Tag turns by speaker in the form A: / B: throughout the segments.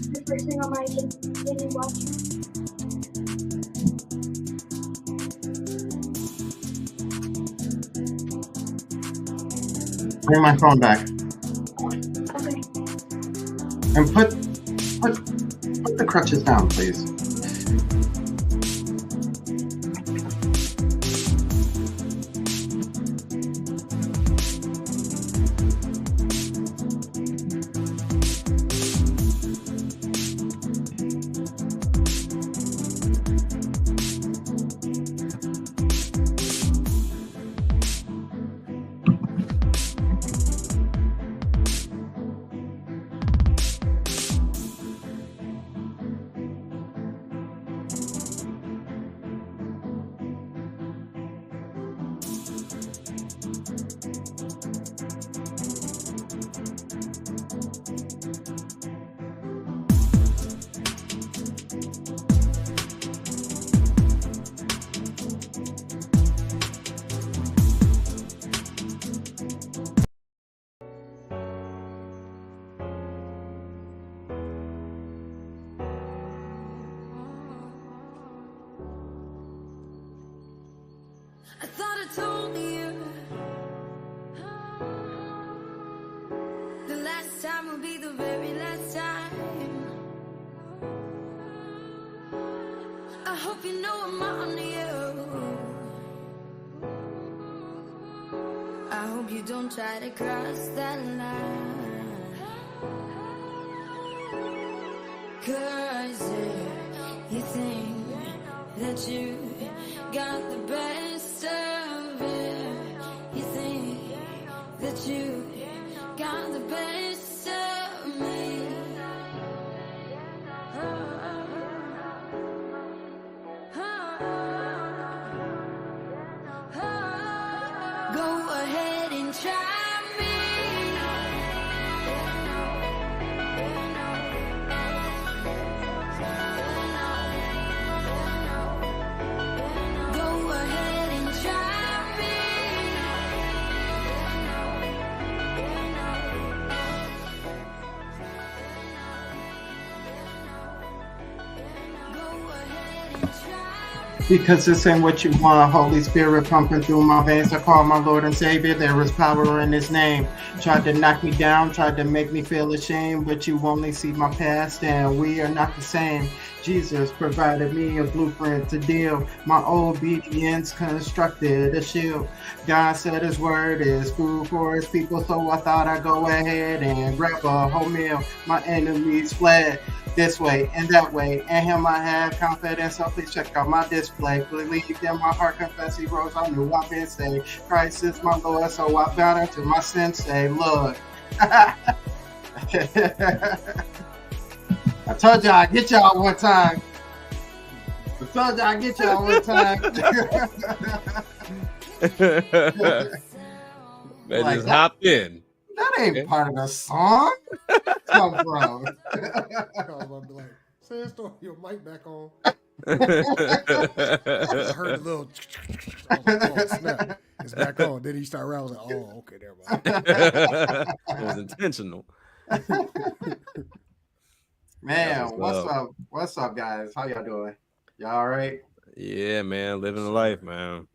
A: The first thing on my agenda is watching.
B: Bring my phone back.
A: Okay.
B: And put the crutches down, please.
C: I thought I told you the last time will be the very last time. I hope you know I'm on you. I hope you don't try to cross that line. 'Cause you think that you got the best of it. You think that you got the best of me. Go ahead and try me. Go ahead and try me. Go ahead and try me.
B: Because this ain't what you want. Holy Spirit pumping through my veins. I call my Lord and Savior. There is power in His name. Tried to knock me down, tried to make me feel ashamed, but you only see my past, and we are not the same. Jesus provided me a blueprint to deal. My obedience constructed a shield. God said His word is food for His people, so I thought I'd go ahead and grab a whole meal. My enemies fled this way and that way. In Him I have confidence, so please check out my display. Believe in my heart, confess He rose. I knew I've been saved. Christ is my Lord, so I bow down to my sensei. Look. I told y'all I'd get y'all one time. I told y'all I'd get y'all one time.
D: Man,
B: Like
D: just
B: that-
D: hop in.
B: That ain't part of the song. Come from.
E: I was about to be like, say story, your mic back on. I just heard the little oh, snap. It's back on. Then he started around. I was like, oh, okay, there.
D: It was intentional.
B: Man,
D: That was
B: what's
D: love.
B: up? What's up, guys? How y'all doing? Y'all all right?
D: Yeah, man, living the life, man.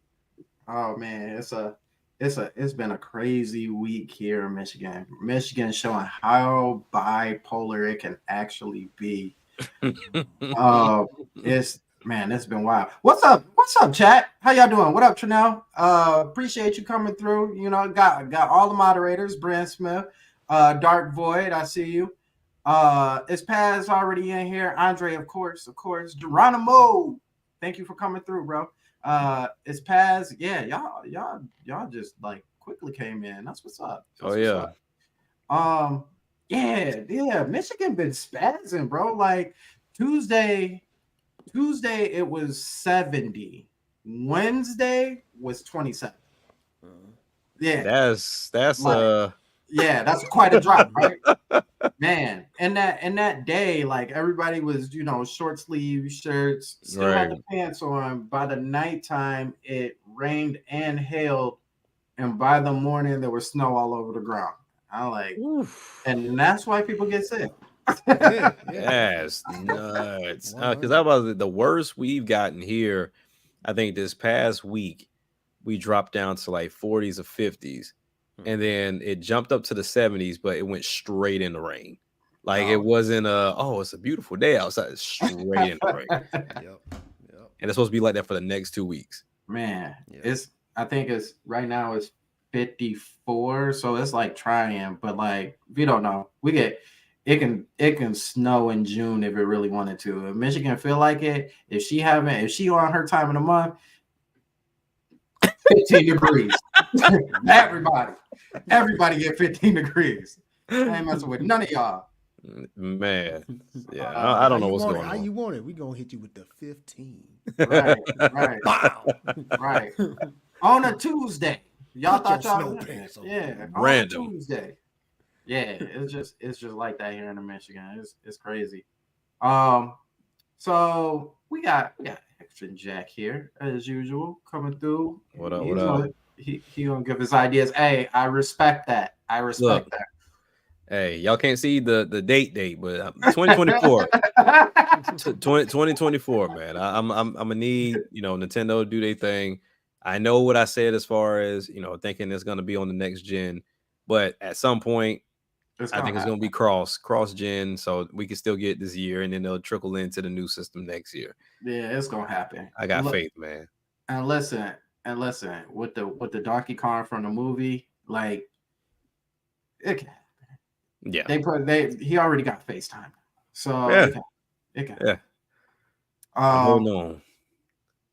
B: Oh man, it's been a crazy week here in Michigan. Michigan showing how bipolar it can actually be. It's been wild. What's up? What's up, chat? How y'all doing? What up, Trinell? Appreciate you coming through. You know, got all the moderators, Brand Smith, Dark Void, I see you. Is Paz already in here? Andre, of course. Geronimo, thank you for coming through, bro. Is Paz? Yeah, y'all just like quickly came in. That's what's up.
D: Oh yeah.
B: Yeah. Michigan been spazzing, bro. Like Tuesday it was 70. Wednesday was 27. Yeah.
D: That's
B: Like, Yeah, that's quite a drop, right? Man, and that day, like everybody was, short sleeve shirts, still had
D: Right.
B: the pants on. By the nighttime, it rained and hailed, and by the morning there was snow all over the ground. I like,
D: Oof.
B: and that's why people get sick.
E: Yeah,
D: That's nuts. Because
E: 100.
D: that was the worst we've gotten here. I think this past week we dropped down to like 40s or 50s, and then it jumped up to the 70s, but it went straight in the rain. Like it
B: No.
D: wasn't it's a beautiful day outside. It's straight in the rain,
E: Yep.
D: and it's supposed to be like that for the next 2 weeks.
B: Man,
E: Yeah.
B: I think it's right now it's 54, so it's like trying, but like if you don't know, it can snow in June if it really wanted to. If Michigan feel like it, if she on her time of the month, 15 degrees. Everybody get 15 degrees. I ain't messing with none of y'all.
D: Man, yeah, I don't know what's going
E: How
D: on.
E: you want it? We gonna hit you with the 15.
B: Right.
E: Wow.
B: Right. On a Tuesday. Y'all
E: Put
B: thought
E: your
B: y'all
E: snow pants on.
B: yeah,
D: Random.
B: on a Tuesday. Yeah, it's just like that here in Michigan. It's crazy. So we got Action Jack here as usual coming through.
D: What up?
B: He's
D: What up?
B: gonna, he gonna give his ideas. Hey, I respect that.
D: Look.
B: That.
D: Hey, y'all can't see the date, but 2024. 2024, man. I'm gonna need Nintendo to do their thing. I know what I said as far as thinking it's gonna be on the next gen, but at some point I think it's gonna be cross gen, so we can still get this year, and then they'll trickle into the new system next year.
B: Yeah, it's gonna happen.
D: I got faith, man.
B: And listen, with the Donkey Kong from the movie, like it can.
D: Yeah,
B: he already got FaceTime, so it can.
D: Yeah. Hold on.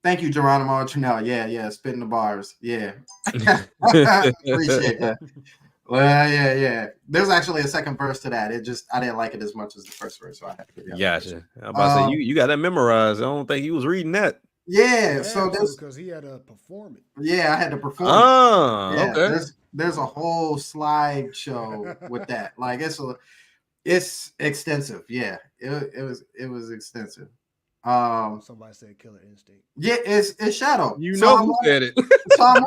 B: Thank you, Geronimo Trinell. Yeah, spitting the bars. Yeah, appreciate that. Well, yeah. There's actually a second verse to that. I didn't like it as much as the first verse, so I had to figure out.
D: Gotcha. I'm about to say you got that memorized. I don't think he was reading that.
B: Yeah, so
E: because he had to perform it.
B: Yeah, I had to perform.
D: Yeah, okay.
B: There's a whole slideshow with that. Like it's extensive. Yeah, it was extensive.
E: Somebody said Killer Instinct.
B: Yeah, it's Shadow.
D: You know who said it.
B: So I'm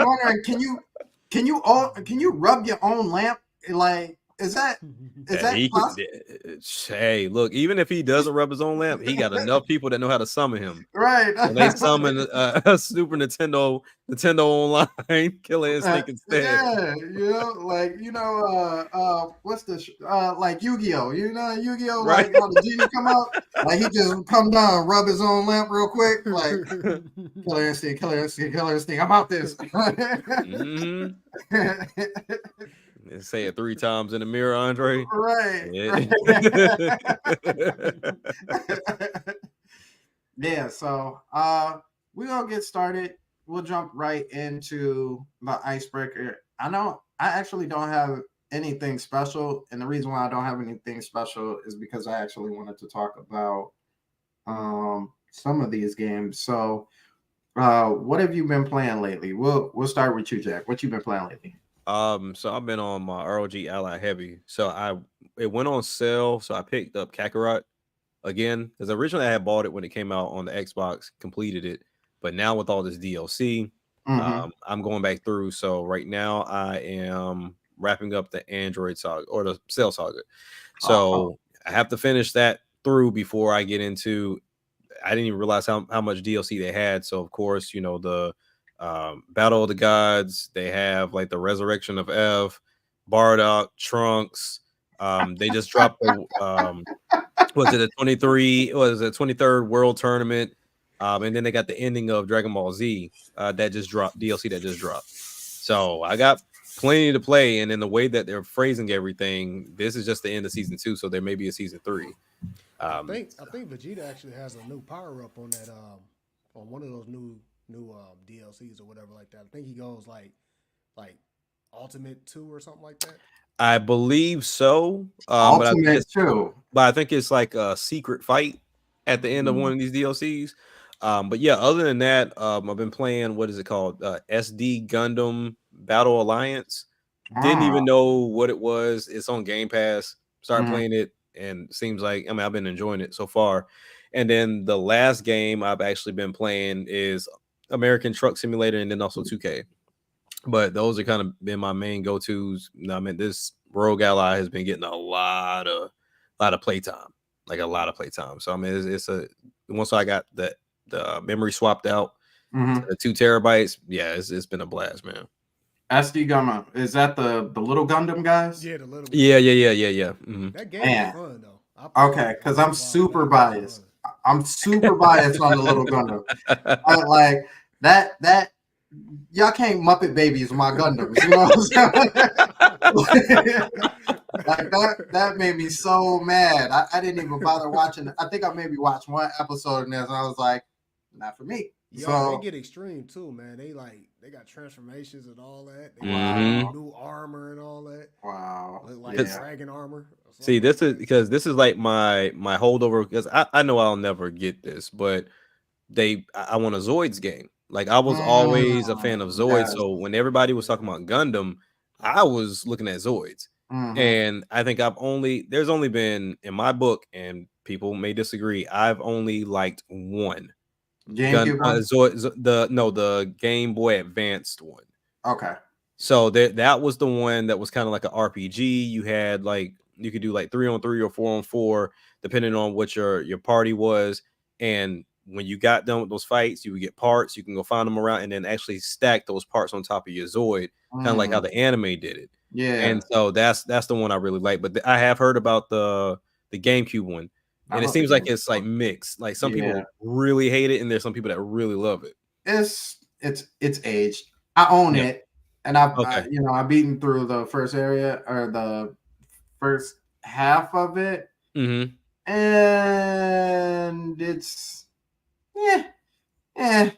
B: wondering, can you rub your own lamp? Like, is that possible?
D: Hey, look, even if he doesn't rub his own lamp, he got enough people that know how to summon him.
B: Right.
D: And they summon Super Nintendo Online Killer Instinct instead.
B: Yeah, what's the like Yu-Gi-Oh? Yu-Gi-Oh,
D: right?
B: Like how the genie come out, like he just come down and rub his own lamp real quick, like Killer Instinct. I'm out this.
D: Mm-hmm. And say it 3 times in the mirror, Andre.
B: Right.
D: Yeah.
B: Yeah, so we're gonna get started. We'll jump right into the icebreaker. I actually don't have anything special, and the reason why I don't have anything special is because I actually wanted to talk about some of these games. So what have you been playing lately? We'll start with you, Jack. What you been playing lately?
D: So I've been on my ROG Ally Heavy. So it went on sale, so I picked up Kakarot again, because originally I had bought it when it came out on the Xbox, completed it, but now with all this DLC, I'm going back through. So right now I am wrapping up the Android saga or the Cell saga. So I have to finish that through before I get into. I didn't even realize how much DLC they had. So of course, the Battle of the Gods. They have like the Resurrection of Ev, Bardock, Trunks. They just dropped the was it a 23rd World Tournament, and then they got the ending of Dragon Ball Z that just dropped, DLC that just dropped. So I got plenty to play, and in the way that they're phrasing everything, this is just the end of season 2, so there may be a season 3.
E: I think Vegeta actually has a new power up on that on one of those new DLCs or whatever like that. I think he goes like Ultimate 2 or something like that.
D: I believe so.
B: Ultimate 2.
D: But I think it's like a secret fight at the end of one of these DLCs. But yeah, other than that, I've been playing, what is it called? SD Gundam Battle Alliance. Didn't
B: Ah.
D: even know what it was. It's on Game Pass. Started
B: Mhm.
D: playing it, and seems like, I mean, I've been enjoying it so far. And then the last game I've actually been playing is American Truck Simulator, and then also 2K. But those are kind of been my main go-tos. I mean, this Rogue Ally has been getting a lot of playtime, like a lot of playtime. So I mean, it's a once I got the memory swapped out to
B: Mhm.
D: the 2 terabytes, yeah, it's been a blast, man.
B: SD Gumma, is that the little Gundam guys?
E: Yeah, the little.
D: Yeah.
E: That game was
B: Man,
E: fun though. I played
B: okay,
E: it
B: because
E: a
B: I'm
E: while back.
B: super
E: It was
B: biased.
E: fun.
B: I'm super biased on the little Gundam. I like that. Y'all can't Muppet babies my Gundams. You know what I'm saying? Like that made me so mad. I didn't even bother watching. I think I maybe watched one episode in this, and I was like, not for me.
E: Yo, they
B: So
E: get extreme too, man. They got transformations and all that. They
D: Mhm.
E: got new armor and all that.
B: wow,
E: Look like
B: yeah.
E: dragon armor. Or
D: See,
E: something
D: this
E: like
D: is
E: that.
D: because this is like my holdover, because I know I'll never get this, but I want a Zoids game. Like, I was always a fan of Zoids,
B: Yes.
D: so when everybody was talking about Gundam, I was looking at Zoids.
B: Mm-hmm.
D: And I think there's only been, in my book, and people may disagree, I've only liked one
B: GameCube one.
D: the Game Boy Advanced one.
B: Okay.
D: So that was the one that was kind of like an RPG. You had like, you could do like 3-on-3 or 4-on-4, depending on what your party was. And when you got done with those fights, you would get parts. You can go find them around and then actually stack those parts on top of your Zoid, kind of like how the anime did it.
B: Yeah.
D: And so that's the one I really like. But I have heard about the GameCube one,
B: I
D: and it
B: love the
D: seems like
B: GameCube
D: it's like
B: one.
D: mixed. Like, some
B: Yeah.
D: people really hate it, and there's some people that really love it.
B: It's aged. I own
D: Yep.
B: it, and I've
D: Okay.
B: I've beaten through the first area or the first half of it,
D: Mm-hmm.
B: and it's yeah.
D: Yeah.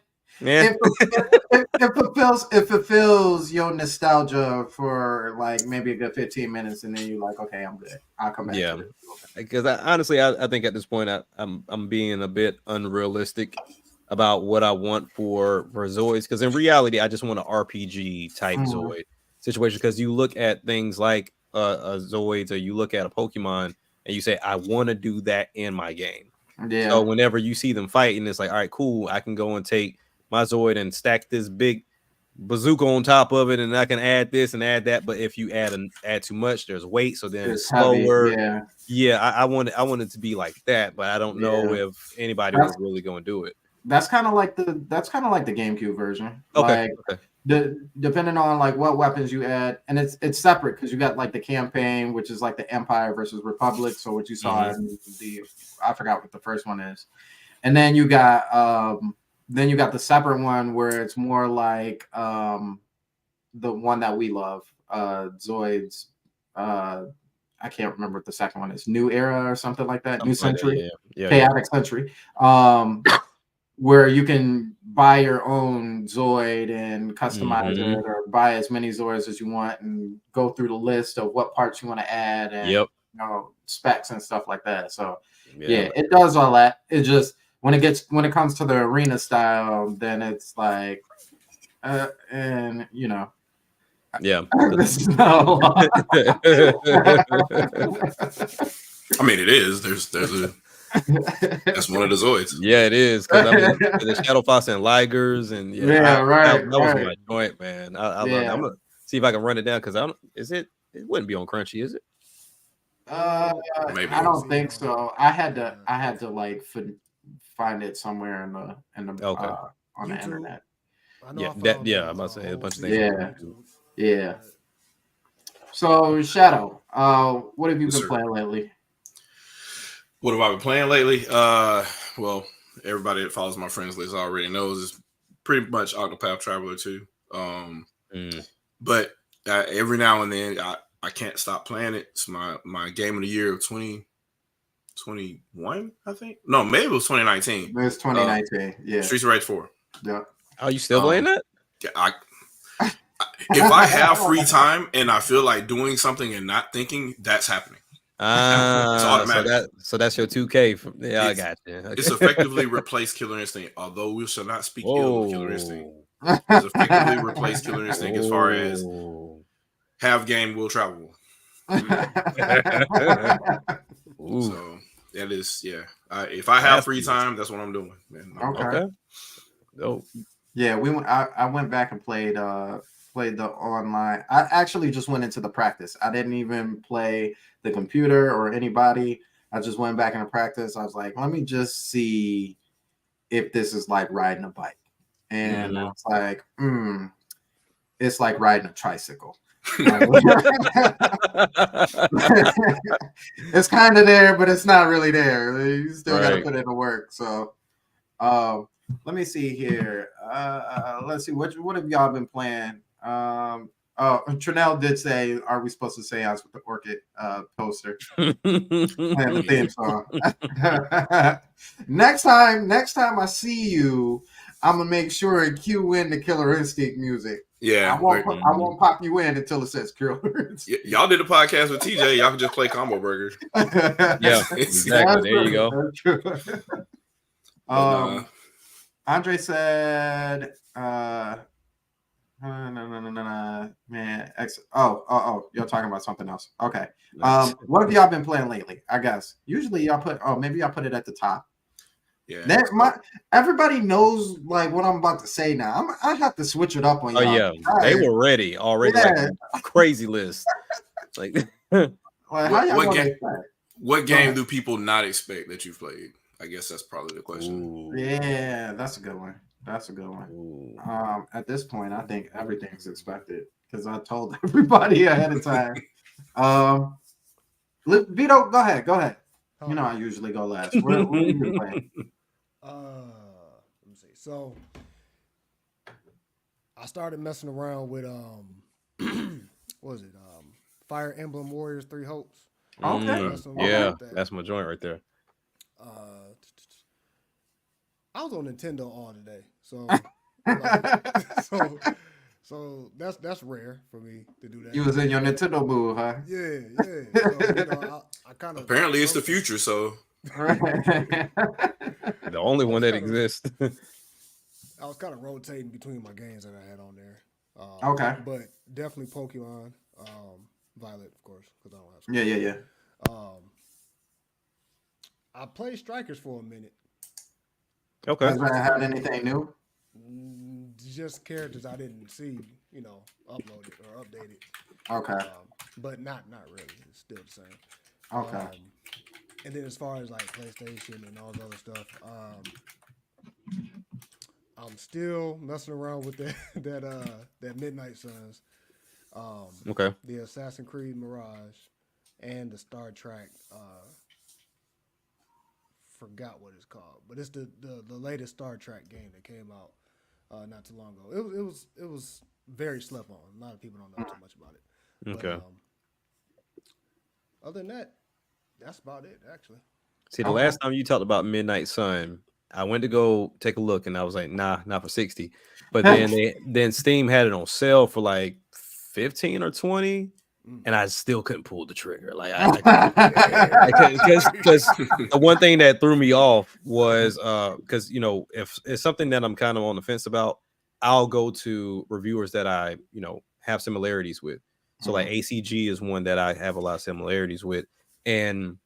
B: It fulfills your nostalgia for like maybe a good 15 minutes, and then you're like, okay, I'm good. I'll come back
D: Yeah.
B: to it.
D: Because honestly, I think at this point I'm being a bit unrealistic about what I want for Zoids. Because in reality, I just want an RPG type Zoid situation. Because you look at things like a Zoids, or you look at a Pokemon, and you say, I want to do that in my game.
B: Yeah.
D: So whenever you see them fighting, it's like, all right, cool. I can go and take my Zoid and stack this big bazooka on top of it, and I can add this and add that. But if you add too much, there's weight, so then it's
B: heavy.
D: slower.
B: Yeah.
D: Yeah, I want it to be like that, but I don't know if anybody would really go and do it.
B: That's kind of like the GameCube version.
D: Okay.
B: Like depending on like what weapons you add, and it's separate because you got like the campaign, which is like the Empire versus Republic. So what you saw in I forgot what the first one is, and then you got the separate one where it's more like the one that we love, Zoids. I can't remember what the second one is. New Era or something like that. New Century. Chaotic Century. Where you can buy your own Zoid and customize it, or buy as many Zoids as you want and go through the list of what parts you want to add and specs and stuff like that. So yeah, it does all that. It just when it comes to the arena style, then it's like and
D: yeah.
B: This is not a lot.
F: I mean, it is. There's a that's one of the Zoids.
D: Yeah, it is, because I mean, the Shadow Fox and Ligers, and that was my joint, man. I love it. I'm gonna see if I can run it down, because I don't. It wouldn't be on Crunchy, is it?
F: Maybe.
B: I don't think so. I had to like find it somewhere in the on the internet.
E: I'm about
D: to say a bunch of things.
B: Yeah. So Shadow, what have you been playing lately?
F: What have I been playing lately? Well, everybody that follows my friends list already knows it's pretty much Octopath Traveler 2. But every now and then I can't stop playing it. It's my game of the year of 2021, I think. No, maybe it was 2019.
B: It's 2019. Yeah.
F: Streets of Rage 4.
B: Yeah.
D: Are you still playing that?
F: Yeah, if I have free time and I feel like doing something and not thinking, that's happening. It's automatic.
D: So that's your 2K. I got you. Okay.
F: It's effectively replaced Killer Instinct, although we shall not speak ill of Killer Instinct. It's effectively replaced Killer Instinct as far as have game will travel.
D: Ooh,
F: So that is, yeah. If I have
D: that's
F: free
D: good.
F: time, that's what I'm doing. Man.
B: Okay.
D: Okay. Oh,
B: Yeah, we went. I went back and played the online. I actually just went into the practice. I didn't even play the computer or anybody. I just went back into practice. I was like, let me just see if this is like riding a bike. And I was like, it's like riding a tricycle. It's kind of there, but it's not really there. You still got to
D: Right.
B: put in the work. So let me see here. Let's see. What have y'all been playing? Oh, Trinell did say, "Are we supposed to say us with the Orchid poster and the theme song?" next time I see you, I'm gonna make sure and cue in the Killer Instinct music.
F: Yeah.
B: I won't pop you in until it says Killer Instinct.
F: Y'all did a podcast with TJ. Y'all can just play Combo Burger.
D: Yeah, exactly. There you go.
B: That's true. Andre said, no, man. You're talking about something else. Okay. What have y'all been playing lately? I guess usually y'all maybe y'all put it at the top.
F: Yeah.
B: Everybody knows like what I'm about to say now. I have to switch it up on y'all.
D: Oh yeah, they were ready already.
B: Yeah.
D: Like crazy list. Like,
F: what game do people not expect that you've played? I guess that's probably the question.
D: ooh.
B: Yeah, that's a good one. At this point, I think everything's expected because I told everybody ahead of time. Vito, go ahead. You know I usually go last. What have you been playing?
E: Let me see. So I started messing around with what was it? Fire Emblem Warriors 3 Hopes.
B: Okay.
D: Yeah, that's my joint right there.
E: I was on Nintendo all today, so so that's rare for me to do that.
B: You was in your Nintendo mood, huh?
E: Yeah. So, I kind of
F: apparently it's the future, so
D: The only one that exists.
E: I was kind of rotating between my games that I had on there.
B: Okay.
E: But definitely Pokemon, Violet, of course, because I don't have Switch.
B: Yeah.
E: I played Strikers for a minute.
D: Okay.
B: Has it had anything new?
E: Just characters I didn't see, uploaded or updated.
B: Okay.
E: But not really. It's still the same.
B: Okay.
E: And then as far as like PlayStation and all the other stuff, I'm still messing around with that Midnight Suns.
D: Okay.
E: The Assassin's Creed Mirage and the Star Trek. Forgot what it's called, but it's the latest Star Trek game that came out not too long ago. It was very slept on. A lot of people don't know too much about it.
D: Okay.
E: But, other than that, that's about it, actually.
D: See, the last time you talked about Midnight Sun, I went to go take a look, and I was like, nah, not for 60. But then Steam had it on sale for like 15 or 20, and I still couldn't pull the trigger. Like, because the one thing that threw me off was because if it's something that I'm kind of on the fence about, I'll go to reviewers that I have similarities with. So like ACG is one that I have a lot of similarities with, and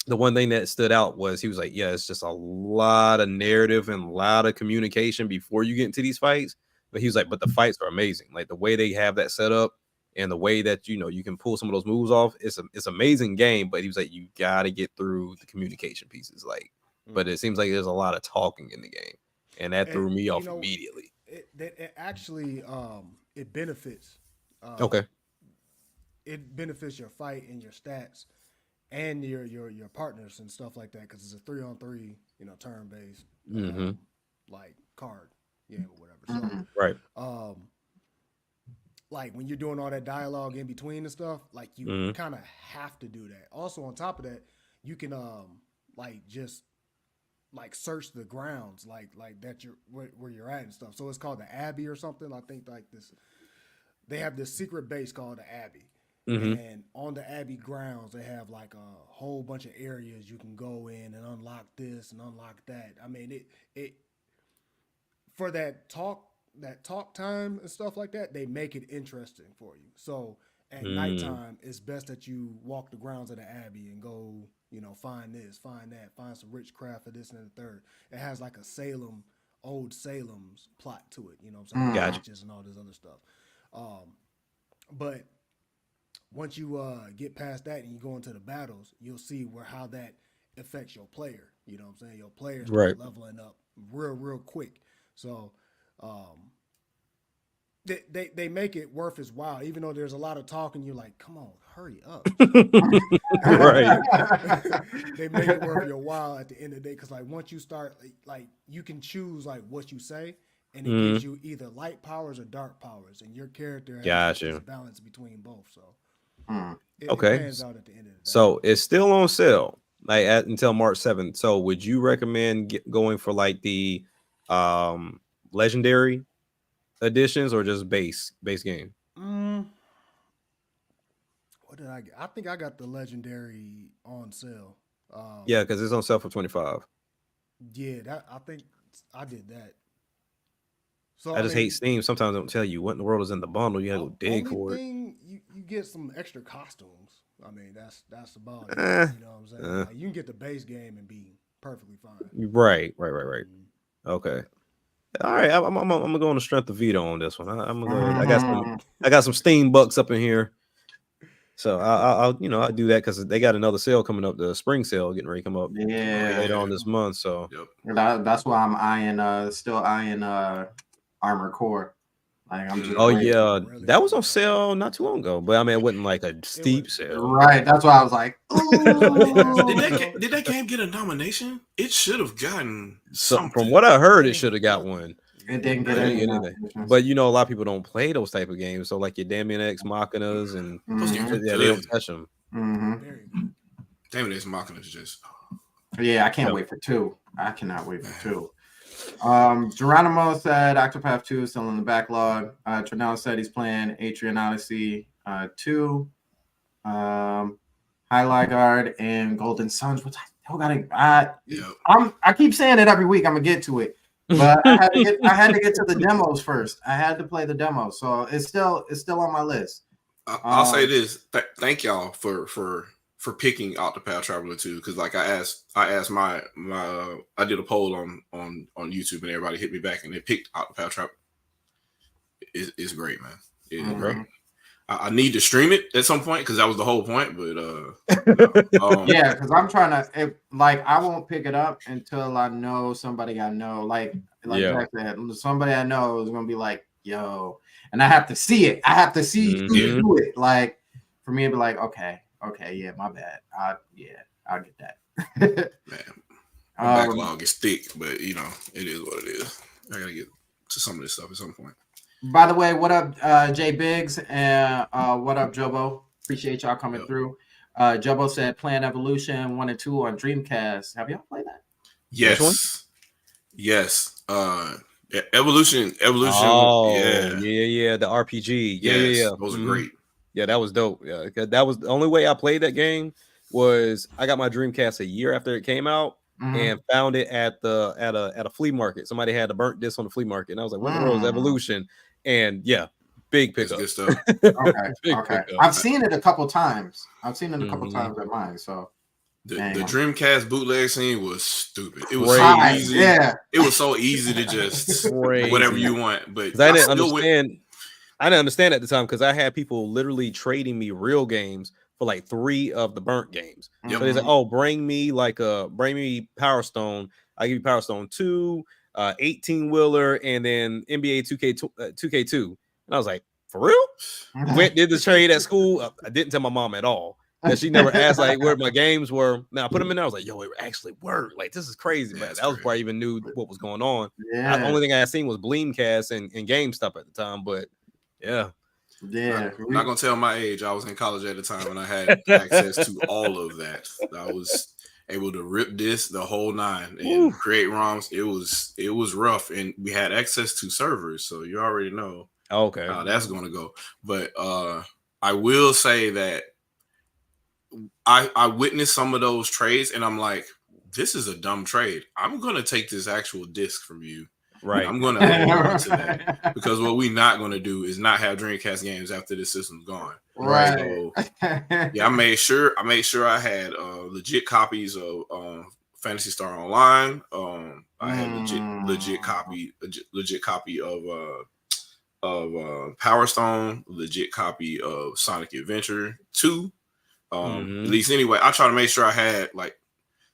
D: the one thing that stood out was he was like, yeah, it's just a lot of narrative and a lot of communication before you get into these fights. But he was like, but the fights are amazing. Like the way they have that set up and the way that, you can pull some of those moves off. It's amazing game. But he was like, you got to get through the communication pieces. Like, but it seems like there's a lot of talking in the game. And that threw me off immediately.
E: It actually, it benefits.
D: Okay.
E: It benefits your fight and your stats and your partners and stuff like that, because it's a 3-on-3, turn based, like card, whatever. So,
D: right.
E: Like when you're doing all that dialogue in between and stuff, like you kind of have to do that. Also, on top of that, you can just search the grounds, like that you're where you're at and stuff. So it's called the Abbey or something. I think like this. They have this secret base called the Abbey. And on the Abbey grounds, they have like a whole bunch of areas you can go in and unlock this and unlock that. I mean, it for that talk time and stuff like that, they make it interesting for you. So at nighttime, it's best that you walk the grounds of the Abbey and go, find this, find that, find some rich craft of this and the third. It has like a old Salem's plot to it, what I'm saying?
D: Gotcha.
E: Witches and all this other stuff. But once you get past that and you go into the battles, you'll see how that affects your player. You know what I'm saying? Your players start leveling up real quick. So they make it worth its while, even though there's a lot of talk and you're like, come on, hurry up.
D: Right.
E: They make it worth your while at the end of the day, because like once you start, like you can choose like what you say, and it gives you either light powers or dark powers, and your character has this balance between both. So it pans out at the end of the day.
D: So it's still on sale until March 7th. So would you recommend going for like the legendary editions or just base game?
E: What did I get? I think I got the legendary on sale.
D: Yeah, because it's on sale for $25.
E: Yeah, I think I did that. So
D: I just hate Steam. Sometimes they don't tell you what in the world is in the bundle. You gotta go dig for it.
E: You get some extra costumes. I mean, that's about it. You know what I'm saying? Like, you can get the base game and be perfectly fine.
D: Right. Okay. All right. I'm gonna go on the strength of veto on this one. I'm gonna go. I got some Steam bucks up in here. So I'll do that because they got another sale coming up, the spring sale getting ready to come up later on this month. So
B: that's why I'm still eyeing Armored Core. Like I'm just
D: that was on sale not too long ago, but I mean it wasn't like a steep sale.
B: Right, that's why I was like,
F: did that game get a nomination? It should have gotten something.
D: From what I heard, it should have got one.
B: It didn't get anything.
D: But a lot of people don't play those type of games. So like your Damien X Machinas and they don't touch them.
F: Damien X Machinas just
B: I can't wait for 2. I cannot wait for 2. Geronimo said Octopath 2 is still in the backlog. Trinell said he's playing Atrian Odyssey 2. Highlight Guard and Golden Suns, which I keep saying it every week. I'm gonna get to it. But I had to get to the demos first. I had to play the demos, so it's still on my list.
F: I'll say this: thank y'all for picking Octopath Traveler 2, because like I asked my I did a poll on YouTube and everybody hit me back and they picked Octopath Traveler. It's great, man. It is great. I need to stream it at some point because that was the whole point. But
B: because I'm trying to I won't pick it up until I know somebody I know, Jack said, somebody I know is gonna be like, yo, and I have to see it. I have to see you do it. Like for me to be like, okay, yeah, my bad. I'll get that.
F: Man, my backlog is thick, but it is what it is. I gotta get to some of this stuff at some point.
B: By the way, what up, Jay Biggs, and what up, Jobo? Appreciate y'all coming through. Jobo said playing Evolution 1 and 2 on Dreamcast. Have y'all played that?
F: Yes. Evolution.
D: Oh, yeah. The RPG. Yeah.
F: Those are great.
D: Yeah, that was dope. Yeah, that was the only way I played that game. Was I got my Dreamcast a year after it came out and found it at a flea market. Somebody had a burnt disc on the flea market, and I was like, "What in the world is Evolution?" And big pickup.
F: Good stuff.
B: Okay. I've seen it a couple times. At mine. So
F: the Dreamcast bootleg scene was stupid. It was
D: so
F: easy. Yeah, it was so easy to just whatever you want. But
D: I didn't understand. I didn't understand at the time because I had people literally trading me real games for like 3 of the burnt games. So they said, "Oh, bring me Power Stone. I give you Power Stone 2, 18-wheeler, and then NBA 2K2." And I was like, "For real?" Did the trade at school. I didn't tell my mom at all. That she never asked where my games were. Now I put them in there. I was like, "Yo, it actually worked. Like this is crazy." But that was before I even knew what was going on. Yeah. The only thing I had seen was Bleamcast and GameStop at the time. But yeah.
F: I'm not gonna tell my age. I was in college at the time and I had access to all of that. I was able to rip disc the whole 9 and create ROMs. It was rough, and we had access to servers, so you already know how that's gonna go. But I will say that I witnessed some of those trades, and I'm like, this is a dumb trade. I'm gonna take this actual disc from you. Right, I'm going to hold on to that because what we're not going to do is not have Dreamcast games after this system's gone.
D: Right.
F: So yeah, I made sure I had legit copies of Fantasy Star Online. I had legit copy of Power Stone, legit copy of Sonic Adventure 2. At least anyway, I try to make sure I had like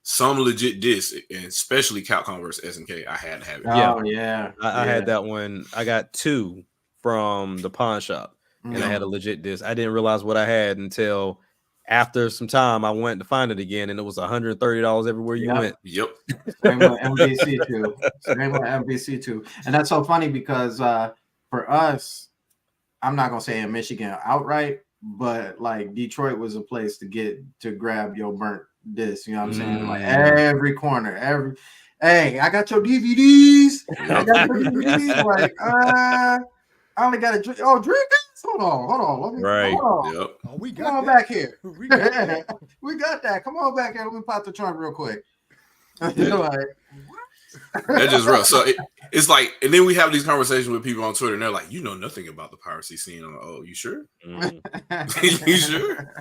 F: some legit discs, and especially Capcom vs SNK. I had to have it.
B: Oh yeah,
D: I had that one. I got 2 from the pawn shop, and I had a legit disc. I didn't realize what I had until after some time. I went to find it again, and it was $130 everywhere you went.
F: Yep.
B: Same with MVC too. Same with MVC too. And that's so funny because for us, I'm not gonna say in Michigan outright, but like Detroit was a place to grab your burnt disc. You know what I'm saying? Like every corner, hey, I got your DVDs. I got your DVDs. Like, I only got a drink. Oh, drink this? Hold on. Let me, hold on.
F: Yep.
E: Oh, we got
B: Come on
E: that.
B: back here.
E: We got that.
B: We got that. Come on back here. Let me pop the trunk real quick. You're like,
F: That's just rough. So it's like, and then we have these conversations with people on Twitter, and they're like, "You know nothing about the piracy scene." I'm like, "Oh, you sure? You sure?"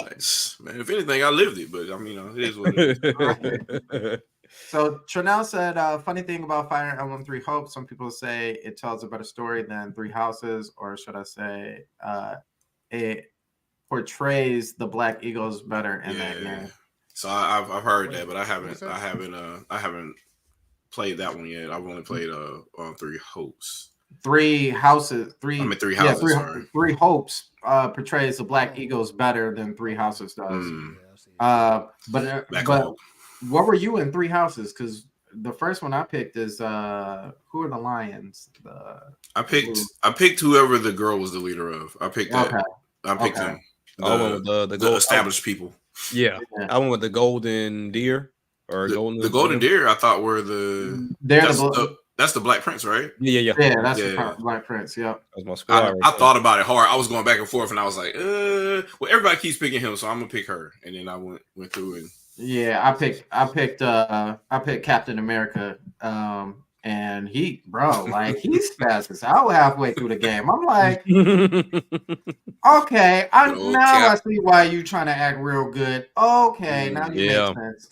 F: Like, man, if anything, I lived it, but I mean, it is what it is.
B: So Trinell said, funny thing about Fire Emblem 3 Hope, some people say it tells a better story than 3 Houses, or should I say it portrays the Black Eagles better in that game.
F: So I've heard that, but I haven't played that one yet. I've only played 3 Hopes.
B: 3 Houses, 3
F: 3 Houses, sorry.
B: 3 Hopes portrays the Black Eagles better than 3 Houses does. But what were you in 3 Houses? Because the first one I picked is who are the Lions?
F: I picked whoever the girl was the leader of. I picked that. I picked him.
D: The
F: established people.
D: Yeah. I went with the Golden Deer or
F: the Golden Deer. I thought were that's the Black Prince, right?
B: Yeah, that's the Black Prince. Yep.
D: That was my squad.
F: I thought about it hard. I was going back and forth, and I was like, well, everybody keeps picking him, so I'm gonna pick her. And then I went through and
B: I picked Captain America. And he's fast out halfway through the game. I'm like, okay, I see why you trying to act real good. Okay, now you make sense.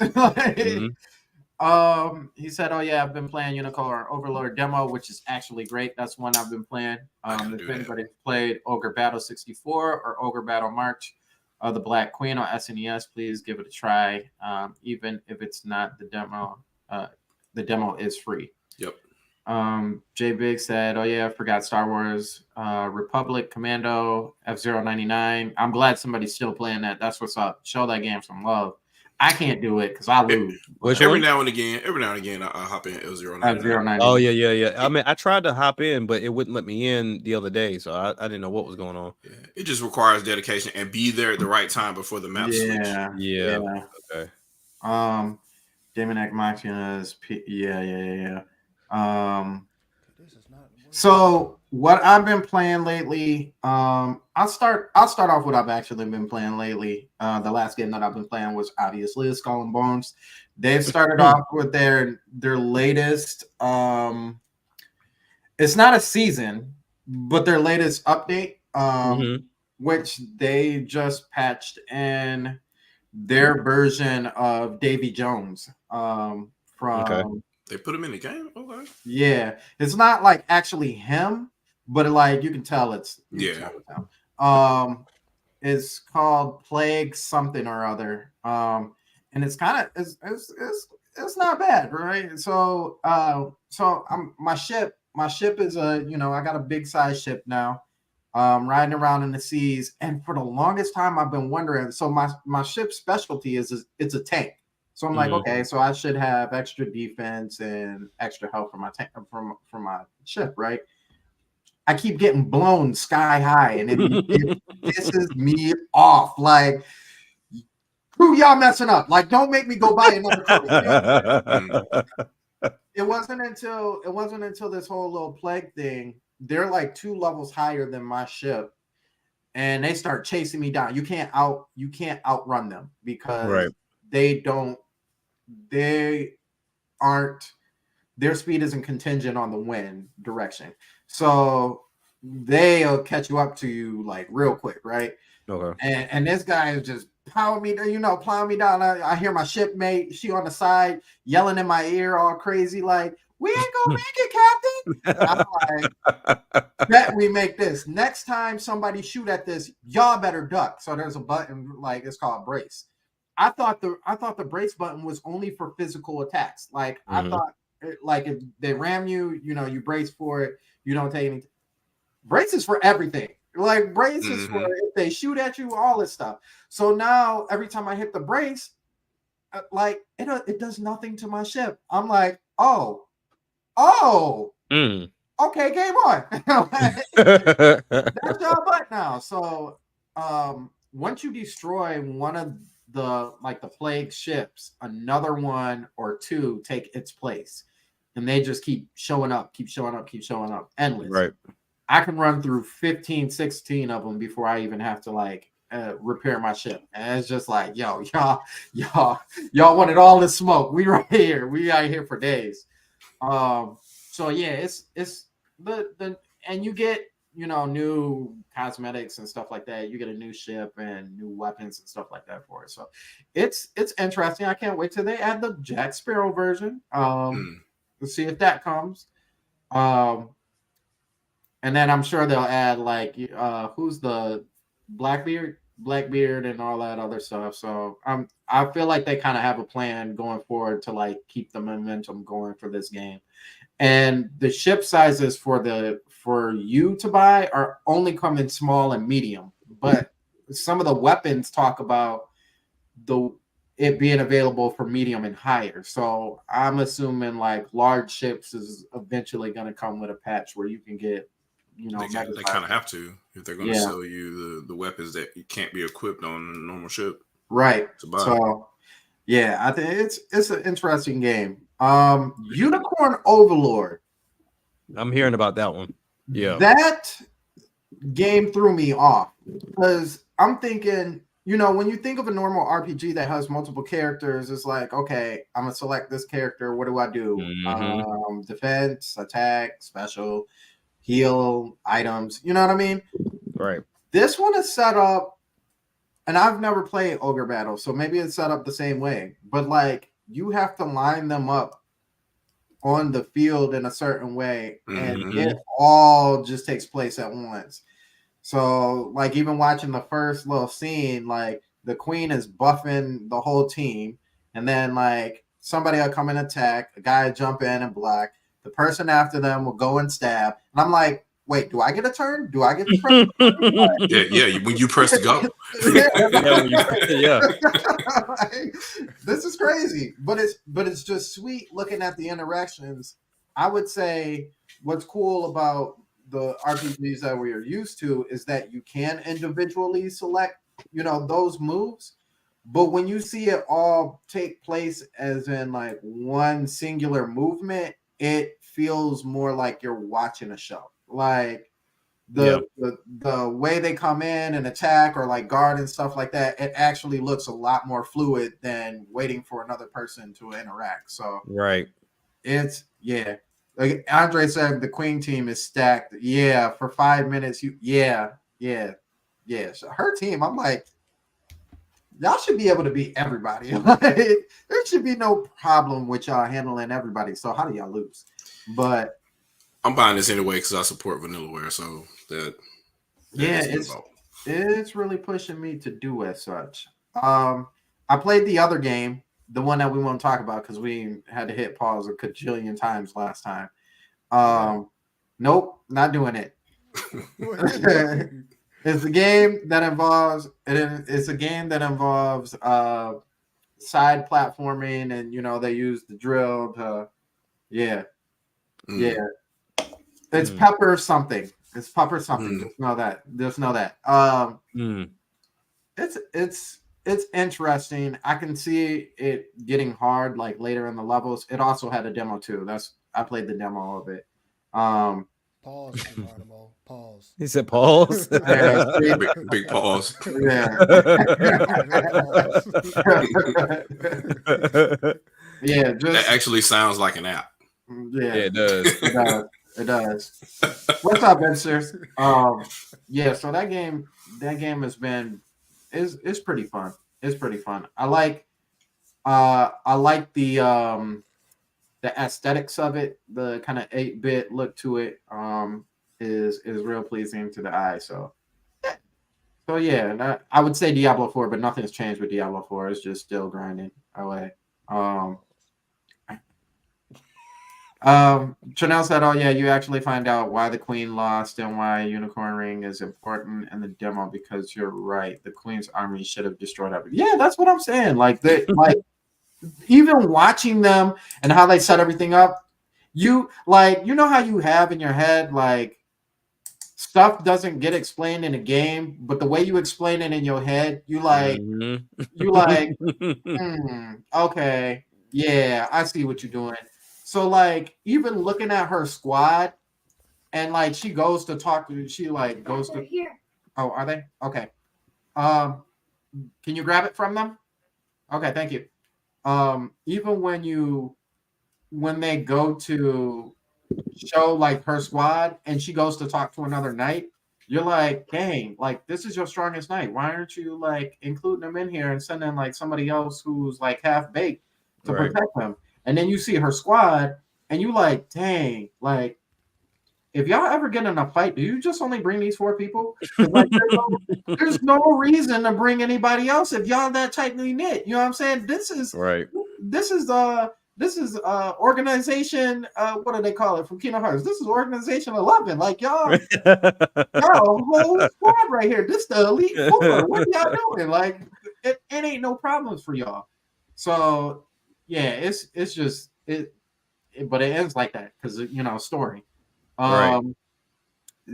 B: He said, "Oh yeah, I've been playing Unicorn Overlord demo, which is actually great. That's one I've been playing. If anybody's played Ogre Battle 64 or Ogre Battle March of the Black Queen on SNES, please give it a try. Even if it's not the demo is free."
F: Yep.
B: J Big said, "Oh yeah, I forgot Star Wars Republic Commando F-099. I'm glad somebody's still playing that. That's what's up. Show that game some love. I can't do it because I lose.
F: Every now and again, I hop in F-099.
D: Oh yeah. I mean, I tried to hop in, but it wouldn't let me in the other day, so I didn't know what was going on.
F: Yeah. It just requires dedication and be there at the right time before the map switch.
D: Yeah. Okay.
B: Damon Akmachia's yeah. So what I've been playing lately, I'll start off with what I've actually been playing lately. The last game that I've been playing was obviously Skull and Bones. They've started off with their latest. It's not a season, but their latest update, which they just patched in their version of Davy Jones from.
F: They put him in the game? Okay.
B: Yeah. It's not like actually him, but like you can tell it's it's called Plague something or other. And it's kind of it's not bad, right? So my ship is I got a big size ship now. Riding around in the seas, and for the longest time I've been wondering, so my ship's specialty is it's a tank. So I'm like, okay, so I should have extra defense and extra help from my from my ship, right? I keep getting blown sky high, and it pisses me off. Like, who y'all messing up? Like, don't make me go buy another color. It wasn't until this whole little plague thing. They're like 2 levels higher than my ship, and they start chasing me down. You can't outrun them because their speed isn't contingent on the wind direction. So they'll catch you up to you like real quick, right?
D: Okay.
B: And this guy is just plowing me down. I hear my shipmate, she on the side yelling in my ear all crazy, like, we ain't gonna make it, Captain. I'm like, bet we make this. Next time somebody shoot at this, y'all better duck. So there's a button, like it's called brace. I thought the brace button was only for physical attacks. Like I thought, like if they ram you, you brace for it. You don't take any. Brace is for everything. Like brace is for if they shoot at you, all this stuff. So now every time I hit the brace, like it does nothing to my ship. I'm like, oh, okay, game on. That's your butt now. So once you destroy one of the plague ships, another one or two take its place, and they just keep showing up, endless.
D: Right.
B: I can run through 15, 16 of them before I even have to repair my ship. And it's just like, yo, y'all wanted all this smoke. We right here. We out here for days. So yeah, it's the and you get, new cosmetics and stuff like that. You get a new ship and new weapons and stuff like that for it. So it's interesting. I can't wait till they add the Jack Sparrow version. Let's see if that comes. And then I'm sure they'll add who's the Blackbeard and all that other stuff. So I feel like they kind of have a plan going forward to keep the momentum going for this game. And the ship sizes for you to buy are only come in small and medium, but some of the weapons talk about it being available for medium and higher. So I'm assuming large ships is eventually going to come with a patch where you can get.
F: They kind of have to if they're going to sell you the weapons that you can't be equipped on a normal ship.
B: Right. So, yeah, I think it's an interesting game. Unicorn Overlord.
D: I'm hearing about that one. Yeah.
B: That game threw me off because I'm thinking, when you think of a normal RPG that has multiple characters, it's like, okay, I'm going to select this character. What do I do? Defense, attack, special. Heal items, you know what I mean?
D: Right.
B: This one is set up, and I've never played Ogre Battle, so maybe it's set up the same way. But you have to line them up on the field in a certain way, and it all just takes place at once. So, even watching the first little scene, the queen is buffing the whole team, and then somebody will come and attack, a guy jump in and block. The person after them will go and stab. And I'm like, wait, do I get a turn? Do I get to press?
F: When you press go.
B: This is crazy. But it's just sweet looking at the interactions. I would say what's cool about the RPGs that we are used to is that you can individually select, those moves. But when you see it all take place as in one singular movement, it feels more like you're watching a show. The way they come in and attack or guard and stuff like that, it actually looks a lot more fluid than waiting for another person to interact. So
D: right.
B: It's like Andre said, the Queen team is stacked. Yeah, for 5 minutes. So her team, I'm like, y'all should be able to beat everybody. There should be no problem with y'all handling everybody. So how do y'all lose? But
F: I'm buying this anyway because I support Vanillaware. So
B: it's really pushing me to do as such. I played the other game, the one that we won't talk about because we had to hit pause a cajillion times last time. Nope, not doing it. It's a game that involves side platforming, and they use the drill to it's pepper something. It's pepper something. Just know that. It's interesting. I can see it getting hard later in the levels. It also had a demo too. I played the demo of it.
E: Pause, Geronimo. Pause.
D: He said pause.
F: Big pause.
B: Yeah.
F: That actually sounds like an app.
B: Yeah,
D: it does.
B: It does. What's up, Vince? Yeah. So that game has been is pretty fun. It's pretty fun. I like the aesthetics of it. The kind of 8-bit look to it is real pleasing to the eye. So yeah, I would say Diablo 4, but nothing's changed with Diablo 4. It's just still grinding away. Chanel said, "Oh yeah, you actually find out why the queen lost and why Unicorn Ring is important in the demo because you're right. The queen's army should have destroyed everything." Yeah, that's what I'm saying. Like even watching them and how they set everything up, you know how you have in your head like stuff doesn't get explained in a game, but the way you explain it in your head, you like okay, yeah, I see what you're doing. So like even looking at her squad and like she goes to talk to
A: They're here.
B: oh, are they? Okay. Um can you grab it from them? Okay, thank you. Even when they go to show like her squad and she goes to talk to another knight, you're like, dang, like this is your strongest knight. Why aren't you like including them in here and sending like somebody else who's like half baked to
D: Right.
B: protect them? And then you see her squad and you like, dang, like if y'all ever get in a fight, do you just only bring these 4 people? 'Cause, like, there's no reason to bring anybody else if y'all that tightly knit. You know what I'm saying? This is
D: Right.
B: organization. What do they call it from Kingdom Hearts? This is organization 11. Like y'all whole squad right here. This the elite 4. What are y'all doing? Like it ain't no problems for y'all. So yeah, it's just but it ends like that because story.
D: Right.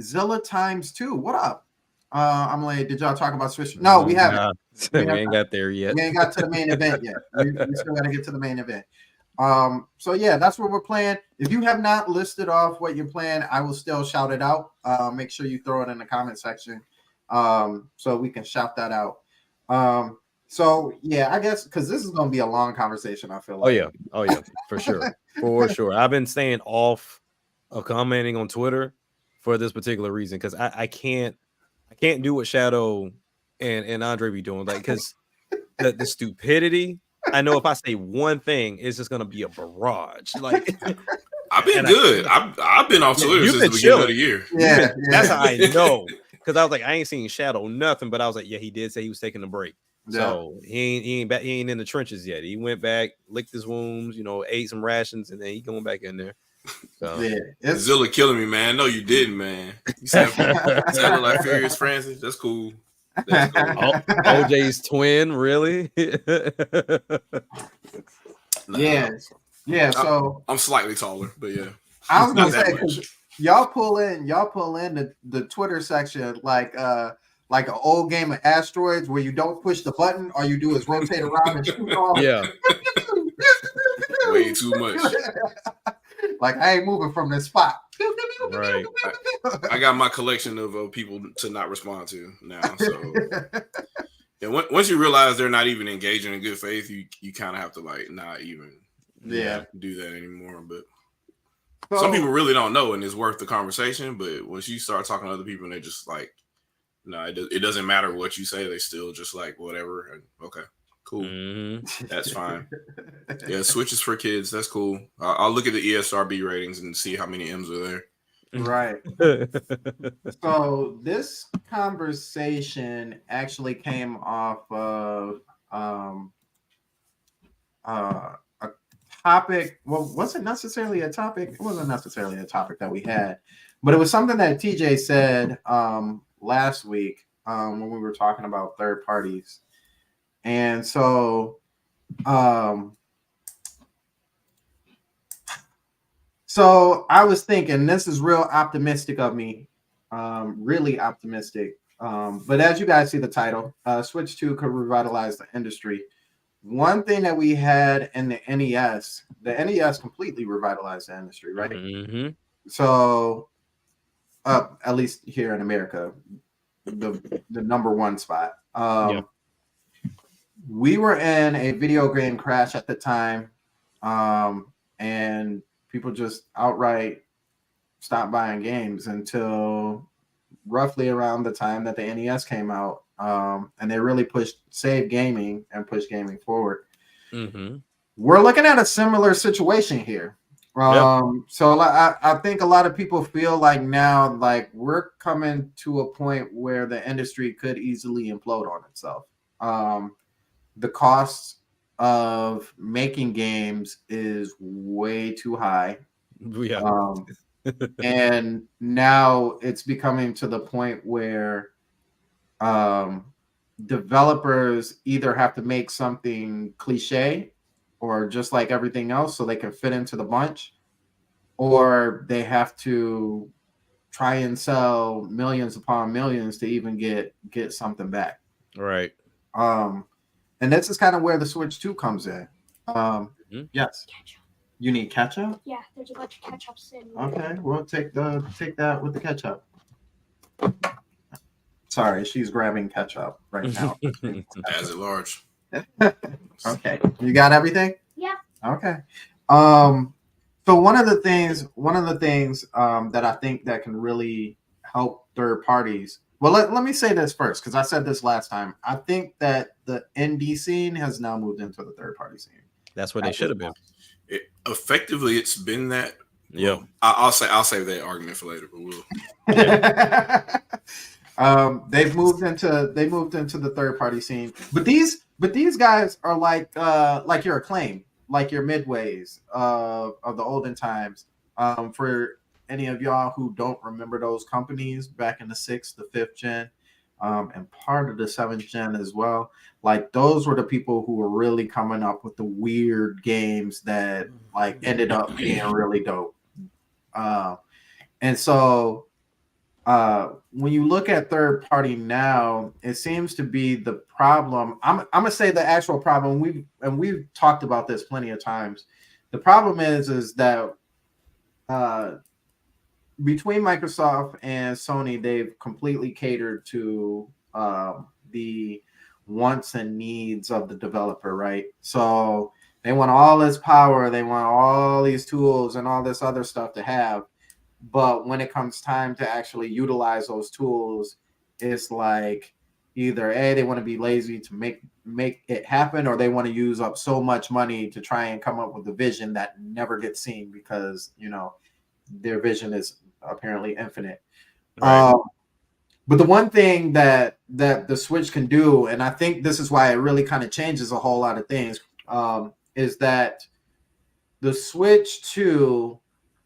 B: Zilla times 2. What up? I'm like, did y'all talk about Switch? No, we haven't.
D: Nah, we ain't got there yet.
B: We ain't got to the main event yet. We still got to get to the main event. So yeah, that's what we're playing. If you have not listed off what you're playing, I will still shout it out. Make sure you throw it in the comment section, so we can shout that out. So yeah, I guess because this is going to be a long conversation. I feel like.
D: Oh yeah, for sure. I've been staying off of commenting on Twitter for this particular reason because I can't do what Shadow and Andre be doing, like because the stupidity. I know if I say one thing, it's just gonna be a barrage. Like
F: I've been good. I've been off Twitter since the beginning of the year.
B: Yeah,
D: that's how I know. Because I was like, I ain't seen Shadow nothing, but I was like, yeah, he did say he was taking a break.
B: Yeah.
D: So he ain't in the trenches yet. He went back, licked his wounds, ate some rations, and then he going back in there. So
B: Yeah,
F: Zilla killing me, man. No, you didn't, man. You sounded like Furious Francis. That's cool. That's cool.
D: OJ's twin, really?
B: Yeah. So
F: I'm slightly taller, but yeah.
B: I was gonna
F: Not that
B: say
F: much.
B: y'all pull in the Twitter section like an old game of asteroids where you don't push the button, all you do is rotate around and shoot off.
D: Yeah.
F: Way too much.
B: Like I ain't moving from this spot.
D: Right.
F: I got my collection of people to not respond to now. So yeah, once you realize they're not even engaging in good faith, you kind of have to like not even do that anymore. But some people really don't know, and it's worth the conversation. But once you start talking to other people, and they're just like, no, it doesn't matter what you say. They still just like whatever. And okay, cool, that's fine. Yeah, Switches for kids. That's cool. I'll look at the ESRB ratings and see how many M's are there.
B: Right. So this conversation actually came off of a topic. Well, wasn't necessarily a topic. It wasn't necessarily a topic that we had, but it was something that TJ said last week when we were talking about third parties. And so I was thinking, this is real optimistic of me, really optimistic. But as you guys see the title, Switch 2 could revitalize the industry. One thing that we had in the NES completely revitalized the industry, right?
D: Mm-hmm.
B: So, at least here in America, the number one spot. We were in a video game crash at the time, and people just outright stopped buying games until roughly around the time that the NES came out, and they really pushed save gaming and push gaming forward.
D: Mm-hmm.
B: We're looking at a similar situation here.
D: Yep.
B: So I think a lot of people feel like now, like we're coming to a point where the industry could easily implode on itself. The cost of making games is way too high.
D: Yeah.
B: And now it's becoming to the point where developers either have to make something cliche or just like everything else so they can fit into the bunch, or they have to try and sell millions upon millions to even get something back.
D: Right.
B: And this is kind of where the Switch 2 comes in. Yes.
A: Ketchup.
B: You need ketchup?
A: Yeah, there's a bunch of ketchups in.
B: Okay, we'll take that with the ketchup. Sorry, she's grabbing ketchup right now.
F: As at large.
B: Okay, you got everything?
A: Yeah.
B: Okay. So one of the things that I think that can really help third parties. Well, let me say this first, because I said this last time. I think that the indie scene has now moved into the third party scene.
D: That's what they should have been.
F: Effectively, it's been that.
D: Yeah.
F: I'll save that argument for later, but we'll.
B: They've moved into the third party scene, but these guys are like your Acclaim, like your Midways of the olden times. For any of y'all who don't remember those companies back in the 6th, the 5th gen, and part of the 7th gen as well, like those were the people who were really coming up with the weird games that like ended up being really dope. And so when you look at third party now, it seems to be the problem. I'm gonna say the actual problem. We've talked about this plenty of times. The problem is that between Microsoft and Sony, they've completely catered to the wants and needs of the developer, right? So they want all this power, they want all these tools and all this other stuff to have. But when it comes time to actually utilize those tools, it's like either they want to be lazy to make it happen, or they want to use up so much money to try and come up with a vision that never gets seen because their vision is apparently infinite.
D: Right.
B: But the one thing that the Switch can do, and I think this is why it really kind of changes a whole lot of things, is that the Switch 2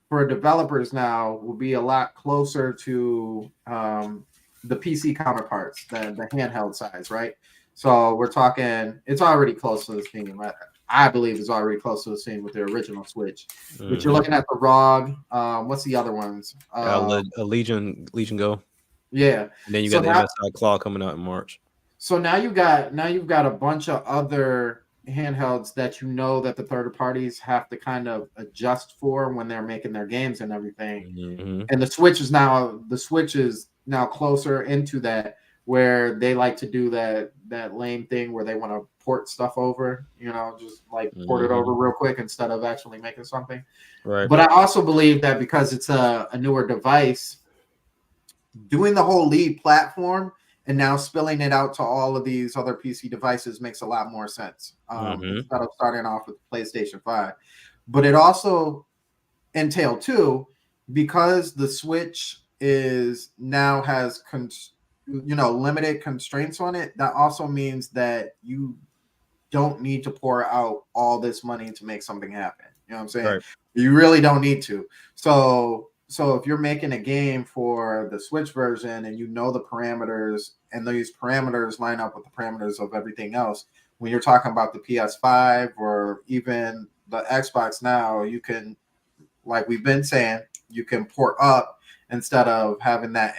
B: for developers now will be a lot closer to the PC counterparts, the handheld size, right? So we're talking, it's already close to the scene, right? I believe it's already close to the scene with the original Switch. Mm-hmm. But you're looking at the ROG. What's the other ones?
D: Legion Go.
B: Yeah.
D: And then you got the MSI Claw coming out in March.
B: So now you've got a bunch of other handhelds that that the third parties have to kind of adjust for when they're making their games and everything. Mm-hmm. And the Switch is now closer into that, where they like to do that lame thing where they want to port stuff over, just like port it over real quick instead of actually making something.
D: Right.
B: But I also believe that because it's a newer device, doing the whole lead platform and now spilling it out to all of these other PC devices makes a lot more sense instead of starting off with PlayStation 5. But it also entailed too, because the Switch has limited constraints on it. That also means that you don't need to pour out all this money to make something happen. You know what I'm saying? Right. You really don't need to. So if you're making a game for the Switch version and the parameters, and these parameters line up with the parameters of everything else, when you're talking about the PS5 or even the Xbox now, you can, like we've been saying, you can port up instead of having that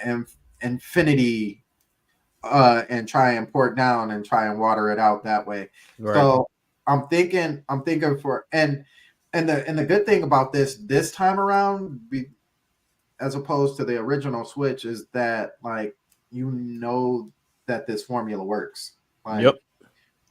B: infinity and try and port down and try and water it out that way. Right. So I'm thinking for and the good thing about this time around, as opposed to the original Switch, is that that this formula works.
D: Yep.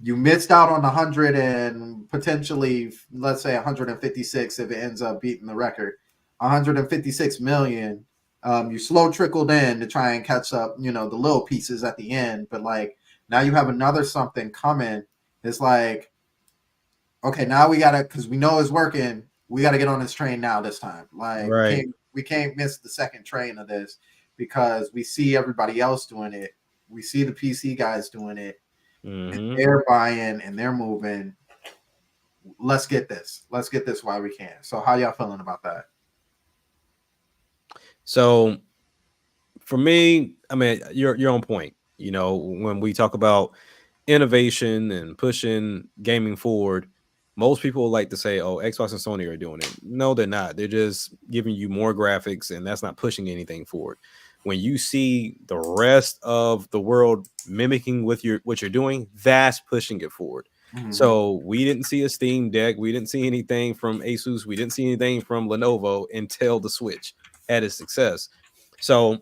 B: You missed out on 100 and potentially, let's say 156 if it ends up beating the record. 156 million. You slow trickled in to try and catch up, the little pieces at the end, but like now you have another something coming. It's like, okay, now we gotta, because we know it's working. We gotta get on this train now. This time, like
D: Right.
B: we can't miss the second train of this because we see everybody else doing it. We see the PC guys doing it. And they're buying and they're moving. Let's get this. Let's get this while we can. So, how y'all feeling about that?
D: So, for me, I mean, you're on point. When we talk about innovation and pushing gaming forward, most people like to say, "Oh, Xbox and Sony are doing it." No, they're not. They're just giving you more graphics, and that's not pushing anything forward. When you see the rest of the world mimicking what you're doing, that's pushing it forward. So we didn't see a Steam Deck, we didn't see anything from Asus, we didn't see anything from Lenovo until the Switch had its success. So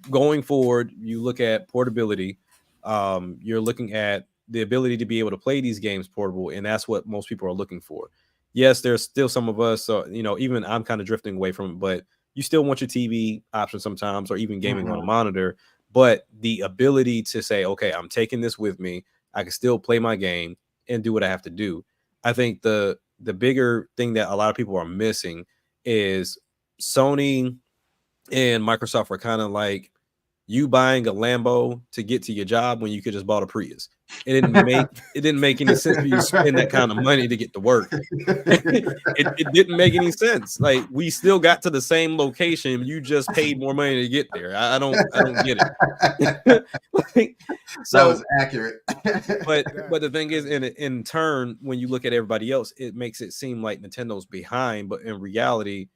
D: going forward, you look at portability. You're looking at the ability to be able to play these games portable, and that's what most people are looking for. Yes, there's still some of us, even I'm kind of drifting away from it, but you still want your TV option sometimes, or even gaming on a monitor. But the ability to say, okay, I'm taking this with me, I can still play my game and do what I have to do. I think the bigger thing that a lot of people are missing is Sony and Microsoft are kind of like you buying a Lambo to get to your job when you could just bought a Prius. It didn't make any sense for you to spend that kind of money to get to work. it didn't make any sense. Like, we still got to the same location. You just paid more money to get there. I don't get it. So
B: that was accurate.
D: but the thing is, in turn, when you look at everybody else, it makes it seem like Nintendo's behind. But in reality,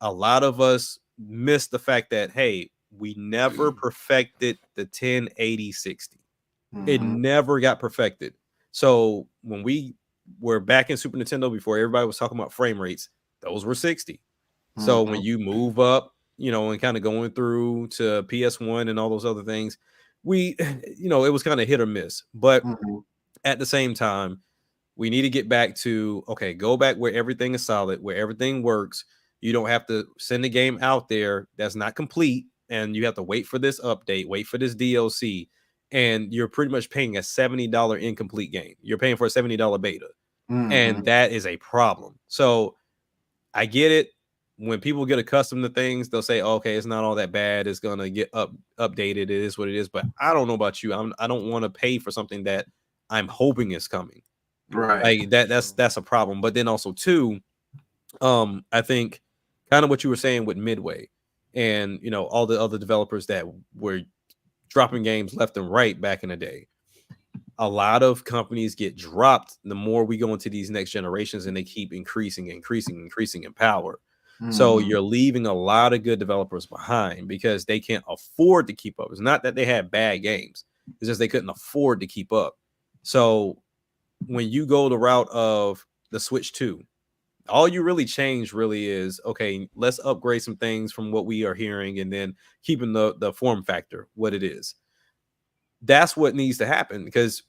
D: a lot of us miss the fact that, hey, we never perfected the 1080-60. It never got perfected. So when we were back in Super Nintendo, before everybody was talking about frame rates, those were 60. So when you move up, and kind of going through to PS1 and all those other things, it was kind of hit or miss. But at the same time, we need to get back to, okay, go back where everything is solid, where everything works. You don't have to send a game out there that's not complete, and you have to wait for this update, wait for this DLC, and you're pretty much paying a $70 incomplete game. You're paying for a $70 beta, and that is a problem. So I get it. When people get accustomed to things, they'll say, okay, it's not all that bad. It's going to get updated. It is what it is. But I don't know about you. I don't want to pay for something that I'm hoping is coming.
B: Right.
D: Like that's a problem. But then also too, I think kind of what you were saying with Midway and all the other developers that were dropping games left and right back in the day. A lot of companies get dropped the more we go into these next generations, and they keep increasing in power. So you're leaving a lot of good developers behind because they can't afford to keep up. It's not that they had bad games. It's just they couldn't afford to keep up. So when you go the route of the Switch 2, all you really change really is, okay, let's upgrade some things from what we are hearing and then keeping the form factor what it is. That's what needs to happen, because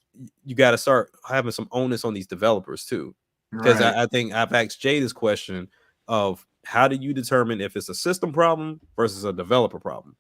D: you got to start having some onus on these developers too. Because I think I've asked Jay this question of, how do you determine if it's a system problem versus a developer problem?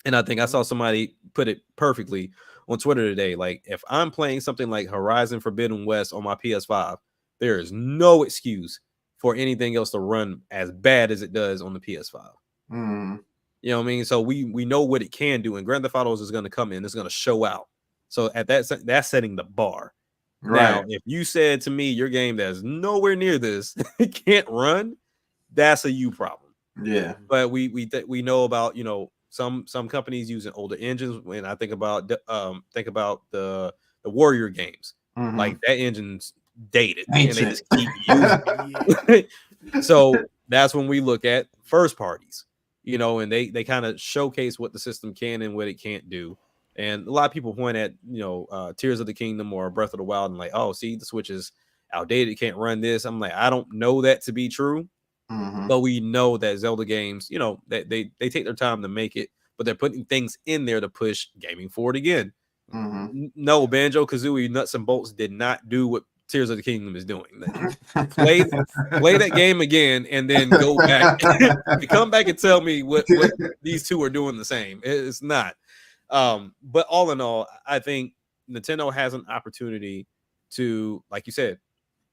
D: And I think I saw somebody put it perfectly on Twitter today. Like, if I'm playing something like Horizon Forbidden West on my PS5, there is no excuse for anything else to run as bad as it does on the PS5. You know what I mean? So we know what it can do, and Grand Theft Auto is going to come in, it's going to show out. So at that's setting the bar. Now, if you said to me your game that's nowhere near this can't run, that's a you problem.
B: Yeah.
D: But we know about, some companies using older engines. When I think about the Warrior games, like that engine's dated and they just keep using it. So that's when we look at first parties, and they kind of showcase what the system can and what it can't do. And a lot of people point at Tears of the Kingdom or Breath of the Wild and like, oh, see, the Switch is outdated, it can't run this. I'm like, I don't know that to be true. But we know that Zelda games, that they take their time to make it, but they're putting things in there to push gaming forward again. No, Banjo-Kazooie Nuts and Bolts did not do what Tears of the Kingdom is doing. Play that game again and then go back. Come back and tell me what these two are doing the same. It's not. But all in all, I think Nintendo has an opportunity to, like you said,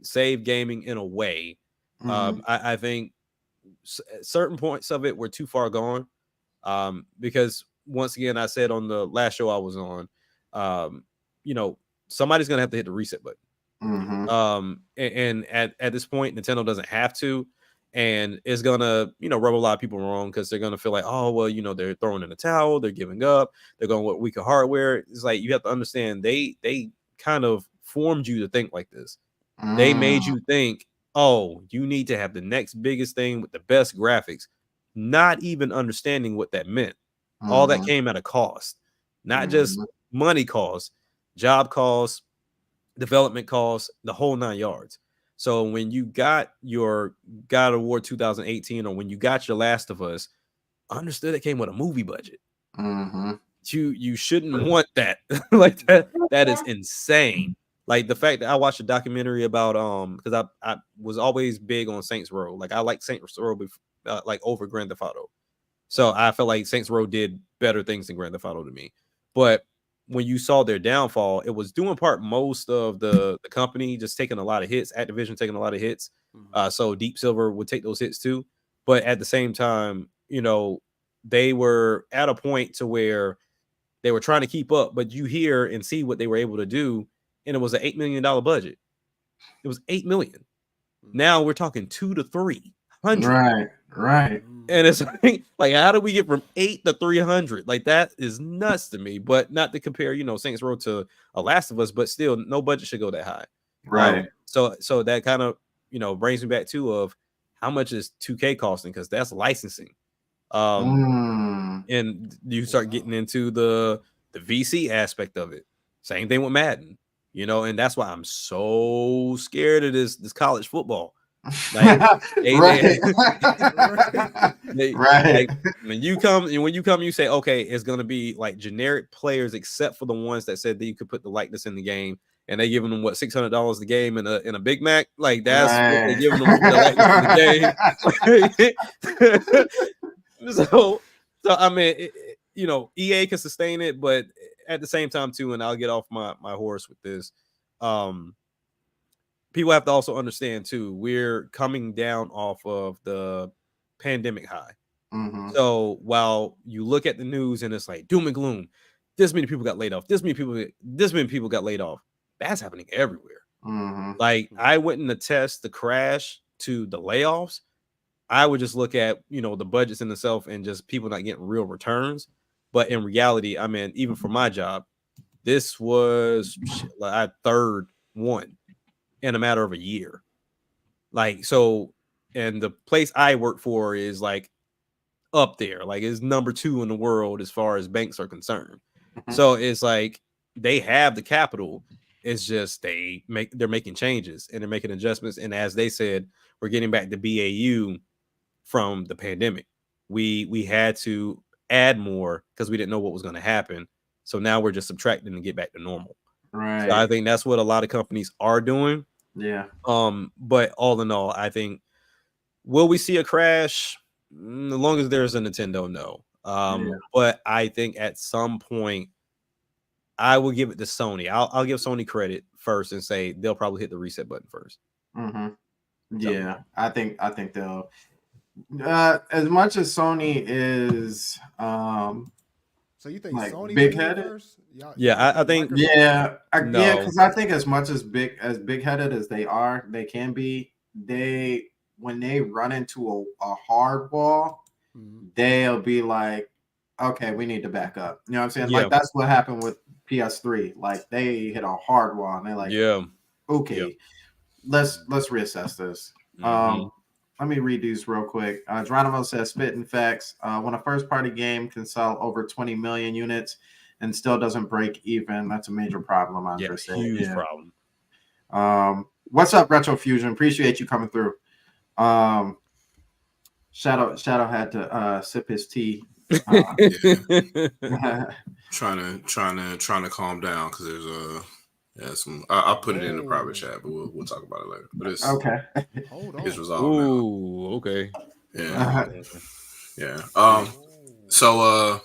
D: save gaming in a way. I think certain points of it were too far gone. Because once again, I said on the last show I was on, somebody's gonna have to hit the reset button. And at this point, Nintendo doesn't have to, and it's gonna rub a lot of people wrong because they're gonna feel like, oh well, they're throwing in the towel, they're giving up, they're going with weaker hardware. It's like you have to understand they kind of formed you to think like this. They made you think, oh, you need to have the next biggest thing with the best graphics, not even understanding what that meant. All that came at a cost, not just money costs, job costs, development costs, the whole 9 yards. So when you got your God of War 2018 or when you got your Last of Us, I understood it came with a movie budget. You shouldn't want that. Like that is insane. Like the fact that I watched a documentary about because I was always big on Saints Row. Like I like Saints Row like over Grand Theft Auto. So I felt like Saints Row did better things than Grand Theft Auto to me. But when you saw their downfall, it was due in part most of the company just taking a lot of hits, Activision taking a lot of hits. So Deep Silver would take those hits too. But at the same time, they were at a point to where they were trying to keep up, but you hear and see what they were able to do. And it was an $8 million budget. It was $8 million. Now we're talking 200 to 300.
B: Right.
D: And it's like, how do we get from 8 to 300? Like that is nuts to me. But not to compare, Saints Row to a Last of Us, but still, no budget should go that high.
B: Right.
D: So that kind of brings me back to of how much is 2K costing, because that's licensing. And you start getting into the VC aspect of it. Same thing with Madden. And that's why I'm so scared of this college football. Like,
B: right.
D: Like, when you come, you say, okay, it's gonna be like generic players, except for the ones that said that you could put the likeness in the game, and they giving them what $600 a game in a Big Mac. Like that's what they're giving them the likeness in the game. So I mean, EA can sustain it, but at the same time too, and I'll get off my horse with this. People have to also understand too, we're coming down off of the pandemic high. So while you look at the news and it's like doom and gloom, this many people got laid off, this many people got laid off. That's happening everywhere. Like I wouldn't attest the crash to the layoffs. I would just look at the budgets in itself and just people not getting real returns. But in reality, I mean, even for my job, this was like our third one in a matter of a year. Like, so, and the place I work for is like up there, like it's number 2 in the world as far as banks are concerned. So it's like they have the capital. It's just they're making changes and they're making adjustments. And as they said, we're getting back to BAU from the pandemic. We had to add more because we didn't know what was going to happen. So now we're just subtracting to get back to normal.
B: Right.
D: So I think that's what a lot of companies are doing.
B: Yeah.
D: But all in all, I think, will we see a crash? As long as there's a Nintendo, no. But I think at some point, I will give it to Sony. I'll give Sony credit first and say they'll probably hit the reset button first.
B: Yeah, I think they'll. As much as Sony is,
E: so you think
B: like
E: Sony
B: big-headed?
D: Yeah, I think.
B: Yeah, because I think as much as big-headed as they are, they can be. When they run into a hard wall, they'll be like, okay, we need to back up. You know what I'm saying?
D: Yeah.
B: Like that's what happened with PS3. Like they hit a hard wall and they're like, okay, let's reassess this. Let me read these real quick. Geronimo says, spitting facts. When a first-party game can sell over 20 million units and still doesn't break even, that's a major problem.
D: Huge problem.
B: What's up, Retro Fusion? Appreciate you coming through. Shadow had to sip his tea.
F: Trying to calm down because there's Yeah, I'll put it in the private chat, but we'll talk about it later. But it's
B: Okay.
E: Hold on.
F: it's resolved now.
D: Ooh, okay.
F: Yeah. Yeah. So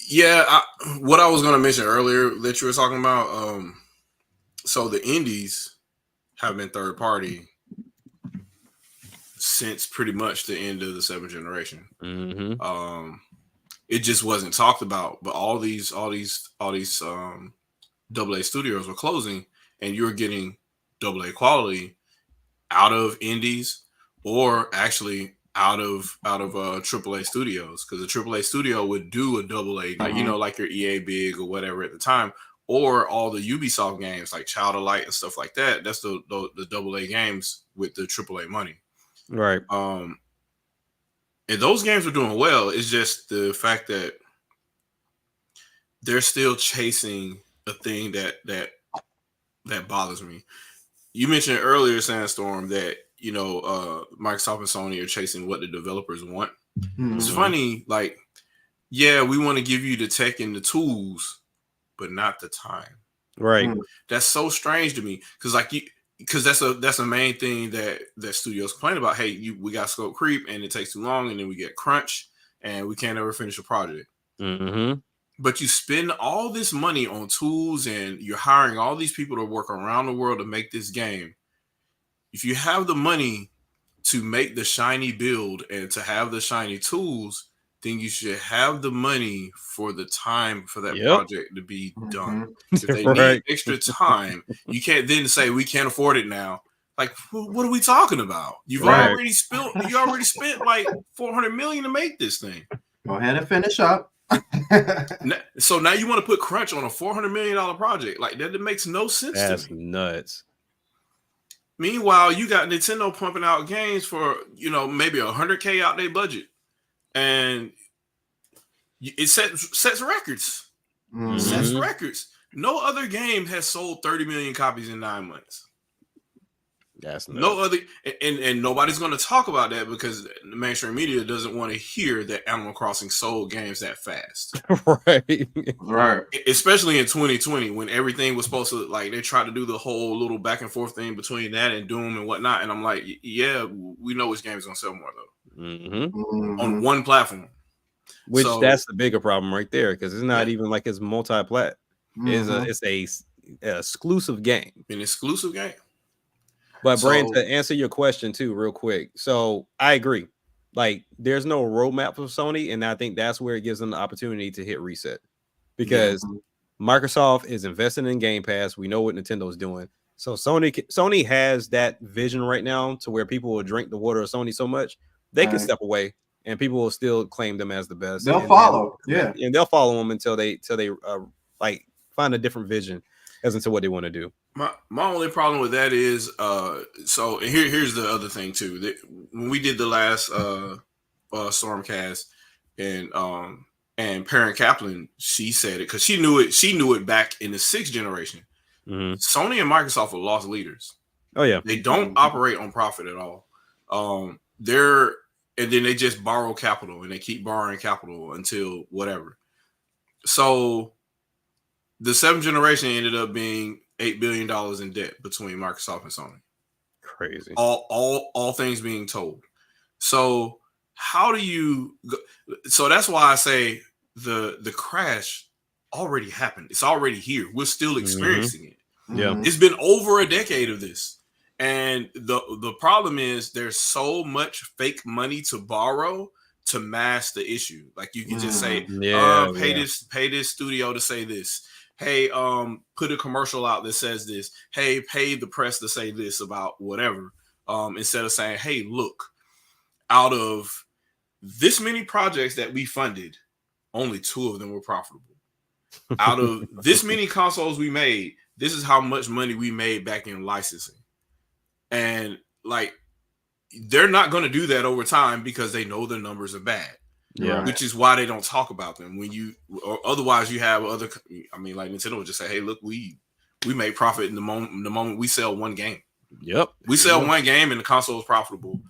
F: yeah, what I was gonna mention earlier that you were talking about, so the indies have been third party since pretty much the end of the 7th generation.
D: Mm-hmm.
F: It just wasn't talked about, but all these AA studios were closing, and you're getting AA quality out of indies, or actually out of AAA studios, because a AAA studio would do a AA, like like your EA Big or whatever at the time, or all the Ubisoft games like Child of Light and stuff like that. That's the AA games with the AAA money,
D: Right.
F: And those games are doing well. It's just the fact that they're still chasing a thing that bothers me. You mentioned earlier, Sandstorm, that Microsoft and Sony are chasing what the developers want. It's funny, like, yeah, we want to give you the tech and the tools, but not the time.
D: Right.
F: That's so strange to me, because that's a main thing that studios complain about. Hey, we got scope creep and it takes too long, and then we get crunch and we can't ever finish a project. But you spend all this money on tools and you're hiring all these people to work around the world to make this game. If you have the money to make the shiny build and to have the shiny tools, then you should have the money for the time for that project to be done. If they need extra time, you can't then say we can't afford it now. Like, what are we talking about? You've already spent like $400 million to make this thing.
B: Go ahead and finish up.
F: So now you want to put crunch on a $400 million project? Like that makes no sense to me.
D: That's nuts.
F: Meanwhile, you got Nintendo pumping out games for maybe $100K out their budget, and it sets records. Sets records. No other game has sold 30 million copies in 9 months.
D: That's nuts.
F: No other, and nobody's going to talk about that because the mainstream media doesn't want to hear that Animal Crossing sold games that fast.
B: Right.
F: Especially in 2020 when everything was supposed to, like, they tried to do the whole little back and forth thing between that and Doom and whatnot. And I'm like, yeah, we know which game is going to sell more though. On one platform.
D: Which that's the bigger problem right there, because it's not even like it's multi-plat. It's a exclusive game.
F: An exclusive game.
D: But Brand, to answer your question too, real quick. So I agree. Like, there's no roadmap for Sony, and I think that's where it gives them the opportunity to hit reset. Because Microsoft is investing in Game Pass. We know what Nintendo's doing. So Sony has that vision right now to where people will drink the water of Sony so much they can step away, and people will still claim them as the best.
B: They'll follow,
D: and they'll follow them until they like find a different vision as into what they want to do.
F: My only problem with that is so here's the other thing too. When we did the last Stormcast and Perrin Kaplan, she said it because she knew it back in the 6th generation. Sony and Microsoft are lost leaders.
D: Oh yeah,
F: they don't operate on profit at all. And then they just borrow capital and they keep borrowing capital until whatever. So the 7th generation ended up being $8 billion in debt between Microsoft and Sony.
D: Crazy.
F: All things being told. So how do you go? So that's why I say the crash already happened. It's already here. We're still experiencing it.
D: Yeah.
F: It's been over a decade of this. And the problem is there's so much fake money to borrow to mask the issue. Like you can just say, pay this studio to say this. Hey, put a commercial out that says this. Hey, pay the press to say this about whatever. Instead of saying, hey, look, out of this many projects that we funded, only 2 of them were profitable. Out of this many consoles we made, this is how much money we made back in licensing. And like, they're not going to do that over time because they know the numbers are bad.
D: Yeah,
F: which is why they don't talk about them. Or otherwise you have other. I mean, like Nintendo would just say, "Hey, look, we made profit in the moment we sell one game.
D: Yep,
F: we sell one game and the console is profitable."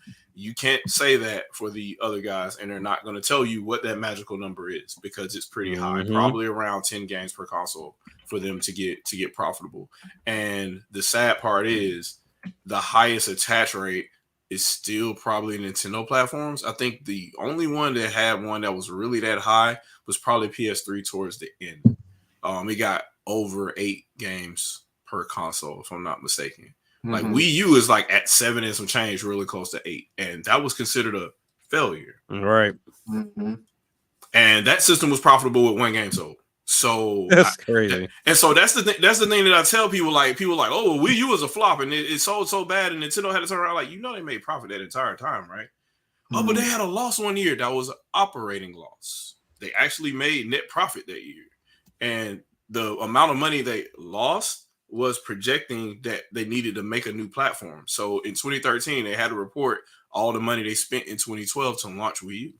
F: you can't say that for the other guys, and they're not going to tell you what that magical number is because it's pretty high, probably around 10 games per console for them to get profitable. And the sad part is the highest attach rate is still probably Nintendo platforms. I think the only one that had one that was really that high was probably PS3 towards the end. It got over 8 games per console, if I'm not mistaken. Like Wii U is like at 7 and some change, really close to 8, and that was considered a failure.
D: Right.
F: And that system was profitable with 1 game sold. So
D: that's crazy.
F: And so that's the thing. That's the thing that I tell people. Like people like, oh, well, Wii U was a flop and it sold so bad, and Nintendo had to turn around. Like, they made profit that entire time, right? Oh, but they had a loss one year. That was an operating loss. They actually made net profit that year, and the amount of money they lost was projecting that they needed to make a new platform. So in 2013, they had to report all the money they spent in 2012 to launch Wii U.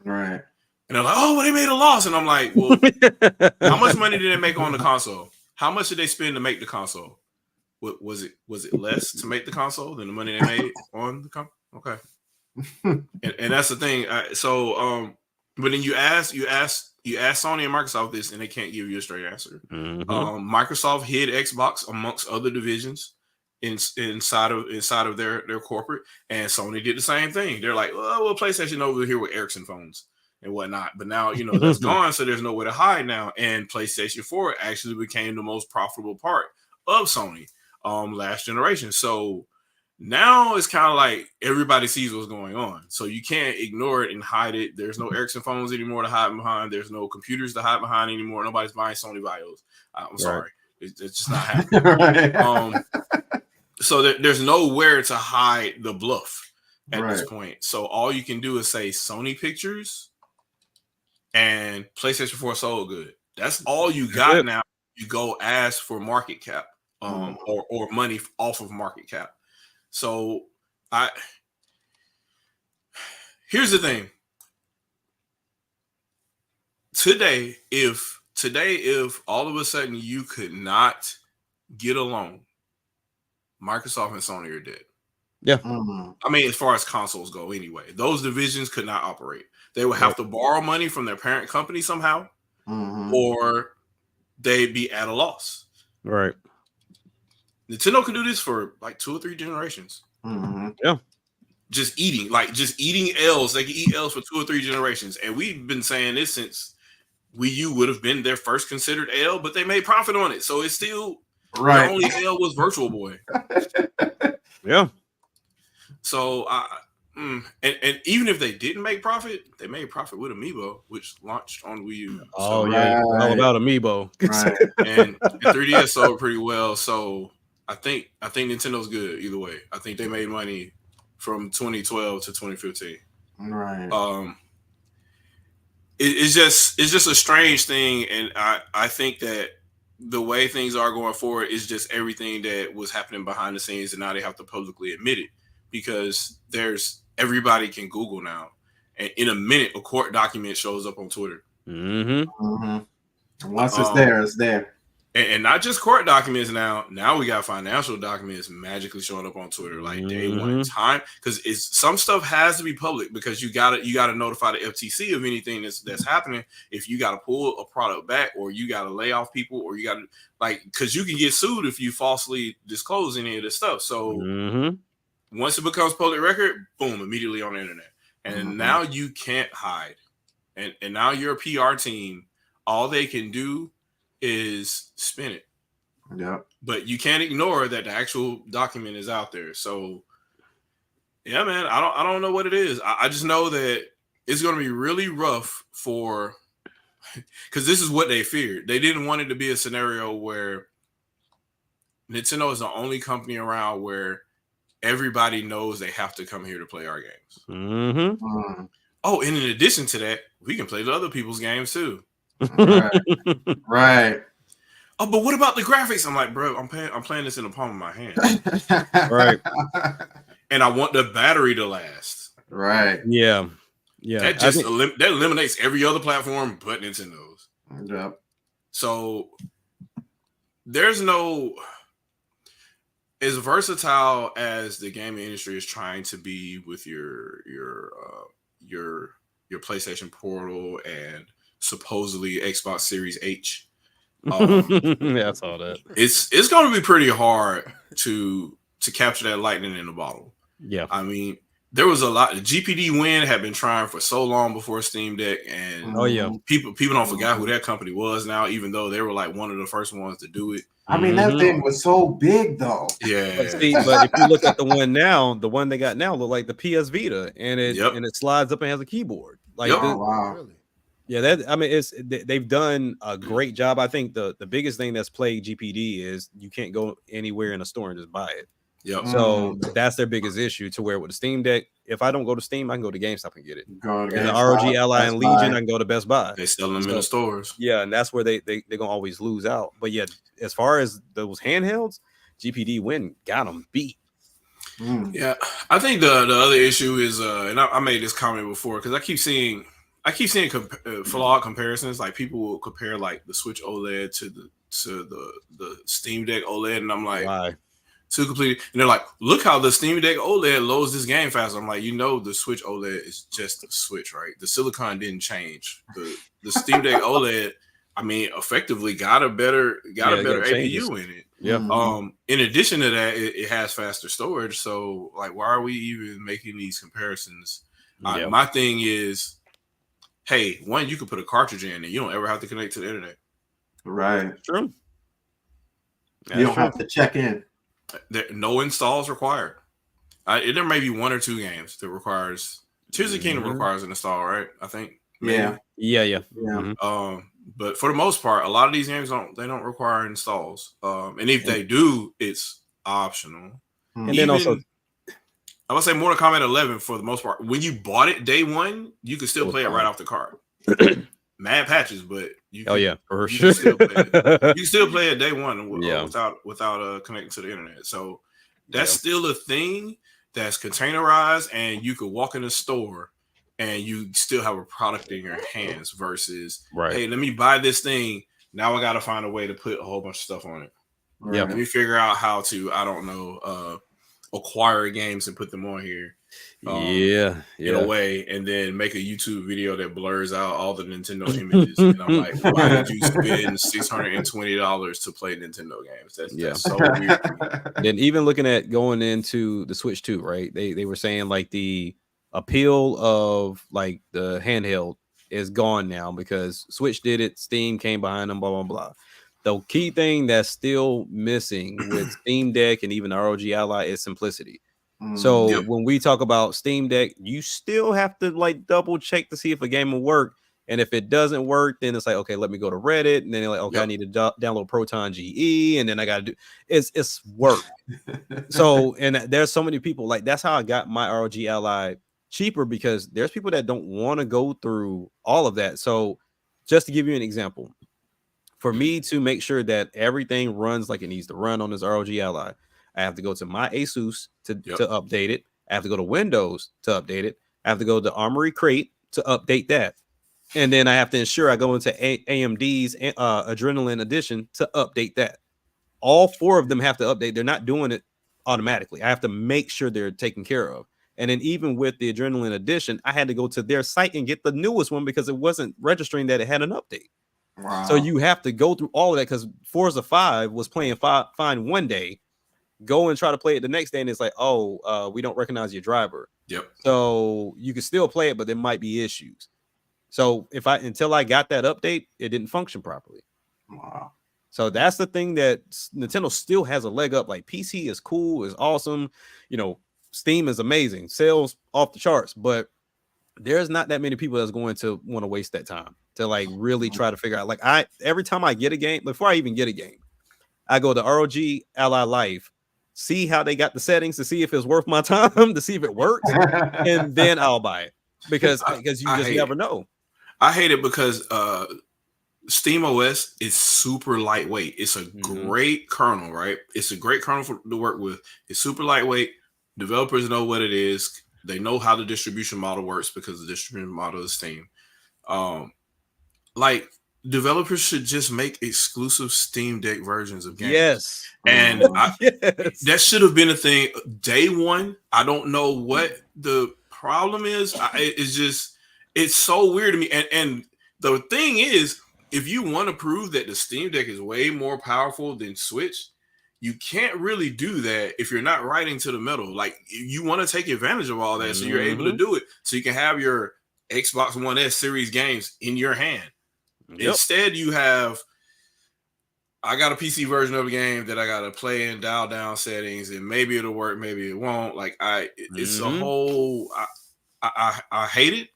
B: Right.
F: And they're like, oh, well, they made a loss. And I'm like, well, how much money did they make on the console? How much did they spend to make the console? Was it less to make the console than the money they made on the console? Okay. and that's the thing. But then you ask Sony and Microsoft this, and they can't give you a straight answer. Microsoft hid Xbox amongst other divisions inside of their corporate, and Sony did the same thing. They're like, well, PlayStation over here with Ericsson phones and whatnot, but now that's gone, so there's nowhere to hide now. And PlayStation 4 actually became the most profitable part of Sony last generation. So now it's kind of like everybody sees what's going on, so you can't ignore it and hide it. There's no Ericsson phones anymore to hide behind. There's no computers to hide behind anymore. Nobody's buying Sony Bios. I'm sorry, it's just not happening. So there's nowhere to hide the bluff at this point. So all you can do is say Sony Pictures and PlayStation 4 sold good. That's all you got now. You go ask for market cap, or money off of market cap. So here's the thing. Today, if all of a sudden you could not get a loan, Microsoft and Sony are dead.
D: Yeah.
F: I mean, as far as consoles go anyway, those divisions could not operate. They would have to borrow money from their parent company somehow, or they'd be at a loss.
D: Right.
F: Nintendo can do this for like 2 or 3 generations.
D: Yeah.
F: Just eating L's. They can eat L's for 2 or 3 generations. And we've been saying this since Wii U would have been their first considered L, but they made profit on it. So it's still the only L was Virtual Boy.
D: Yeah.
F: So and even if they didn't make profit, they made profit with Amiibo, which launched on Wii U.
D: All about Amiibo.
F: And 3DS sold pretty well. So I think Nintendo's good either way. I think they made money from 2012 to 2015.
B: Right.
F: It's just a strange thing, and I think that the way things are going forward is just everything that was happening behind the scenes, and now they have to publicly admit it because everybody can Google now, and in a minute a court document shows up on Twitter.
B: Once it's there, it's there.
F: And not just court documents now. Now we got financial documents magically showing up on Twitter like day one time, because some stuff has to be public because you gotta notify the FTC of anything that's happening. If you gotta pull a product back, or you gotta lay off people, or you gotta because you can get sued if you falsely disclose any of this stuff. So once it becomes public record, boom, immediately on the internet. And now you can't hide. And now your PR team, all they can do is spin it. But you can't ignore that the actual document is out there. So yeah, man, I don't know what it is. I just know that it's going to be really rough because this is what they feared. They didn't want it to be a scenario where Nintendo is the only company around where everybody knows they have to come here to play our games. Oh, and in addition to that, we can play the other people's games too.
B: Right.
F: Oh, but what about the graphics? I'm like, bro, I'm playing this in the palm of my hand.
D: Right.
F: And I want the battery to last.
B: Right.
D: Yeah.
F: That just that eliminates every other platform but Nintendo's.
B: Yep.
F: So there's no. as versatile as the gaming industry is trying to be with your PlayStation Portal and supposedly Xbox Series H.
D: Yeah, I saw that.
F: It's going to be pretty hard to capture that lightning in a bottle.
D: Yeah,
F: I mean, there was a lot. GPD Win had been trying for so long before Steam Deck, and
D: Oh, yeah.
F: people don't forget who that company was now, even though they were like one of the first ones to do it.
B: I mean, that thing was so big, though.
F: Yeah,
D: but if you look at the one now, the one they got now look like the PS Vita, and it slides up and has a keyboard. Like,
E: Really?
D: yeah, that I mean, they've done a great job. I think the biggest thing that's plagued GPD is you can't go anywhere in a store and just buy it.
F: Yep.
D: So that's their biggest issue. To where with the Steam Deck, if I don't go to Steam, I can go to GameStop and get it.
B: Go to
D: and the
B: GameStop,
D: ROG Ally
B: Best
D: and Legion,
B: Buy.
D: I can go to Best Buy.
F: They sell them in the stores.
D: Yeah, and that's where they're gonna always lose out. But yeah, as far as those handhelds, GPD Win got them beat.
F: Yeah, I think the other issue is, and I made this comment before because I keep seeing flawed comparisons. Like people will compare like the Switch OLED to the Steam Deck OLED, and I'm like,
D: why?
F: Two completely, and they're like, look how the Steam Deck OLED loads this game faster. I'm like, the Switch OLED is just a Switch, right? The silicon didn't change. The Steam Deck OLED, I mean, effectively got a better APU in it.
D: Yeah.
F: In addition to that, it has faster storage. So, like, why are we even making these comparisons? My thing is, hey, one, you could put a cartridge in, and you don't ever have to connect to the internet.
B: Right.
D: True.
B: You don't have to check in.
F: No installs required. There may be one or two games that requires. Tears of the Kingdom requires an install, right? I think.
B: Maybe.
D: Yeah.
F: But for the most part, a lot of these games don't require installs. And if they do, it's optional.
D: And then also,
F: I would say Mortal Kombat 11 for the most part. When you bought it day one, you could still play it right off the cart. Mad patches, but
D: for sure.
F: You can still play it day one without connecting to the internet. So that's still a thing that's containerized, and you could walk in a store and you still have a product in your hands versus, hey, let me buy this thing. Now I got to find a way to put a whole bunch of stuff on it.
B: Yeah.
F: Let me figure out how to, I don't know, acquire games and put them on here. In a way, and then make a YouTube video that blurs out all the Nintendo images. And I'm like, why did you spend $620 to play Nintendo games? That's so weird.
D: Then even looking at going into the Switch 2, right? They were saying like the appeal of like the handheld is gone now because Switch did it, Steam came behind them, blah blah blah. The key thing that's still missing with Steam Deck and even the ROG Ally is simplicity. So when we talk about Steam Deck, you still have to like double check to see if a game will work. And if it doesn't work, then it's like, okay, let me go to Reddit. And then they're like, okay, I need to download Proton GE. And then I got to do it's work. So, and there's so many people like that's how I got my ROG Ally cheaper because there's people that don't want to go through all of that. So just to give you an example, for me to make sure that everything runs like it needs to run on this ROG Ally, I have to go to my Asus to update it. I have to go to Windows to update it. I have to go to Armory Crate to update that. And then I have to ensure I go into AMD's Adrenaline Edition to update that. All four of them have to update. They're not doing it automatically. I have to make sure they're taken care of. And then even with the Adrenaline Edition, I had to go to their site and get the newest one because it wasn't registering that it had an update.
B: Wow.
D: So you have to go through all of that because Forza 5 was playing fine one day. Go and try to play it the next day, and it's like, we don't recognize your driver.
F: Yep.
D: So you can still play it, but there might be issues. So until I got that update, it didn't function properly.
B: Wow.
D: So that's the thing that Nintendo still has a leg up. Like PC is cool, is awesome. Steam is amazing, sales off the charts, but there's not that many people that's going to want to waste that time to like really try to figure out. Like every time I get a game, before I even get a game, I go to ROG Ally Life, see how they got the settings to see if it's worth my time, to see if it works, and then I'll buy it because you just never know.
F: I hate it because Steam OS is super lightweight. It's a great kernel, right? It's a great kernel to work with. It's super lightweight. Developers know what it is. They know how the distribution model works because the distribution model is Steam. Like developers should just make exclusive Steam Deck versions of games.
D: Yes.
F: And
D: Yes.
F: that should have been a thing day one. I don't know what the problem is. It's so weird to me. And the thing is, if you want to prove that the Steam Deck is way more powerful than Switch, you can't really do that if you're not writing to the metal. Like, you want to take advantage of all that, so you're able to do it, so you can have your Xbox One S series games in your hand. Yep. Instead, you have, I got a PC version of a game that I got to play and dial down settings, and maybe it'll work, maybe it won't. Like, it's a whole, I hate it.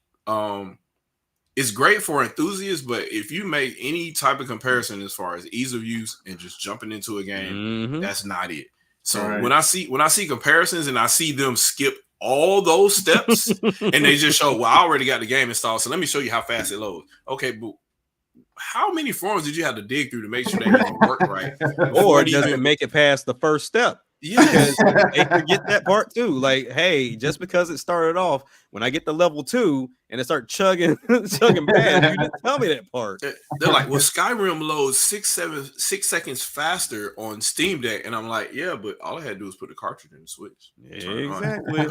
F: It's great for enthusiasts, but if you make any type of comparison as far as ease of use and just jumping into a game, that's not it. So when I see comparisons and I see them skip all those steps and they just show, well, I already got the game installed, so let me show you how fast it loads. Okay, but how many forums did you have to dig through to make sure they even work right?
D: Or does it make it past the first step? Yes, they forget that part too. Like, hey, just because it started off, when I get to level 2 and it start chugging bad, you didn't tell me that part.
F: They're like, well, Skyrim loads 6 seconds faster on Steam Deck, and I'm like, yeah, but all I had to do was put the cartridge in the Switch.
D: Exactly.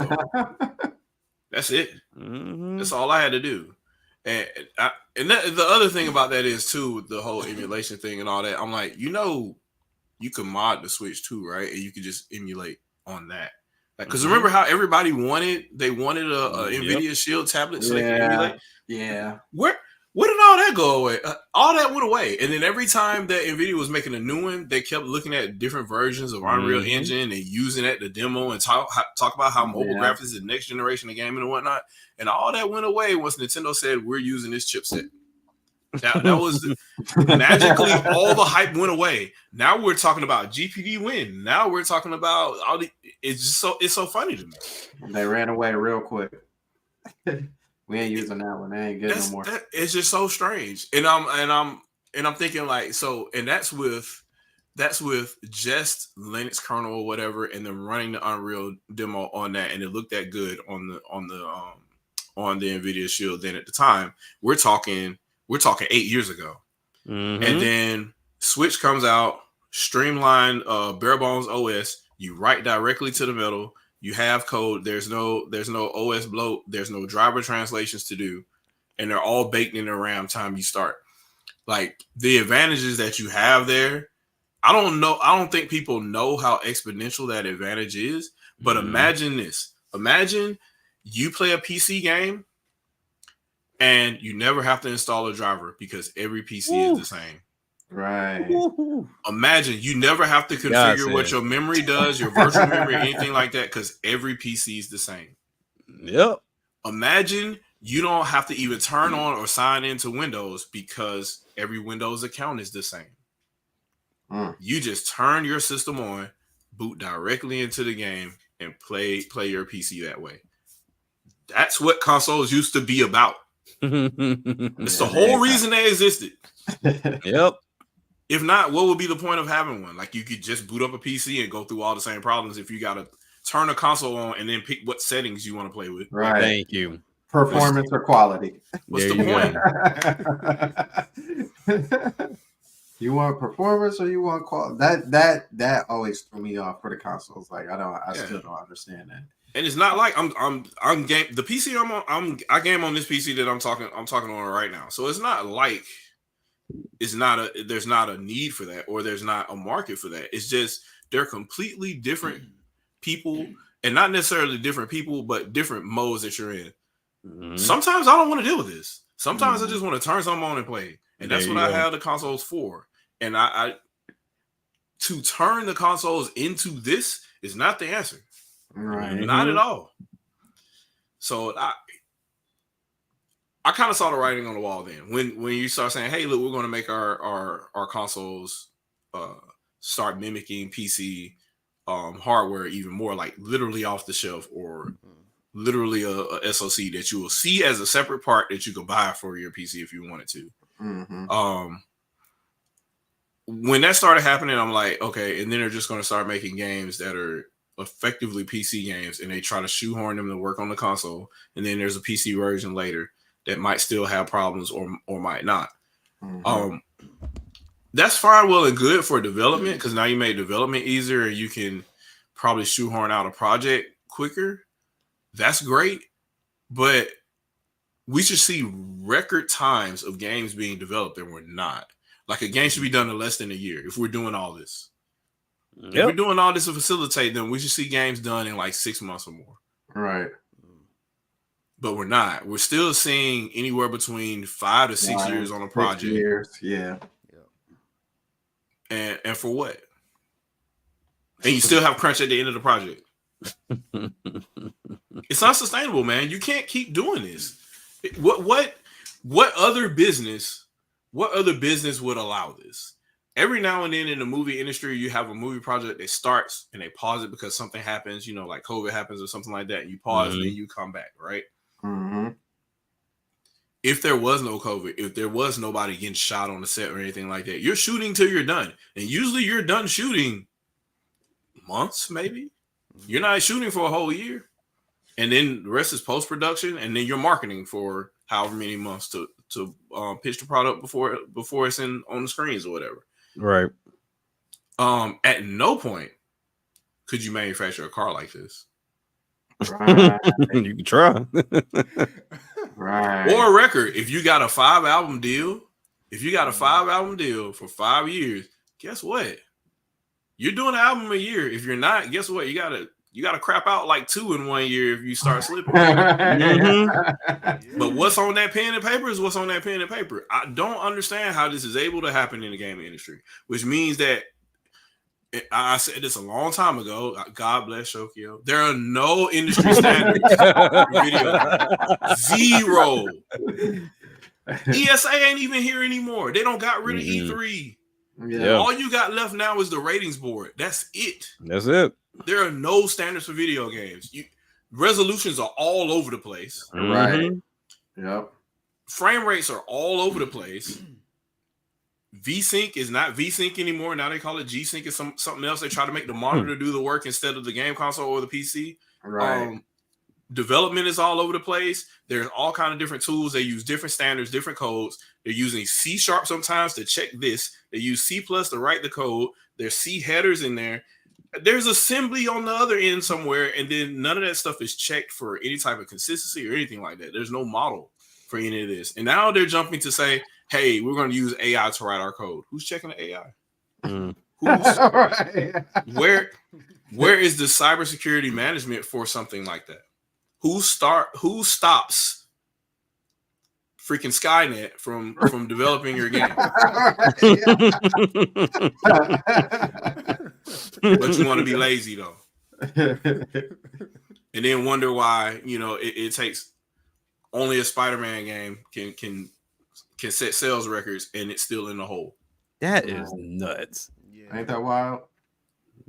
F: That's it. That's all I had to do. And the other thing about that is too, the whole emulation thing and all that. I'm like, you can mod the Switch too, right? And you can just emulate on that. Because remember how everybody wanted a NVIDIA Shield tablet so they can emulate?
B: Yeah.
F: Where did all that go away? All that went away. And then every time that NVIDIA was making a new one, they kept looking at different versions of Unreal Engine and using it to demo and talk about how mobile graphics is the next generation of gaming and whatnot. And all that went away once Nintendo said, we're using this chipset. That was magically all the hype went away. Now we're talking about GPD win. Now we're talking about all the. It's so funny to me.
B: They ran away real quick. We ain't using that one. They ain't good no more.
F: It's just so strange. And I'm thinking like, so, and that's with just Linux kernel or whatever, and then running the Unreal demo on that, and it looked that good on the NVIDIA Shield. Then at the time, we're talking 8 years ago. And then Switch comes out, streamlined bare bones OS. You write directly to the metal. You have code. There's no OS bloat. There's no driver translations to do. And they're all baked in the RAM time you start. Like, the advantages that you have there, I don't think people know how exponential that advantage is. But imagine this. Imagine you play a PC game and you never have to install a driver because every PC is the same.
B: Right.
F: Imagine you never have to configure what your memory does, your virtual memory, anything like that, because every PC is the same.
D: Yep.
F: Imagine you don't have to even turn on or sign into Windows because every Windows account is the same. You just turn your system on, boot directly into the game, and play your PC that way. That's what consoles used to be about. It's the whole reason they existed.
D: Yep.
F: If not, what would be the point of having one? Like, you could just boot up a PC and go through all the same problems if you got to turn a console on and then pick what settings you want to play with.
B: Right.
D: Thank you.
B: Performance or quality.
F: What's the
B: point? You want performance or you want quality? That always threw me off for the consoles. Like, I still don't understand that. And
F: it's not like I'm game the PC I game on this PC that I'm talking on right now. So it's not like there's not a need for that, or there's not a market for that. It's just they're completely different people, and not necessarily different people, but different modes that you're in. Sometimes I don't want to deal with this. Sometimes I just want to turn something on and play. And that's what I have the consoles for. And I to turn the consoles into this is not the answer.
B: Right.
F: Not at all. So I kind of saw the writing on the wall then. When you start saying, hey, look, we're going to make our consoles start mimicking PC hardware even more, like literally off the shelf, or literally a SoC that you will see as a separate part that you could buy for your PC if you wanted to. When that started happening, I'm like, okay, and then they're just going to start making games that are effectively PC games, and they try to shoehorn them to work on the console, and then there's a PC version later that might still have problems or might not. That's fine, well and good for development because now you make development easier and you can probably shoehorn out a project quicker. That's great, but we should see record times of games being developed, and we're not. Like a game should be done in less than a year if we're doing all this. If we're doing all this to facilitate them, we should see games done in like 6 months or more.
B: Right.
F: But we're not. We're still seeing anywhere between 5 to 6 years on a project.
B: 6 years, yeah.
F: And for what? And you still have crunch at the end of the project. It's not sustainable, man. You can't keep doing this. What other business would allow this? Every now and then in the movie industry, you have a movie project that starts and they pause it because something happens, you know, like COVID happens or something like that, and you pause and then you come back, right? If there was no COVID, if there was nobody getting shot on the set or anything like that, you're shooting till you're done. And usually you're done shooting months, maybe. You're not shooting for a whole year. And then the rest is post-production, and then you're marketing for however many months to pitch the product before it's on the screens or whatever.
D: Right.
F: At no point could you manufacture a car like this.
B: Right.
D: You can try.
B: Right.
F: Or a record. If you got a 5-album deal, for 5 years, guess what? You're doing an album a year. If you're not, guess what? You gotta crap out like 2 in 1 year if you start slipping. But what's on that pen and paper is what's on that pen and paper. I don't understand how this is able to happen in the gaming industry, which means that I said this a long time ago. God bless Shokio. There are no industry standards for video. Zero. ESA ain't even here anymore. They don't got rid of E3.
B: Yeah.
F: All you got left now is the ratings board. That's it.
D: That's it.
F: There are no standards for video games. Resolutions are all over the place.
B: Right. Yep.
F: Frame rates are all over the place. VSync is not VSync anymore. Now they call it G-Sync. It's something else. They try to make the monitor do the work instead of the game console or the PC.
B: Right.
F: Development is all over the place. There's all kind of different tools. They use different standards, different codes. They're using C# sometimes to check this. They use C+ to write the code. There's C headers in there. There's assembly on the other end somewhere, and then none of that stuff is checked for any type of consistency or anything like that. There's no model for any of this. And now they're jumping to say, hey, we're going to use AI to write our code. Who's checking the AI? Where is the cybersecurity management for something like that? Who stops freaking Skynet from developing your game? But you want to be lazy though, and then wonder why it takes only a Spider-Man game can set sales records and it's still in the hole.
D: That is nuts.
E: Yeah.
B: Ain't that wild?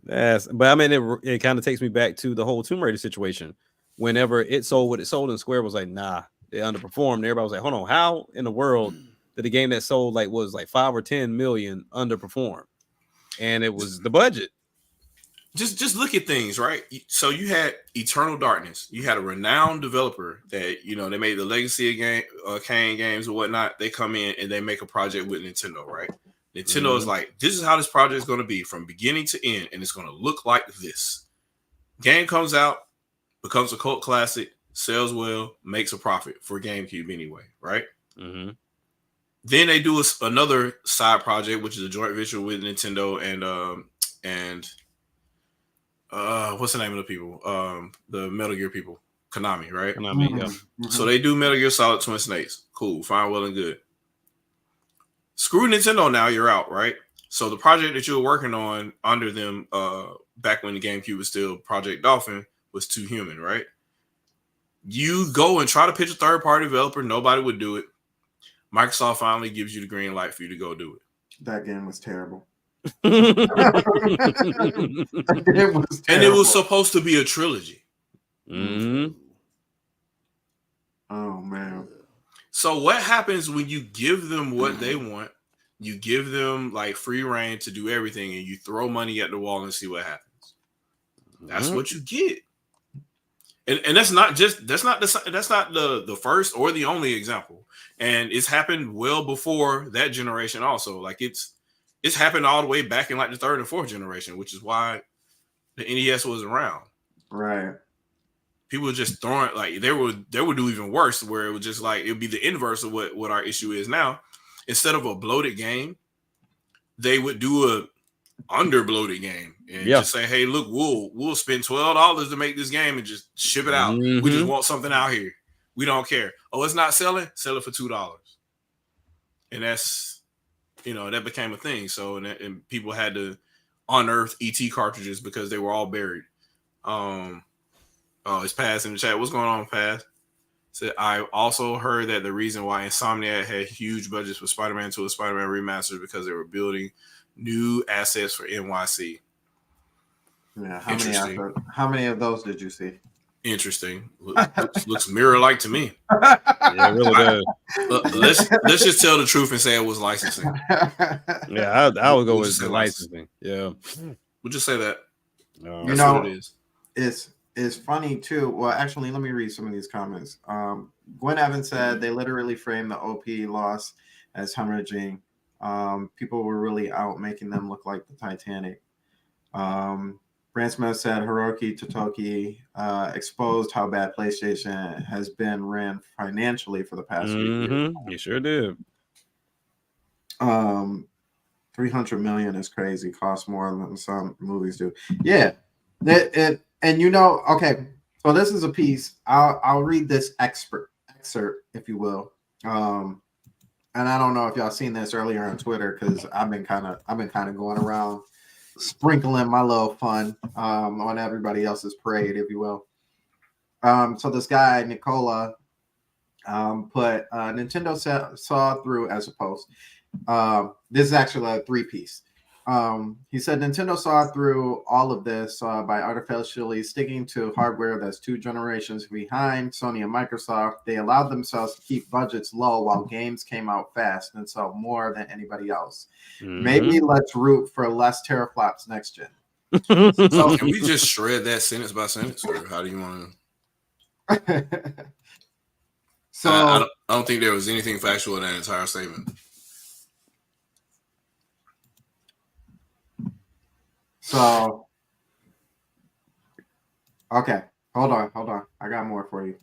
D: But I mean, it kind of takes me back to the whole Tomb Raider situation. Whenever it sold what it sold, and Square was like, nah, they underperformed. And everybody was like, hold on, how in the world did a game that sold was 5 or 10 million underperform? And it was the budget.
F: Just look at things, right? So you had Eternal Darkness. You had a renowned developer that they made the Legacy game, Kane games or whatnot. They come in and they make a project with Nintendo, right? Nintendo is like, this is how this project is going to be from beginning to end, and it's going to look like this. Game comes out, becomes a cult classic, sells well, makes a profit for GameCube anyway, right?
D: Mm-hmm.
F: Then they do another side project, which is a joint venture with Nintendo and what's the name of the people? The Metal Gear people, Konami, right?
D: Konami, yeah.
B: Mm-hmm.
F: So they do Metal Gear Solid Twin Snakes. Cool, fine, well and good. Screw Nintendo now, you're out, right? So the project that you were working on under them back when the GameCube was still Project Dolphin was Too Human, right? You go and try to pitch a third-party developer. Nobody would do it. Microsoft finally gives you the green light for you to go do it.
B: That game was terrible.
F: And it was supposed to be a trilogy.
D: Mm-hmm.
B: Oh, man.
F: So what happens when you give them what they want? You give them free reign to do everything, and you throw money at the wall and see what happens. That's what you get. And that's not the first or the only example. And it's happened well before that generation also. Like it's happened all the way back in like the third and fourth generation, which is why the NES was around.
B: Right.
F: People were just throwing, like they would do even worse, where it was just like it would be the inverse of what our issue is now. Instead of a bloated game, they would do a under bloated game and just say, hey, look, we'll spend $12 to make this game and just ship it out. We just want something out here. We don't care. Oh, it's not selling? Sell it for $2. And that's, that became a thing. So and people had to unearth ET cartridges because they were all buried. It's Paz in the chat. What's going on, Paz? Said, I also heard that the reason why Insomniac had huge budgets for Spider-Man 2 and Spider-Man Remastered because they were building new assets for NYC.
B: Yeah, how many of those did you see?
F: Interesting. Looks mirror-like to me.
D: Yeah, it really does.
F: Let's just tell the truth and say it was licensing.
D: Yeah, I would go with the licensing. Yeah,
F: we'll just say that.
B: That's what it is. It's funny too. Well, actually, let me read some of these comments. Gwen Evans said they literally framed the OP loss as hemorrhaging. People were really out making them look like the Titanic. Brand Smith said Hiroki Totoki exposed how bad PlayStation has been ran financially for the past few years.
D: You sure did.
B: 300 million is crazy. Costs more than some movies do. Yeah. Okay. So this is a piece. I'll read this excerpt, if you will. And I don't know if y'all seen this earlier on Twitter because I've been kind of going around sprinkling my little fun on everybody else's parade, if you will. So this guy Nicola put Nintendo saw through as a post. This is actually a 3-piece. He said Nintendo saw through all of this by artificially sticking to hardware that's 2 generations behind Sony and Microsoft. They allowed themselves to keep budgets low while games came out fast and sell more than anybody else. Maybe let's root for less teraflops next gen.
F: So can we just shred that sentence by sentence, or how do you want to?
B: So
F: I don't think there was anything factual in that entire statement.
B: So, okay, hold on. I got more for you.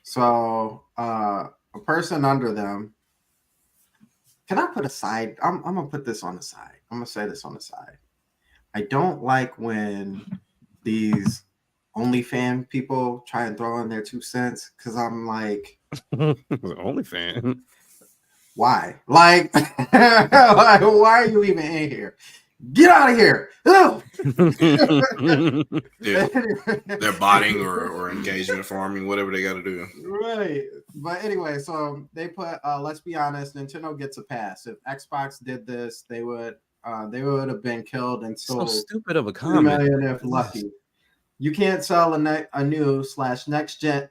B: So, a person under them. Can I put aside? I'm gonna put this on the side. I'm gonna say this on the side. I don't like when these OnlyFans people try and throw in their 2 cents because I'm like,
D: OnlyFans.
B: Why? Like, like, why are you even in here? Get out of here! Oh!
F: They're botting or engagement farming, whatever they got to do.
B: Right. But anyway, so they put. Let's be honest. Nintendo gets a pass. If Xbox did this, they would have been killed and sold.
D: So stupid of a comment.
B: 3 million if lucky. You can't sell a new/next gen.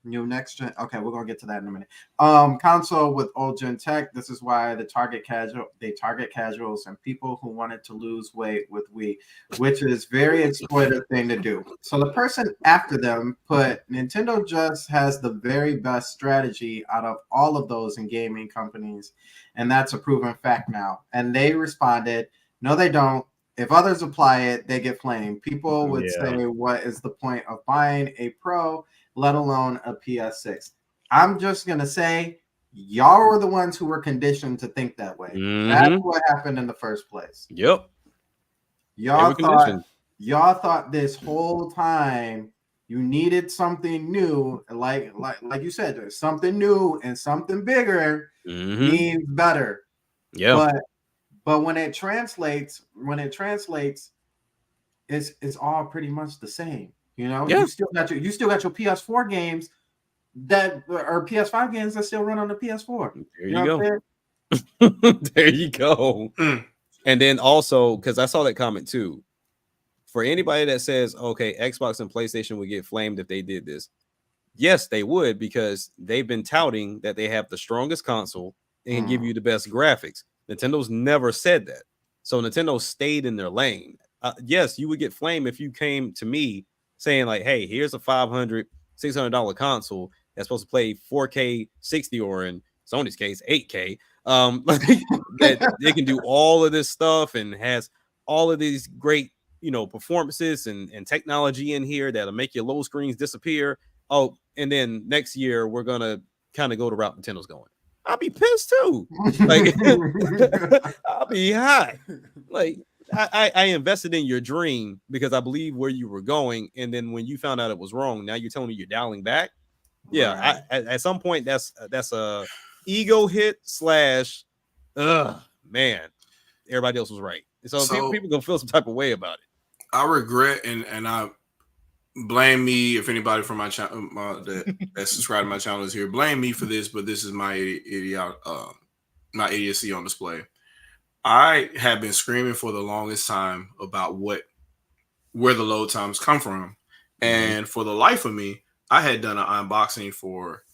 B: Okay, we're gonna get to that in a minute. Console with old gen tech. This is why they target casuals and people who wanted to lose weight with Wii, which is very exploitive thing to do. So the person after them put Nintendo just has the very best strategy out of all of those in gaming companies, and that's a proven fact now. And they responded, no, they don't. If others apply it, they get flamed. People would say, what is the point of buying a Pro, let alone a PS6? I'm just going to say, y'all were the ones who were conditioned to think that way. That's what happened in the first place.
D: Yep.
B: Y'all thought this whole time you needed something new, like you said, there's something new and something bigger means better.
D: Yeah.
B: But when it translates, it's all pretty much the same. You know, you still got your PS4 games that or PS5 games that still run on the PS4.
D: There you go. There you go. And then also, because I saw that comment too, for anybody that says, okay, Xbox and PlayStation would get flamed if they did this. Yes, they would, because they've been touting that they have the strongest console and give you the best graphics. Nintendo's never said that. So Nintendo stayed in their lane. Yes, you would get flamed if you came to me saying like, hey, here's a $500, $600 console that's supposed to play 4K 60 or in Sony's case 8K. That they can do all of this stuff and has all of these great, performances and technology in here that'll make your low screens disappear. Oh, and then next year we're gonna kind of go the route Nintendo's going. I'll be pissed too. Like I'll be hot. Like I invested in your dream because I believe where you were going, and then when you found out it was wrong, now you're telling me you're dialing back. Yeah,
B: Right.
D: at some point that's a ego hit / man, everybody else was right. So people gonna feel some type of way about it.
F: I regret and I blame me if anybody from my channel that subscribed to my channel is here. Blame me for this, but this is my my idiocy on display. I have been screaming for the longest time about where the load times come from, and for the life of me, I had done an unboxing for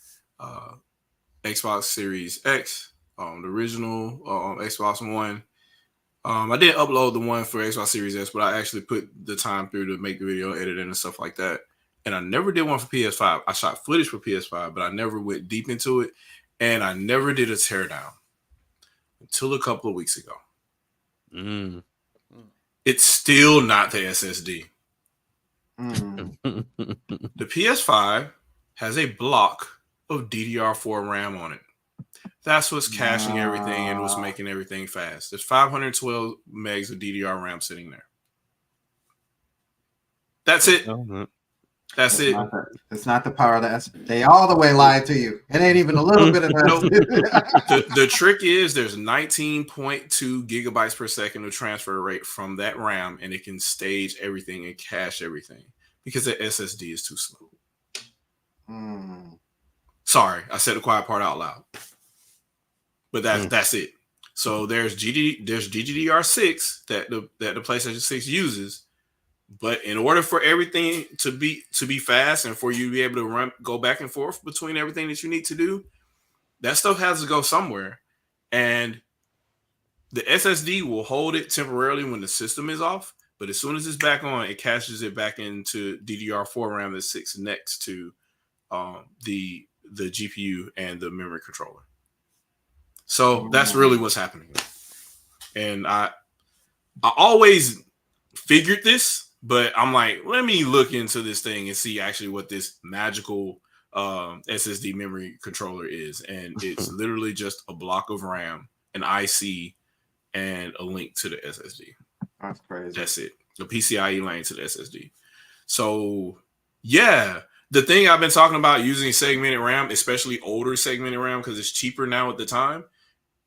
F: Xbox Series X, the original Xbox One. I didn't upload the one for Xbox Series S, but I actually put the time through to make the video, edit it, and stuff like that. And I never did one for PS5. I shot footage for PS5, but I never went deep into it, and I never did a teardown until a couple of weeks ago. It's still not the SSD. The PS5 has a block of DDR4 RAM on it. That's what's caching everything and what's making everything fast. There's 512 megs of DDR RAM sitting there. That's it. That's it.
B: It's not the power of the S. They all the way lied to you. It ain't even a little bit of that.
F: The trick is there's 19.2 gigabytes per second of transfer rate from that RAM, and it can stage everything and cache everything because the SSD is too slow. Sorry, I said the quiet part out loud. But that's it. So there's GDDR6 that the PlayStation 6 uses, but in order for everything to be fast and for you to be able to go back and forth between everything that you need to do, that stuff has to go somewhere. And the SSD will hold it temporarily when the system is off, but as soon as it's back on, it caches it back into DDR4 RAM that sits next to the GPU and the memory controller. So that's really what's happening. And I always figured this, but I'm like, let me look into this thing and see actually what this magical SSD memory controller is. And it's literally just a block of RAM, an IC, and a link to the SSD.
B: That's crazy.
F: That's it. The PCIe lane to the SSD. So yeah, the thing I've been talking about using segmented RAM, especially older segmented RAM, because it's cheaper now at the time,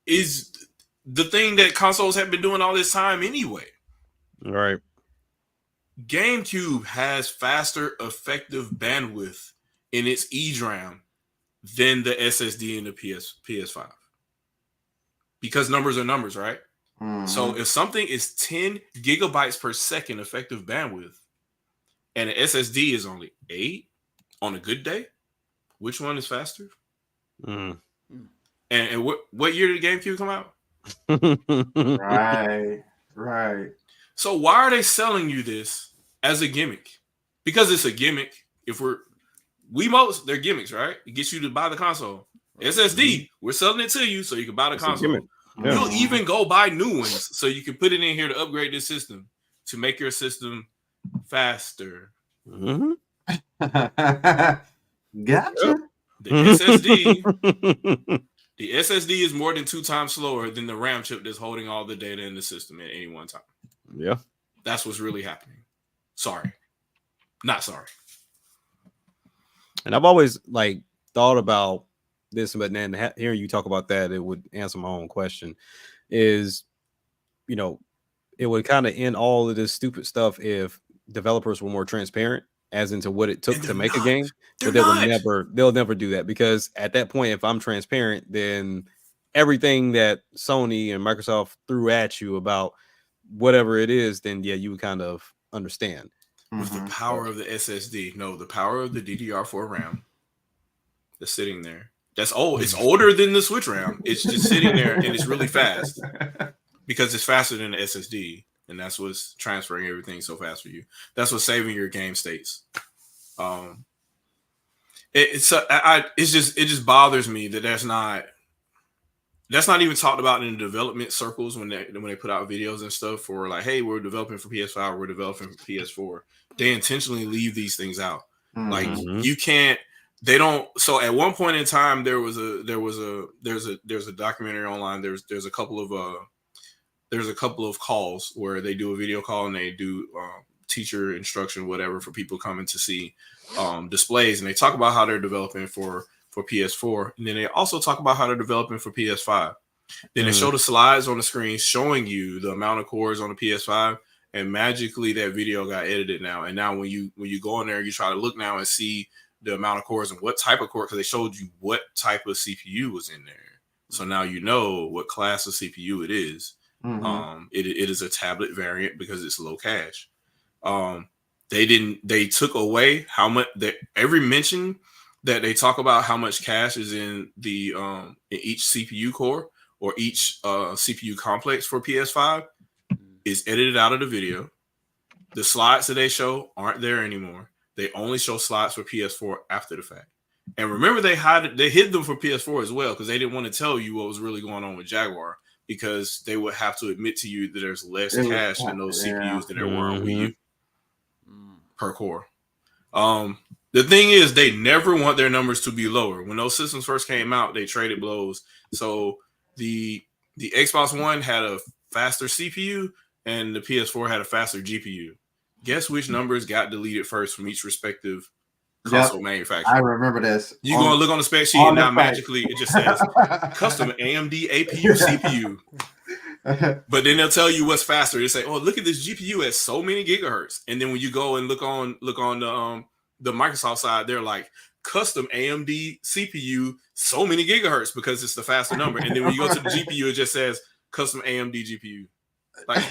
F: is the thing that consoles have been doing all this time anyway.
D: Right.
F: GameCube has faster effective bandwidth in its eDRAM than the SSD in the PS5. Because numbers are numbers, right? So if something is 10 gigabytes per second effective bandwidth and an SSD is only 8 on a good day, which one is faster? And what year did the GameCube come out?
B: Right.
F: So why are they selling you this as a gimmick? Because it's a gimmick. If Wiimotes, they're gimmicks, right? It gets you to buy the console. SSD, we're selling it to you so you can buy the console.
D: Yeah.
F: You'll even go buy new ones so you can put it in here to upgrade this system to make your system faster.
B: Gotcha.
F: The SSD is more than 2 times slower than the RAM chip that's holding all the data in the system at any one time.
D: Yeah.
F: That's what's really happening. Sorry. Not sorry.
D: And I've always thought about this, but then hearing you talk about that, it would answer my own question. Is, it would kind of end all of this stupid stuff if developers were more transparent as into what it took to make a game. But they'll never do that, because at that point, if I'm transparent, then everything that Sony and Microsoft threw at you about whatever it is, then yeah, you would kind of understand.
F: With the power of the SSD, no, the power of the DDR4 RAM that's sitting there. That's old. It's older than the Switch RAM. It's just sitting there and it's really fast because it's faster than the SSD. and that's what's transferring everything so fast for you. That's what's saving your game states. It just bothers me that that's not even talked about in the development circles when they put out videos and stuff for like, hey, we're developing for PS5, we're developing for PS4. They intentionally leave these things out. Like you can't. They don't. So at one point in time, there's a documentary online. There's a couple of calls where they do a video call and they do teacher instruction, whatever, for people coming to see displays, and they talk about how they're developing for PS4, and then they also talk about how they're developing for PS5. Then they show the slides on the screen showing you the amount of cores on the PS5, and magically that video got edited now. And now when you go in there, you try to look now and see the amount of cores and what type of core, because they showed you what type of CPU was in there. So now you know what class of CPU it is. It is a tablet variant because it's low cache. They took away how much every mention that they talk about how much cache is in the in each CPU core or each CPU complex for PS5 is edited out of the video. The slides that they show aren't there anymore. They only show slides for PS4 after the fact. And remember, they hid them for PS4 as well because they didn't want to tell you what was really going on with Jaguar, because they would have to admit to you that there's less cache in those CPUs than there were on Wii U per core. The thing is, they never want their numbers to be lower. When those systems first came out, they traded blows. So the Xbox One had a faster CPU and the PS4 had a faster GPU. Guess which numbers got deleted first from each respective console manufacturer?
B: I remember this.
F: You go and look on the spec sheet, and now magically it just says custom AMD APU CPU. But then they'll tell you what's faster. They say, "Oh, look at this GPU at so many gigahertz." And then when you go and look on the Microsoft side, they're like custom AMD CPU so many gigahertz because it's the faster number. And then when you go to the GPU, it just says custom AMD GPU. Like,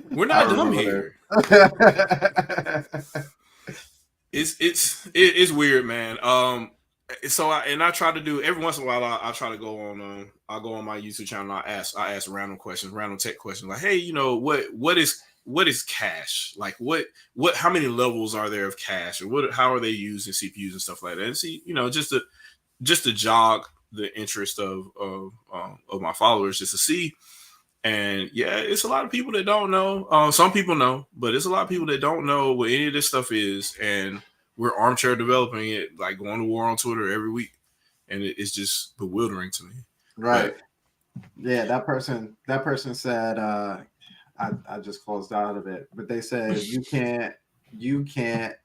F: we're not dumb here. It's weird, man. So I try to do every once in a while. I try to go on. I'll go on my YouTube channel. And I ask random questions, random tech questions, like, hey, what is cache? Like, how many levels are there of cache, or how are they used in CPUs and stuff like that? And see, just to jog the interest of my followers, just to see. And yeah, it's a lot of people that don't know. Some people know, but it's a lot of people that don't know what any of this stuff is. And we're armchair developing it, like going to war on Twitter every week. And it's just bewildering to me.
B: Right. Yeah, that person said, I just closed out of it, but they said you can't.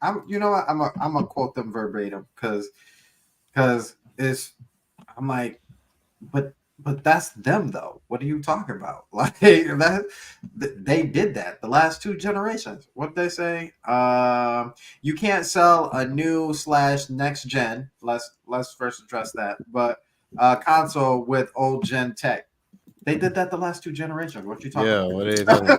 B: I'm gonna quote them verbatim because I'm like, but that's them though. What are you talking about? Like that they did that the last two generations. What did they say? You can't sell a new / next gen. Let's first address that. But console with old gen tech. They did that the last two generations. What you talking about?
D: What are they talking?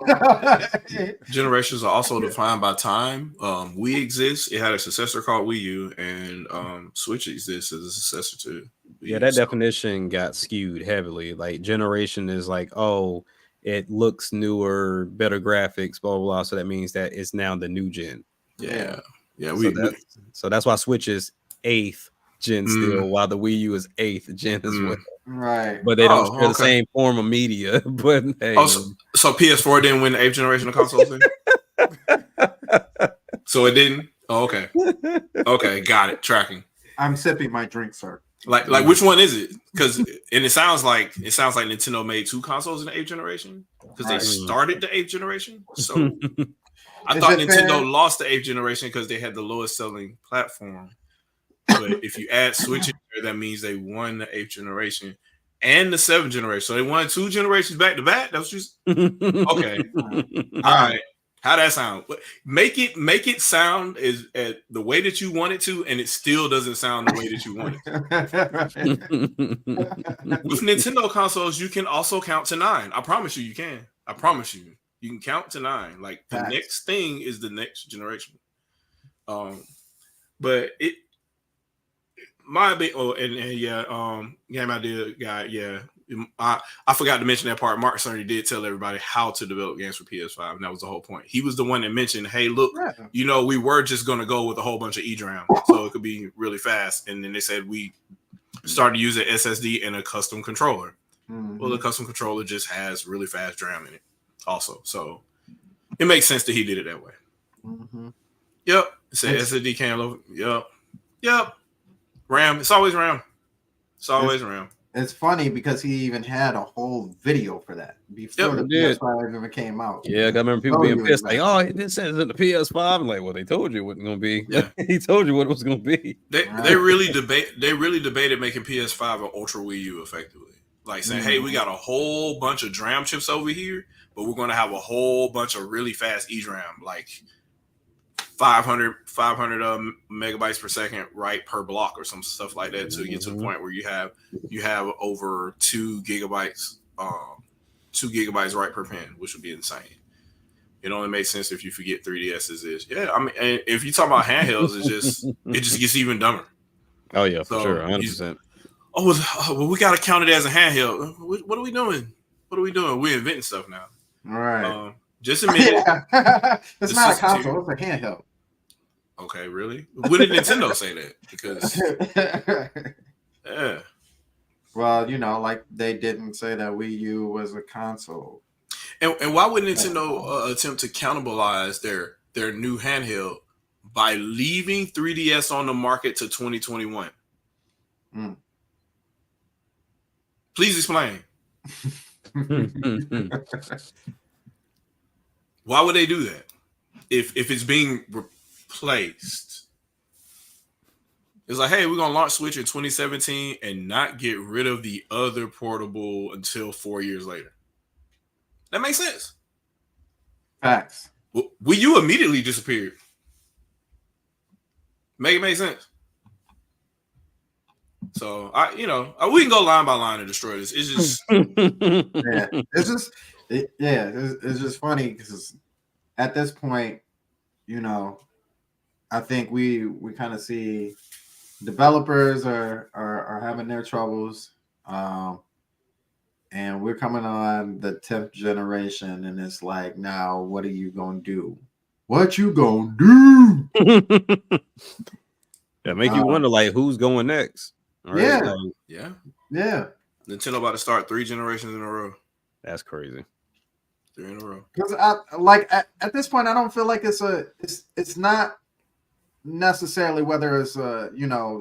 F: Generations are also defined by time. Wii exists. It had a successor called Wii U, and Switch exists as a successor to.
D: Yeah, that definition got skewed heavily. Like generation is like, oh, it looks newer, better graphics, blah blah blah. So that means that it's now the new gen.
F: Yeah.
D: So that's why Switch is 8th gen still, while the Wii U is 8th gen as well.
B: Right.
D: But they don't share the same form of media. But hey,
F: so PS4 didn't win the 8th generation of consoles then? So it didn't? Oh, okay. Okay, got it. Tracking.
B: I'm sipping my drink, sir.
F: Like which one is it? Because it sounds like Nintendo made 2 consoles in the 8th generation because they started the 8th generation. So I thought Nintendo lost the 8th generation because they had the lowest selling platform. But if you add Switch in there, that means they won the 8th generation and the 7th generation. So they won 2 generations back to back. That was just okay. All right. How that sound? Make it sound is the way that you want it to, and it still doesn't sound the way that you want it. With Nintendo consoles, you can also count to 9. I promise you can. I promise you can count to 9. Like the next thing is the next generation. But my big game idea guy, I forgot to mention that part. Mark Cerny did tell everybody how to develop games for PS5, and that was the whole point. He was the one that mentioned, hey, look, we were just going to go with a whole bunch of eDRAM, so it could be really fast. And then they said we started using SSD and a custom controller. Well, the custom controller just has really fast DRAM in it also. So it makes sense that he did it that way. Yep. It said SSD came. Yep. RAM. It's always RAM. RAM.
B: It's funny because he even had a whole video for that before the PS5 even came out.
D: Yeah, I remember people being pissed, like, "Oh, he didn't send it in the PS5." I'm like, "Well, they told you it wasn't going to be. Yeah, he told you what it was going to be."
F: They really debated making PS5 an Ultra Wii U effectively, like saying, "Hey, we got a whole bunch of DRAM chips over here, but we're going to have a whole bunch of really fast eDRAM, like 500 megabytes per second right per block or some stuff like that, to get to the point where you have over 2 gigabytes right per pin, which would be insane. It only makes sense if you forget 3DS's is. Yeah, I mean, and if you talk about handhelds, it just gets even dumber.
D: Oh yeah, for sure, 100%.
F: Well, we got to count it as a handheld. What are we doing? We're inventing stuff now.
B: All right.
F: Just admit it.
B: It's not a console, it's a handheld.
F: Okay, really? When did Nintendo say that? Because
B: well, like they didn't say that Wii U was a console.
F: And why would Nintendo attempt to cannibalize their new handheld by leaving 3DS on the market to 2021? Please explain. Why would they do that? If it's being replaced, it's like, hey, we're gonna launch Switch in 2017 and not get rid of the other portable until 4 years later. That makes sense.
B: Facts.
F: Wii U immediately disappeared. Make it make sense. So we can go line by line and destroy this. It's just
B: it's just funny because at this point, I think we kind of see developers are having their troubles, and we're coming on the 10th generation, and it's like, now what are you gonna do? What you gonna do?
D: That make you wonder, like, who's going next? Right?
F: Yeah. Nintendo about to start 3 generations in a row.
D: That's crazy.
F: 3 in a row.
B: Because at this point, I don't feel like it's not necessarily whether it's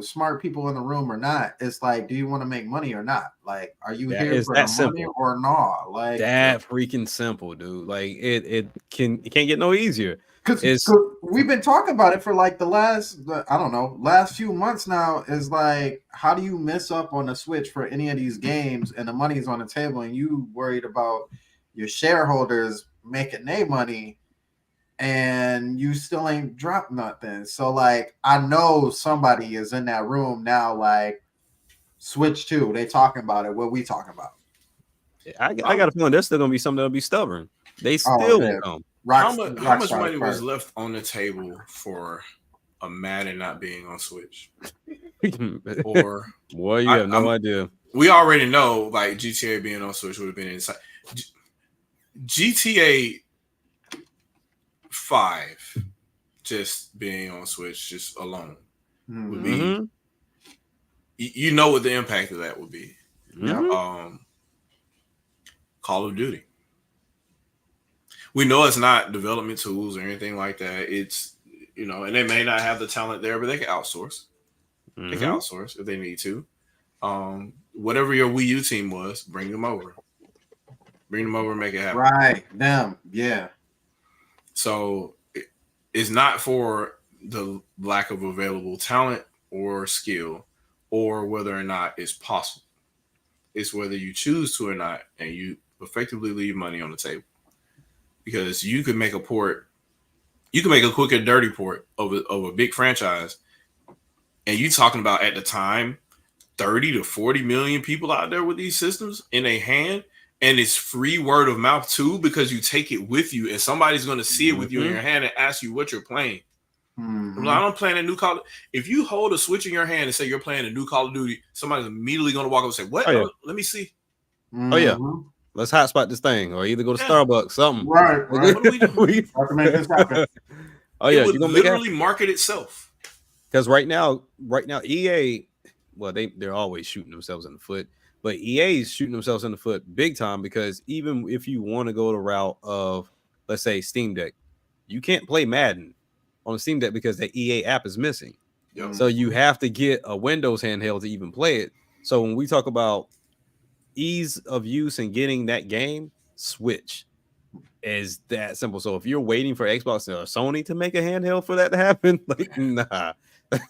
B: smart people in the room or not. It's like, do you want to make money or not? Like, are you here for the money or not? Like,
D: that freaking simple, dude. Like, it can't get no easier.
B: Because we've been talking about it for like the last few months now. Is like, how do you miss up on the Switch for any of these games and the money's on the table and you worried about your shareholders making their money and you still ain't dropped nothing? So like, I know somebody is in that room now, like, Switch 2, they talking about it. What we talking about?
D: I got a feeling there's still gonna be something that'll be stubborn. They still won't come.
F: How much money was left on the table for a Madden not being on Switch? Or
D: boy, you have no idea.
F: We already know, like, GTA being on Switch would have been inside. GTA 5 just being on Switch just alone would be, what the impact of that would be. Call of Duty. We know it's not development tools or anything like that. It's, and they may not have the talent there, but they can outsource. They can outsource if they need to. Whatever your Wii U team was, bring them over. Bring them over and make it happen.
B: Right. Them. Yeah.
F: So it's not for the lack of available talent or skill or whether or not it's possible. It's whether you choose to or not, and you effectively leave money on the table. Because you could make a port, you can make a quick and dirty port of a big franchise, and you talking about at the time 30 to 40 million people out there with these systems in a hand, and it's free word of mouth too, because you take it with you, and somebody's going to see it with you in your hand and ask you what you're playing. I'm like, I'm playing a new Call. If you hold a Switch in your hand and say you're playing a new Call of Duty, somebody's immediately going to walk up and say, "What? Let me see."
D: Oh yeah,
B: Mhm.
D: let's hotspot this thing, or either go to
F: Yeah.
D: Starbucks, something.
B: Right.
F: What are we doing?
B: Have to make this happen.
D: Oh
F: It
D: yeah,
F: would
D: you're gonna make it
F: literally market itself.
D: because right now, EA, well, they're always shooting themselves in the foot, but EA is shooting themselves in the foot big time because even if you want to go the route of, let's say, Steam Deck, you can't play Madden on the Steam Deck because the EA app is missing.
F: Yep.
D: So you have to get a Windows handheld to even play it. So when we talk about ease of use and getting that game, Switch is that simple. So if you're waiting for Xbox or Sony to make a handheld for that to happen, like nah.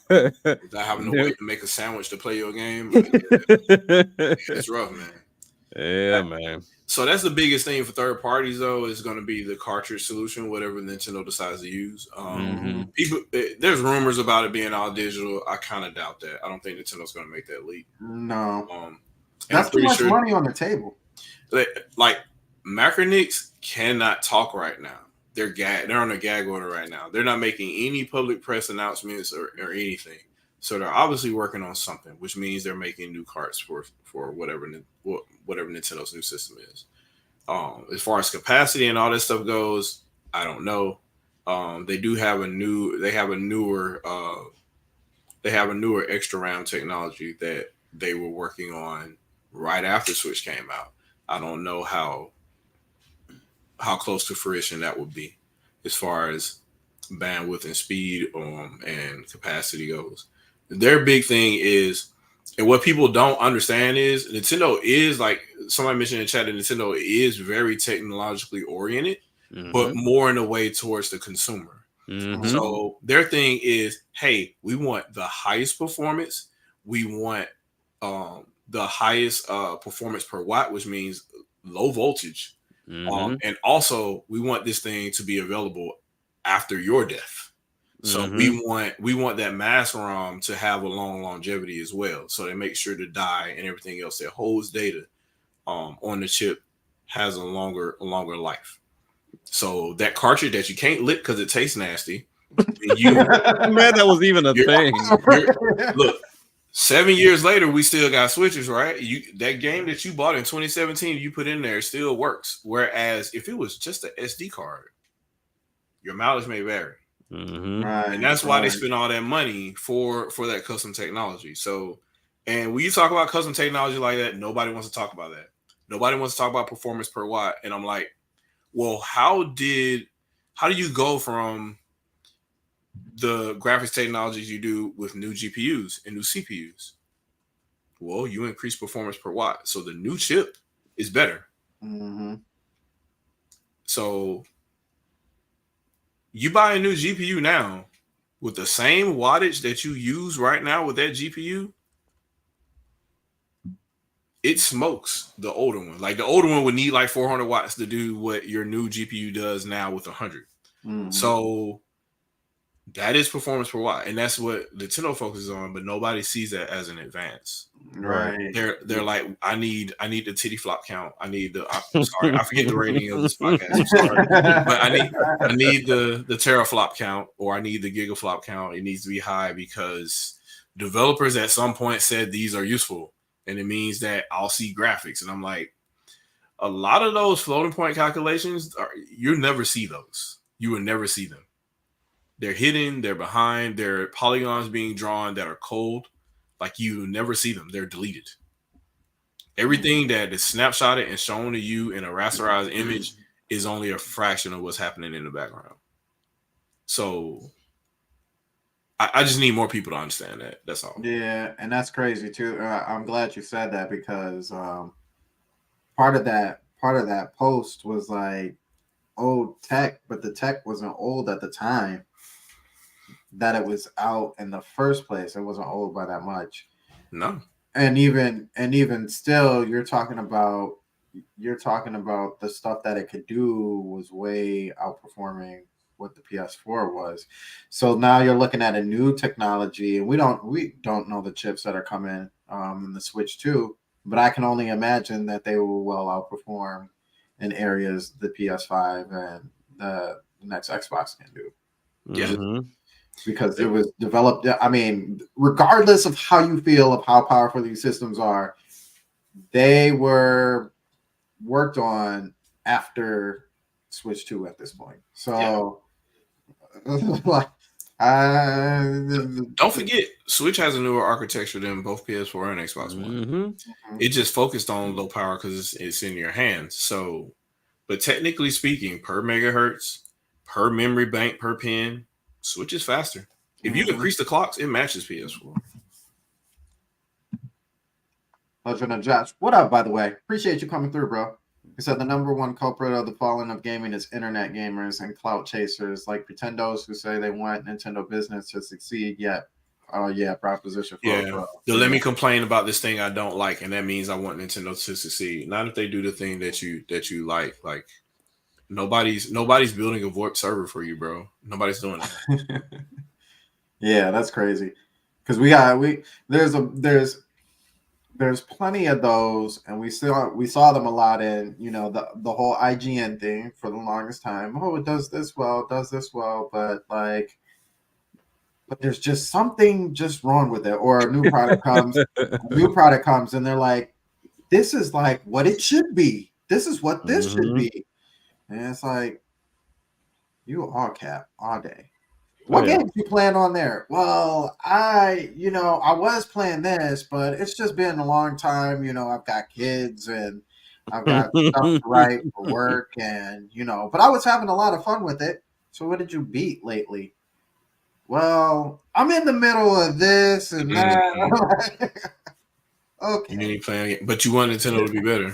F: Without having to wait to make a sandwich to play your game, it's rough, man.
D: Yeah, man.
F: So that's the biggest thing for third parties, though, is going to be the cartridge solution, whatever Nintendo decides to use. People, there's rumors about it being all digital. I kind of doubt that. I don't think Nintendo's going to make that leap.
B: No.
F: And
B: That's too much money on the table.
F: Like Macronix cannot talk right now. They're on a gag order right now. They're not making any public press announcements or anything. So they're obviously working on something, which means they're making new carts for whatever Nintendo's new system is. As far as capacity and all that stuff goes, I don't know. They have a newer extra RAM technology that they were working on right after Switch came out. I don't know how close to fruition that would be as far as bandwidth and speed and capacity goes. Their big thing is, and what people don't understand is, Nintendo is, like somebody mentioned in the chat, that Nintendo is very technologically oriented, but more in a way towards the consumer. So their thing is, hey, we want the highest performance. We want the highest performance per watt, which means low voltage. And also we want this thing to be available after your death. So we want that mass ROM to have a long longevity as well. So they make sure the die and everything else that holds data on the chip has a longer life. So that cartridge that you can't lick because it tastes nasty.
D: Man, that was even a thing.
F: Look, 7 years later, we still got Switches, right? That game that you bought in 2017, you put in there, still works. Whereas if it was just an SD card, your mileage may vary. And that's why they spend all that money for that custom technology. So, and when you talk about custom technology like that, nobody wants to talk about that. Nobody wants to talk about performance per watt. And I'm like, well, how do you go from the graphics technologies you do with new GPUs and new CPUs? Well, you increase performance per watt. So the new chip is better. So you buy a new GPU now with the same wattage that you use right now with that GPU, it smokes the older one. Like the older one would need like 400 watts to do what your new GPU does now with 100. So that is performance per watt, and that's what Nintendo focuses on. But nobody sees that as an advance.
B: Right?
F: They're like, I need the titty flop count. I need the. I'm sorry, I forget the rating of this podcast. I'm sorry, but I need the teraflop count, or I need the gigaflop count. It needs to be high because developers at some point said these are useful, and it means that I'll see graphics. And I'm like, a lot of those floating point calculations you'll never see those. You will never see them. They're hidden, they're behind, they're polygons being drawn that are cold. Like you never see them. They're deleted. Everything that is snapshotted and shown to you in a rasterized image is only a fraction of what's happening in the background. So I just need more people to understand that. That's all.
B: Yeah, and that's crazy too. I'm glad you said that because part of that post was like old tech, but the tech wasn't old at the time that it was out in the first place. It wasn't old by that much.
F: No.
B: And even still, you're talking about the stuff that it could do was way outperforming what the PS4 was. So now you're looking at a new technology, and we don't know the chips that are coming in the Switch 2, but I can only imagine that they will well outperform in areas the PS5 and the next Xbox can do.
F: Yeah.
B: Because it was developed. I mean, regardless of how you feel of how powerful these systems are, they were worked on after Switch 2 at this point. So, like,
F: don't forget, Switch has a newer architecture than both PS4 and Xbox One. It just focused on low power because it's in your hands. So, but technically speaking, per megahertz, per memory bank, per pin, Switch is faster. If you increase the clocks, it matches PS4.
B: Legend of Josh, what up, by the way? Appreciate you coming through, bro. He said the number one culprit of the falling of gaming is internet gamers and clout chasers like pretendos who say they want Nintendo business to succeed, yet, oh yeah, proposition.
F: Yeah, let me complain about this thing I don't like, and that means I want Nintendo to succeed. Not if they do the thing that you like. Like nobody's building a VoIP server for you, bro. Nobody's doing that.
B: Yeah, that's crazy. Because there's plenty of those, and we saw them a lot in the whole IGN thing for the longest time. Oh, it does this well, but there's just something just wrong with it. Or a new product comes, and they're like, this is like what it should be. This is what this should be. And it's like, you all cap all day. What games you playing on there? Well, I was playing this, but it's just been a long time. I've got kids and I've got stuff to write for work, and but I was having a lot of fun with it. So what did you beat lately? Well, I'm in the middle of this and that. Okay.
F: You ain't playing, but you want Nintendo to be better.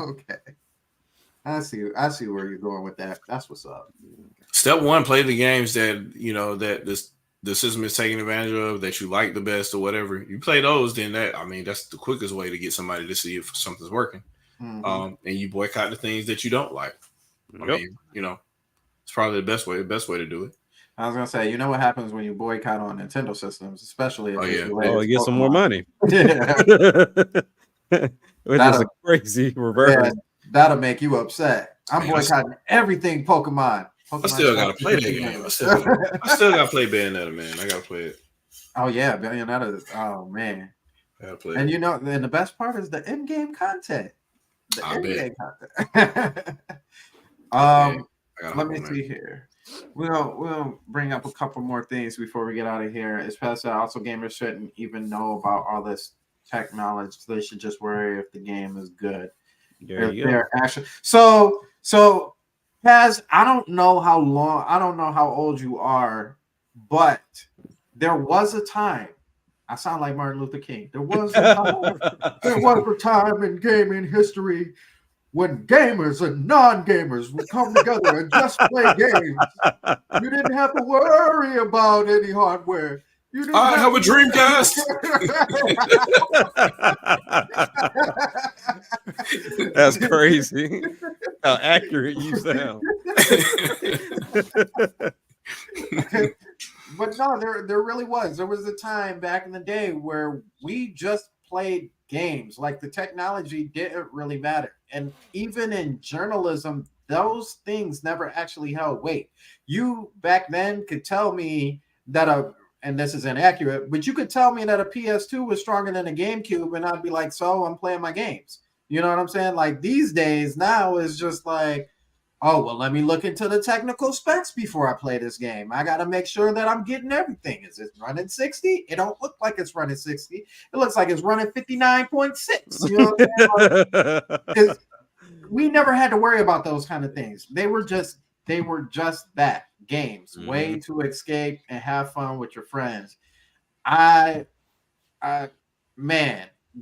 B: Okay. I see where you're going with that. That's what's up.
F: Step one, play the games that that the system is taking advantage of, that you like the best or whatever. You play those, then that's the quickest way to get somebody to see if something's working. And you boycott the things that you don't like. I mean, it's probably the best way to do it.
B: I was gonna say, you know what happens when you boycott on Nintendo systems, especially if
D: you get some more money.
B: Yeah.
D: Which is a crazy reverse.
B: Yeah, that'll make you upset. I'm boycotting everything Pokemon.
F: I still gotta play that game. I still gotta play Bayonetta, man. I gotta play it.
B: Oh yeah, Bayonetta. Oh man.
F: I gotta play
B: and and the best part is the in-game content. Let me see here. We'll bring up a couple more things before we get out of here. Especially, also gamers shouldn't even know about all this tech knowledge. They should just worry if the game is good. So Paz, I don't know how old you are, but there was a time. I sound like Martin Luther King. There was a time in gaming history when gamers and non-gamers would come together and just play games. You didn't have to worry about any hardware.
F: I have a Dreamcast.
D: That's crazy. How accurate you sound.
B: But no, there really was. There was a time back in the day where we just played games. Like the technology didn't really matter. And even in journalism, those things never actually held weight. You back then could tell me that and this is inaccurate, but you could tell me that a PS2 was stronger than a GameCube, and I'd be like, so I'm playing my games. You know what I'm saying? Like these days now is just like, oh, well, let me look into the technical specs before I play this game. I got to make sure that I'm getting everything. Is it running 60? It don't look like it's running 60. It looks like it's running 59.6. You know what I'm saying? We never had to worry about those kind of things. They were just that, games, way to escape and have fun with your friends. Man,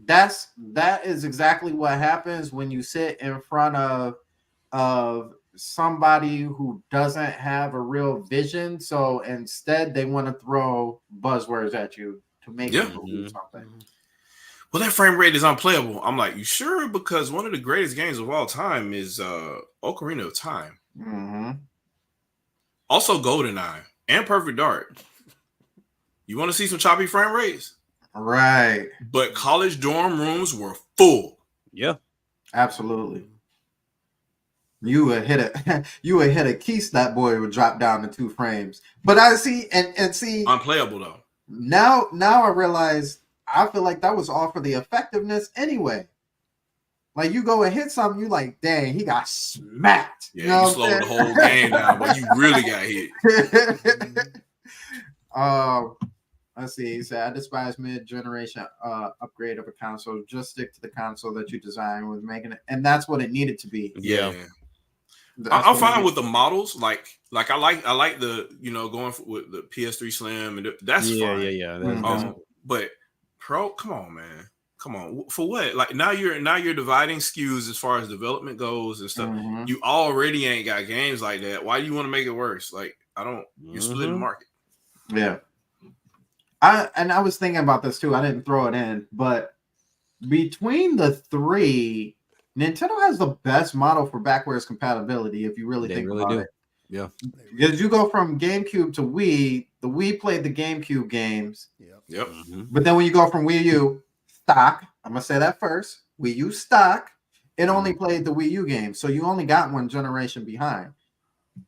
B: that is exactly what happens when you sit in front of somebody who doesn't have a real vision. So instead, they want to throw buzzwords at you to make you believe something.
F: Well, that frame rate is unplayable. I'm like, you sure? Because one of the greatest games of all time is Ocarina of Time. Also, GoldenEye and Perfect Dark. You want to see some choppy frame rates?
B: Right.
F: But college dorm rooms were full.
D: Yeah.
B: Absolutely. You would hit a key that boy would drop down to 2 frames. But I see and see
F: unplayable though.
B: Now I realize I feel like that was all for the effectiveness anyway. Like you go and hit something, you like, dang, he got smacked.
F: Yeah, you slowed the whole game down, but you really got hit.
B: Let's see. He said, I despise mid-generation upgrade of a console. Just stick to the console that you designed with making it, and that's what it needed to be.
D: Yeah.
F: I'm fine with the models. Like I like the going with the PS3 Slim, and that's fine.
D: Yeah.
F: But Pro, come on, man. Come on, for what? Like now you're dividing SKUs as far as development goes and stuff.
B: Mm-hmm.
F: You already ain't got games like that. Why do you want to make it worse? Like you're splitting the market.
B: Yeah. I was thinking about this too. I didn't throw it in, but between the three, Nintendo has the best model for backwards compatibility. If you really think about it,
D: yeah.
B: Because you go from GameCube to Wii, the Wii played the GameCube games.
F: Yep.
B: But then when you go from Wii U stock, I'm gonna say that first. Wii U stock, it only played the Wii U games, so you only got one generation behind.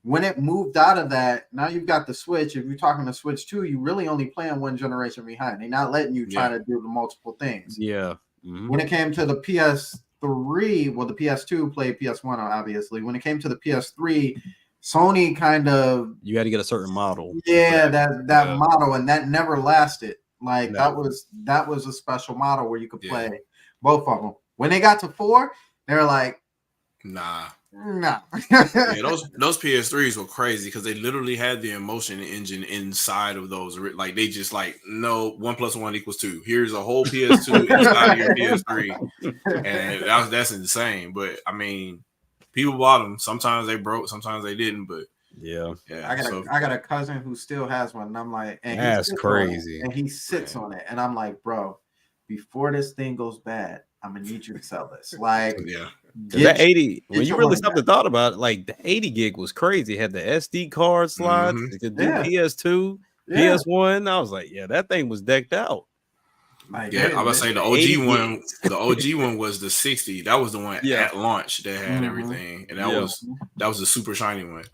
B: When it moved out of that, now you've got the Switch. If you're talking to Switch 2, you really only playing one generation behind. They're not letting you try to do the multiple things.
D: Yeah.
B: When it came to the PS3, well, the PS2 played PS1, obviously. When it came to the PS3, Sony kind of
D: you had to get a certain model.
B: Yeah, that model, and that never lasted. Like that was a special model where you could play both of them. When they got to 4, they were like,
F: nah.
B: Yeah,
F: those PS3s were crazy because they literally had the emotion engine inside of those. Like they just like, no, 1 + 1 = 2. Here's a whole PS2 inside of your PS3, and that's insane. But I mean, people bought them. Sometimes they broke, sometimes they didn't. But
D: yeah.
B: I got a cousin who still has one, and I'm like, and
D: that's crazy.
B: And he sits on it, and I'm like, bro, before this thing goes bad, I'm gonna need you to sell this. Like,
D: that 80, when you really stopped and thought about it, like the 80 gig was crazy. It had the SD card slots, it could do PS2, PS1. I was like, that thing was decked out.
F: Like, I was saying the OG one. The OG one was the 60. That was the one at launch that had everything, and that was the super shiny one.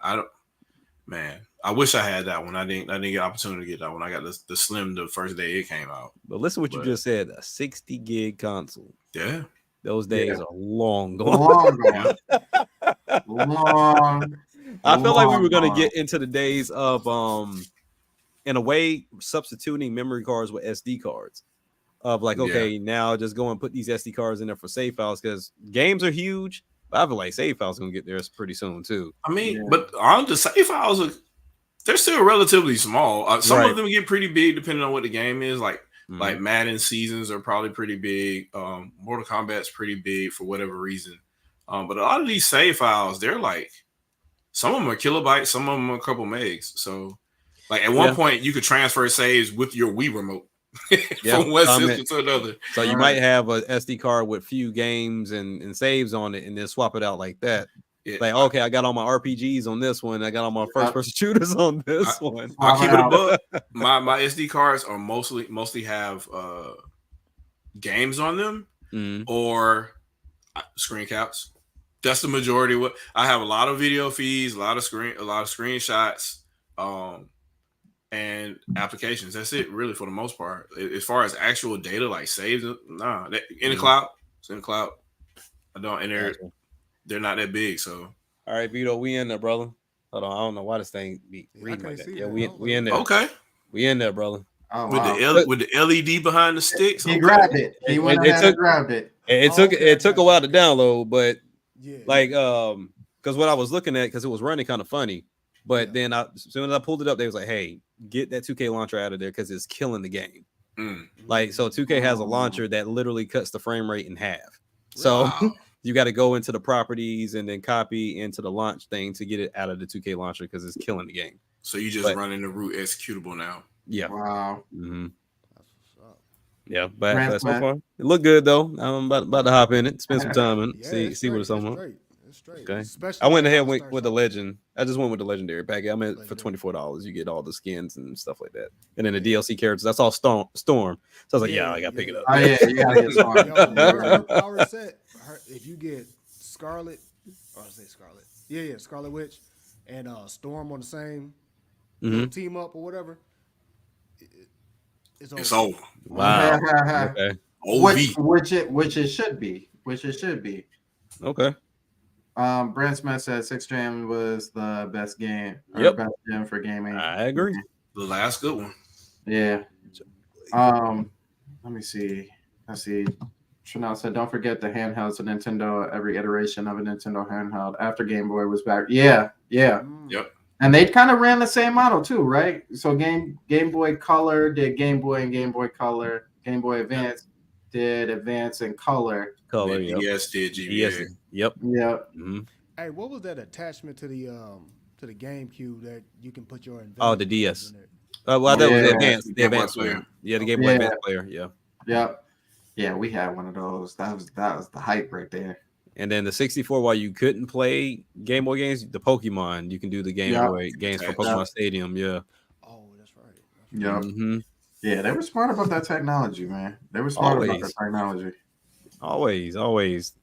F: I wish I had that one. I didn't get an opportunity to get that one. I got the Slim the first day it came out.
D: But listen, what you just said, a 60 gig console.
F: Yeah.
D: Those days are long gone.
B: Long.
D: I feel like we were going to get into the days of, in a way, substituting memory cards with SD cards. Of like, okay, now just go and put these SD cards in there for save files because games are huge. But I feel like save files going to get there pretty soon too.
F: I mean, but on the save files, they're still relatively small. Some of them get pretty big depending on what the game is. Like Madden seasons are probably pretty big. Mortal Kombat's pretty big for whatever reason. But a lot of these save files, they're like, some of them are kilobytes, some of them are a couple megs. So, like at one point, you could transfer saves with your Wii remote from one system to another.
D: So you might have a SD card with few games and saves on it, and then swap it out like that. Like, okay, I got all my RPGs on this one. I got all my first-person shooters on this one.
F: I'll keep it above. My SD cards are mostly have games on them or screen caps. That's the majority. What I have a lot of video feeds, a lot of screenshots, and applications. That's it, really, for the most part. As far as actual data, like saves, in the cloud. It's in the cloud. I don't, and they're not that big. So,
D: all right, Vito, we in there, brother. Hold on, I don't know why this thing be reading like that. Yeah, we in there.
F: Okay,
D: we in there, brother.
B: Oh,
F: with the LED behind the sticks.
B: He grabbed it. He went ahead and grabbed it.
D: It took a while to download, but because what I was looking at, because it was running kind of funny, but then as soon as I pulled it up, they was like, "Hey, get that 2K launcher out of there because it's killing the game." Like, so 2K has a launcher that literally cuts the frame rate in half. So you got to go into the properties and then copy into the launch thing to get it out of the 2K launcher because it's killing the game.
F: So you just running the root executable now.
D: Yeah.
B: Wow.
D: Yeah, but so far it looked good though. I'm about to hop in it, spend some time in it, see what it's on. Okay. I went ahead with the legend. I just went with the legendary package. I mean, for $24, you get all the skins and stuff like that, and then the DLC characters. That's all Storm. So I was like, I gotta pick it up.
B: Oh yeah, you gotta get Storm.
E: Her power set. If you get Scarlet, or I say Scarlet, Scarlet Witch, and Storm on the same team up or whatever.
F: It's over.
D: Wow. Okay.
B: Which it should be.
D: Okay.
B: Brent Smith said 6 Gen was the best game or
D: Yep.
B: best gen for gaming.
D: I agree.
F: The last good one.
B: Yeah. Let me see. Chanel said, "Don't forget the handhelds of Nintendo. Every iteration of a Nintendo handheld after Game Boy was back." Yeah.
F: Yep.
B: And they kind of ran the same model too, right? So Game Boy Color did Game Boy and Game Boy Color. Game Boy Advance did Advance and Color.
D: Yep.
F: Yes, did GBA.
D: Yep.
B: Mm-hmm.
E: Hey, what was that attachment to the GameCube that you can put your
D: Oh, the DS.
E: in it?
D: That was the advanced
F: Boy
D: player. Yeah, the Game Boy Advance player. Yeah.
B: Yep. Yeah, we had one of those. That was the hype right there.
D: And then the 64, while you couldn't play Game Boy games, the Pokemon, you can do the Game Boy games for Pokemon Stadium. Yeah.
E: Oh, that's right.
B: Yeah.
D: Mm-hmm.
B: Yeah, they were smart about that technology, man. They were smart about that technology.
D: Always.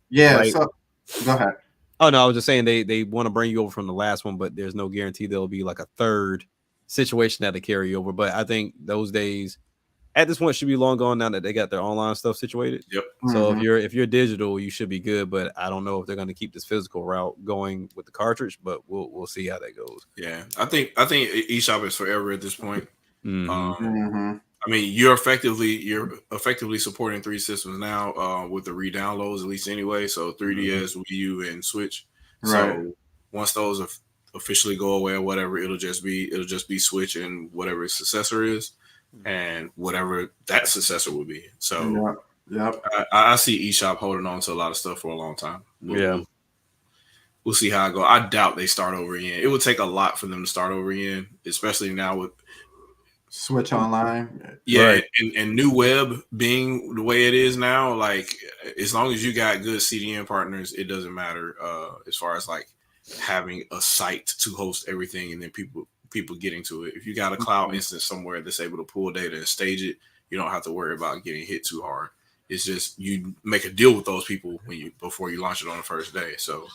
B: Yeah.
D: Like,
B: so go ahead.
D: Oh no, I was just saying they want to bring you over from the last one, but there's no guarantee there'll be like a third situation that'll carry over. But I think those days at this point should be long gone now that they got their online stuff situated.
F: Yep.
D: So if you're digital, you should be good. But I don't know if they're going to keep this physical route going with the cartridge. But we'll see how that goes.
F: Yeah, I think eShop is forever at this point.
D: Mm-hmm.
F: I mean, you're effectively supporting 3 systems now with the re-downloads, at least anyway. So 3DS, Wii U, and Switch.
B: Right.
F: So once those officially go away or whatever, it'll just be Switch and whatever its successor is, and whatever that successor will be. So
B: yep.
F: I see eShop holding on to a lot of stuff for a long time. We'll see how it goes. I doubt they start over again. It would take a lot for them to start over again, especially now with
B: Switch Online.
F: Yeah,
D: right.
F: and new web being the way it is now, like as long as you got good CDN partners, it doesn't matter as far as like having a site to host everything and then people getting to it. If you got a cloud instance somewhere that's able to pull data and stage it, you don't have to worry about getting hit too hard. It's just you make a deal with those people before you launch it on the first day. So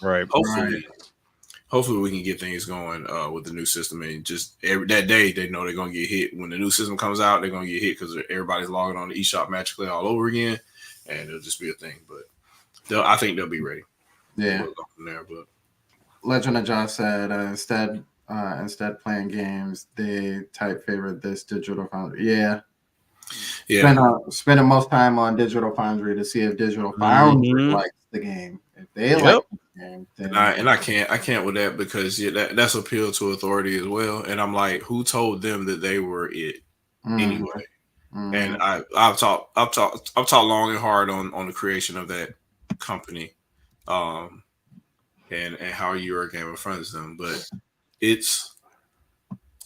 F: hopefully we can get things going with the new system, and just that day they know they're gonna get hit. When the new system comes out, they're gonna get hit because everybody's logging on the eShop magically all over again, and it'll just be a thing. But I think they'll be ready.
B: Yeah.
F: We'll go from there, but
B: Legend of Josh said instead playing games, they type favorite this Digital Foundry. Yeah. Spending most time on Digital Foundry to see if Digital Foundry likes the game. If they like the game, then
F: I can't with that because that's appeal to authority as well. And I'm like, who told them that they were it anyway? And I've talked long and hard on the creation of that company, and how Eurogamer funds them. But it's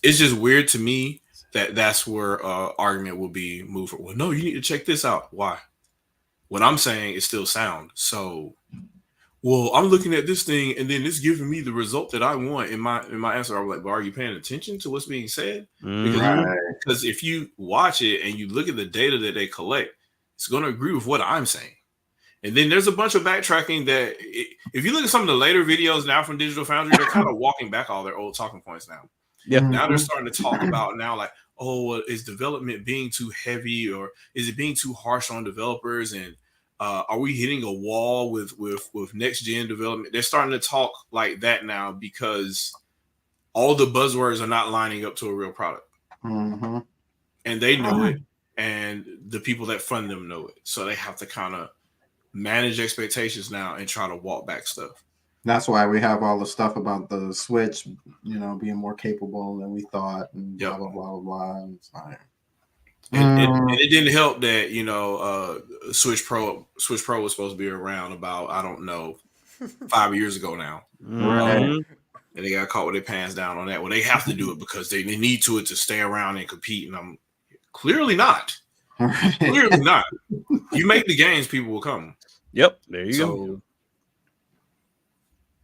F: just weird to me that's where argument will be moved. Well, no, you need to check this out. Why? What I'm saying is still sound. So, well, I'm looking at this thing and then it's giving me the result that I want in my answer. I'm like, well, are you paying attention to what's being said? Because if you watch it and you look at the data that they collect, it's going to agree with what I'm saying. And then there's a bunch of backtracking that if you look at some of the later videos now from Digital Foundry, they're kind of walking back all their old talking points now.
D: Yeah.
F: Now they're starting to talk about like, oh, is development being too heavy, or is it being too harsh on developers? And are we hitting a wall with next gen development? They're starting to talk like that now because all the buzzwords are not lining up to a real product, and they know it, and the people that fund them know it. So they have to kind of manage expectations now and try to walk back stuff.
B: That's why we have all the stuff about the Switch, being more capable than we thought, and blah blah blah blah. And it's like,
F: and it didn't help that Switch Pro was supposed to be around about 5 years ago now,
B: right?
F: And they got caught with their pants down on that. Well, they have to do it because they need to stay around and compete. And I'm clearly not. Clearly not. You make the games, people will come.
D: Yep, there you go.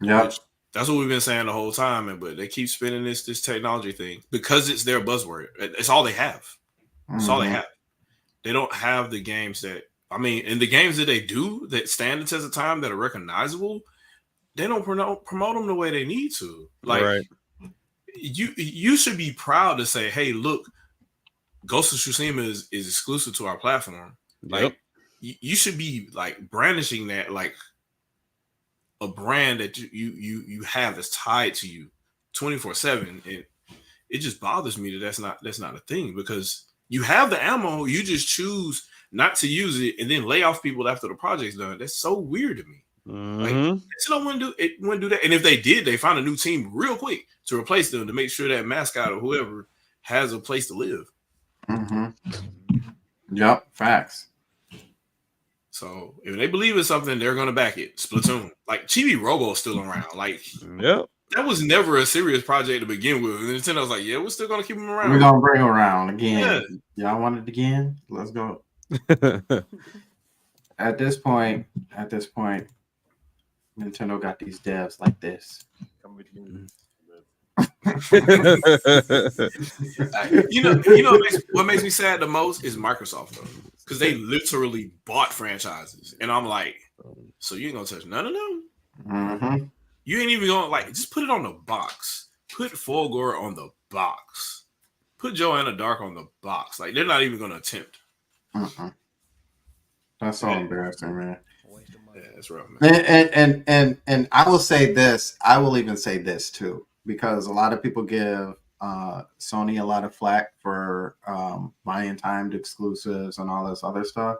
B: Yeah,
F: that's what we've been saying the whole time, but they keep spinning this technology thing because it's their buzzword. It's all they have. It's all they have. They don't have the games and the games that they do that stand the test of time that are recognizable, they don't promote them the way they need to. Like, you should be proud to say, hey, look, Ghost of Tsushima is exclusive to our platform. Like you should be like brandishing that like a brand that you have that's tied to you 24/7. It just bothers me that that's not a thing, because you have the ammo, you just choose not to use it and then lay off people after the project's done. That's so weird to me. Like, they don't want to do that. And if they did, they find a new team real quick to replace them to make sure that mascot or whoever has a place to live.
B: Yep, facts.
F: So if they believe in something, they're gonna back it. Splatoon, like Chibi Robo is still around. Like, that was never a serious project to begin with. And Nintendo's like, yeah, we're still gonna keep him around.
B: We're gonna bring him around again. Yeah. Y'all want it again? Let's go. At this point, Nintendo got these devs like this.
F: What makes me sad the most is Microsoft, though, because they literally bought franchises, and I'm like, so you ain't gonna touch none of them? You ain't even gonna like just put it on the box. Put Fulgore on the box. Put Joanna Dark on the box. Like, they're not even gonna attempt.
B: That's so embarrassing, man.
F: Yeah, it's rough, man.
B: And I will say this. I will even say this too, because a lot of people give Sony a lot of flack for buying timed exclusives and all this other stuff.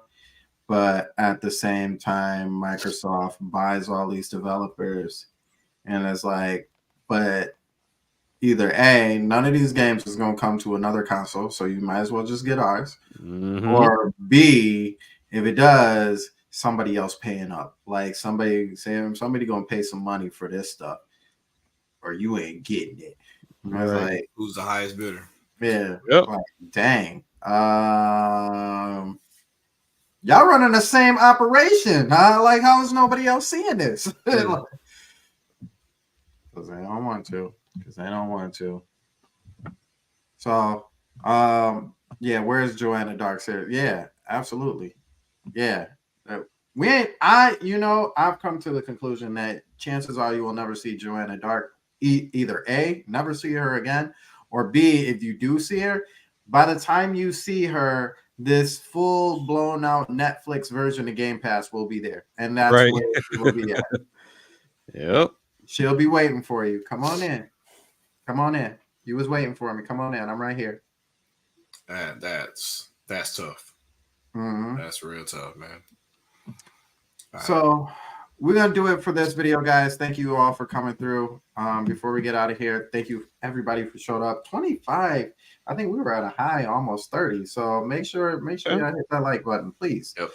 B: But at the same time, Microsoft buys all these developers, and it's like, but either A, none of these games is going to come to another console, so you might as well just get ours, or B, if it does, somebody else paying up, like somebody going to pay some money for this stuff, or you ain't getting it. Like,
F: who's the highest bidder?
B: Yeah. Like, dang. Y'all running the same operation, huh? Like, how is nobody else seeing this? Because they don't want to. So, yeah, where's Joanna Darkseid? Yeah, absolutely. Yeah. I've come to the conclusion that chances are you will never see Joanna Dark, either A, never see her again, or B, if you do see her, by the time you see her, this full blown out Netflix version of Game Pass will be there, and that's where it will be at.
D: Yep,
B: she'll be waiting for you. Come on in. You was waiting for me. Come on in. I'm right here.
F: That's tough. That's real tough, man.
B: So we're gonna do it for this video, guys. Thank you all for coming through. Before we get out of here, thank you everybody for showing up. 25. I think we were at a high, almost 30. So make sure you hit that like button, please.
F: Yep.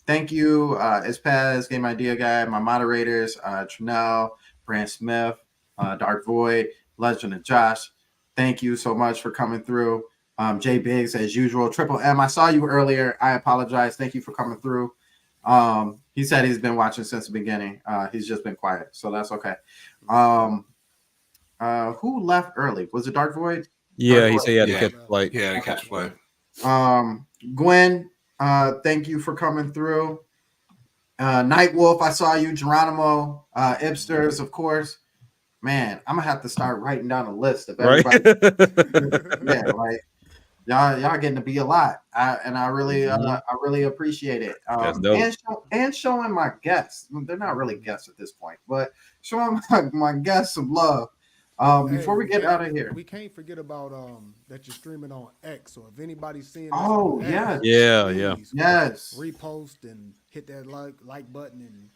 B: Thank you, Ispaz, Game Idea Guy, my moderators, Trinell, Brand Smith, Dark Void, Legend of Josh. Thank you so much for coming through. Jay Biggs, as usual. Triple M, I saw you earlier. I apologize. Thank you for coming through. He said he's been watching since the beginning. He's just been quiet, so that's okay. Who left early? Was it Dark Void?
D: Yeah, he said he had to catch a flight.
F: Yeah, to catch a flight.
B: Gwen, thank you for coming through. Nightwolf, I saw you. Geronimo, Ipsters, of course. Man, I'm gonna have to start writing down a list of everybody. Yeah, like y'all getting to be a lot, and I really appreciate it. And showing my guests. They're not really guests at this point, but showing my guests some love. Before we get out of here,
E: we can't forget about that you're streaming on X. So if anybody's seeing this
B: on
E: X,
B: yes,
E: repost and hit that like button, and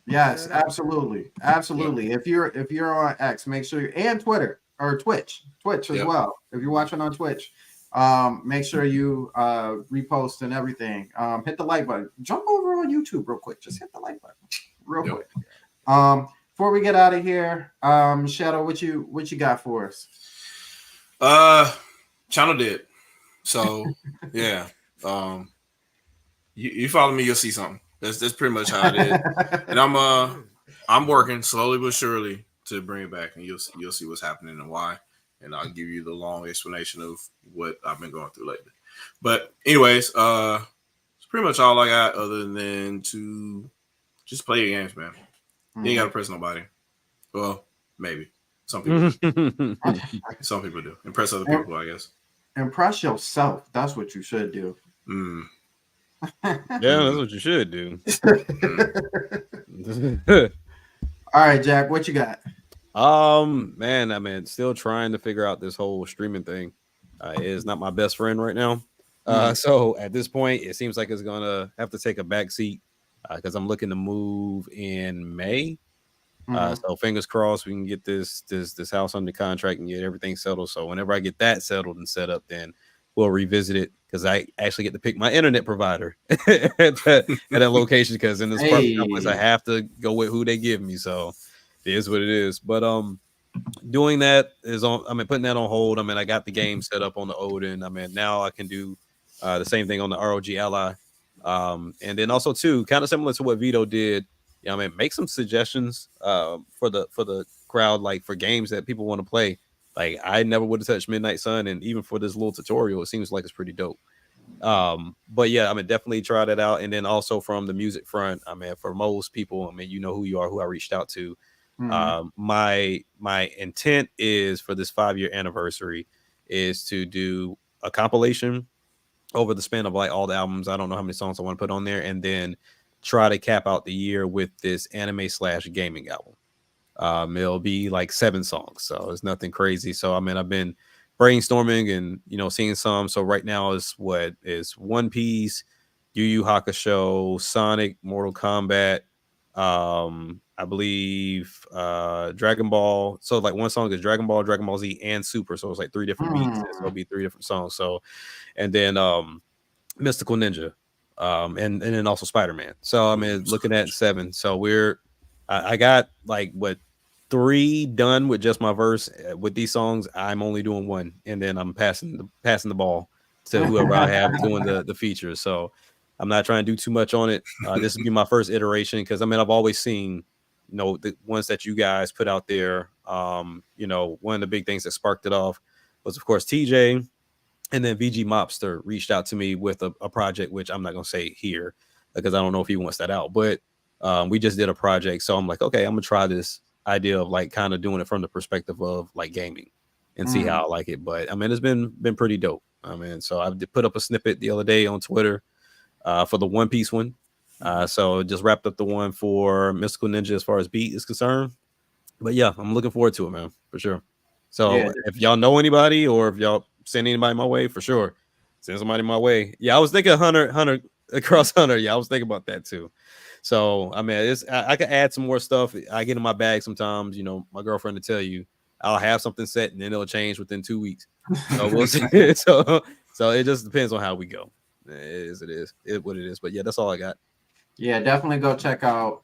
B: yes, absolutely. If you're on X, make sure and Twitter or Twitch as well. If you're watching on Twitch, make sure you repost and everything. Hit the like button. Jump over on YouTube real quick. Just hit the like button real quick. Before we get out of here, Shadow, what you got for us?
F: Channel did. So yeah. You follow me, you'll see something. That's pretty much how it is. And I'm working slowly but surely to bring it back, and you'll see what's happening and why. And I'll give you the long explanation of what I've been going through lately. But anyways, it's pretty much all I got other than to just play your games, man. You ain't got to press nobody. Well, maybe. Some people do. Some people do. Impress other people, I guess.
B: Impress yourself. That's what you should do.
F: Mm.
D: Yeah, that's what you should do.
B: All right, Jack, what you got?
D: Man, I mean, still trying to figure out this whole streaming thing. It is not my best friend right now. So at this point, it seems like it's gonna have to take a back seat because I'm looking to move in May. So fingers crossed we can get this house under contract and get everything settled. So whenever I get that settled and set up, then we'll revisit it because I actually get to pick my internet provider at that location. Because in this apartment complex, I have to go with who they give me. So it is what it is. But doing that is on. I mean, putting that on hold. I mean, I got the game set up on the Odin. I mean, now I can do the same thing on the ROG Ally. And then also too, kind of similar to what Vito did. Yeah, I mean, make some suggestions for the crowd, like for games that people want to play. Like I never would have touched Midnight Sun, and even for this little tutorial, it seems like it's pretty dope. But yeah, I mean, definitely try that out. And then also from the music front, I mean, for most people, I mean, you know who you are, who I reached out to. My intent is for this 5-year anniversary is to do a compilation over the span of like all the albums. I don't know how many songs I want to put on there, and then try to cap out the year with this anime/gaming album. It'll be like 7 songs, so it's nothing crazy. So I mean, I've been brainstorming and seeing some. So right now is what is One Piece, Yu Yu Hakusho, Sonic, Mortal Kombat, I believe Dragon Ball. So like one song is Dragon Ball, Dragon Ball Z, and Super. So it's like 3 different beats. So it'll be 3 different songs. So and then Mystical Ninja, and then also Spider-Man. So I mean, looking at 7. So I got like what 3 done with just my verse. With these songs, I'm only doing 1, and then I'm passing the ball to whoever I have doing the features. So I'm not trying to do too much on it. This will be my first iteration because I mean I've always seen the ones that you guys put out there. One of the big things that sparked it off was of course TJ. And then VG Mobster reached out to me with a project, which I'm not going to say here because I don't know if he wants that out. But we just did a project. So I'm like, okay, I'm going to try this idea of like kind of doing it from the perspective of like gaming and see how I like it. But I mean, it's been pretty dope. I mean, so I put up a snippet the other day on Twitter for the One Piece one. So just wrapped up the one for Mystical Ninja as far as beat is concerned. But yeah, I'm looking forward to it, man, for sure. So if y'all know anybody or if y'all send anybody my way, for sure, send somebody my way. Yeah, I was thinking Hunter across Hunter. Yeah, I was thinking about that too. So I mean, I could add some more stuff. I get in my bag sometimes. My girlfriend to tell you I'll have something set and then it'll change within 2 weeks. So we'll see. so it just depends on how we go. It is what it is. But yeah, that's all I got.
B: Yeah, definitely go check out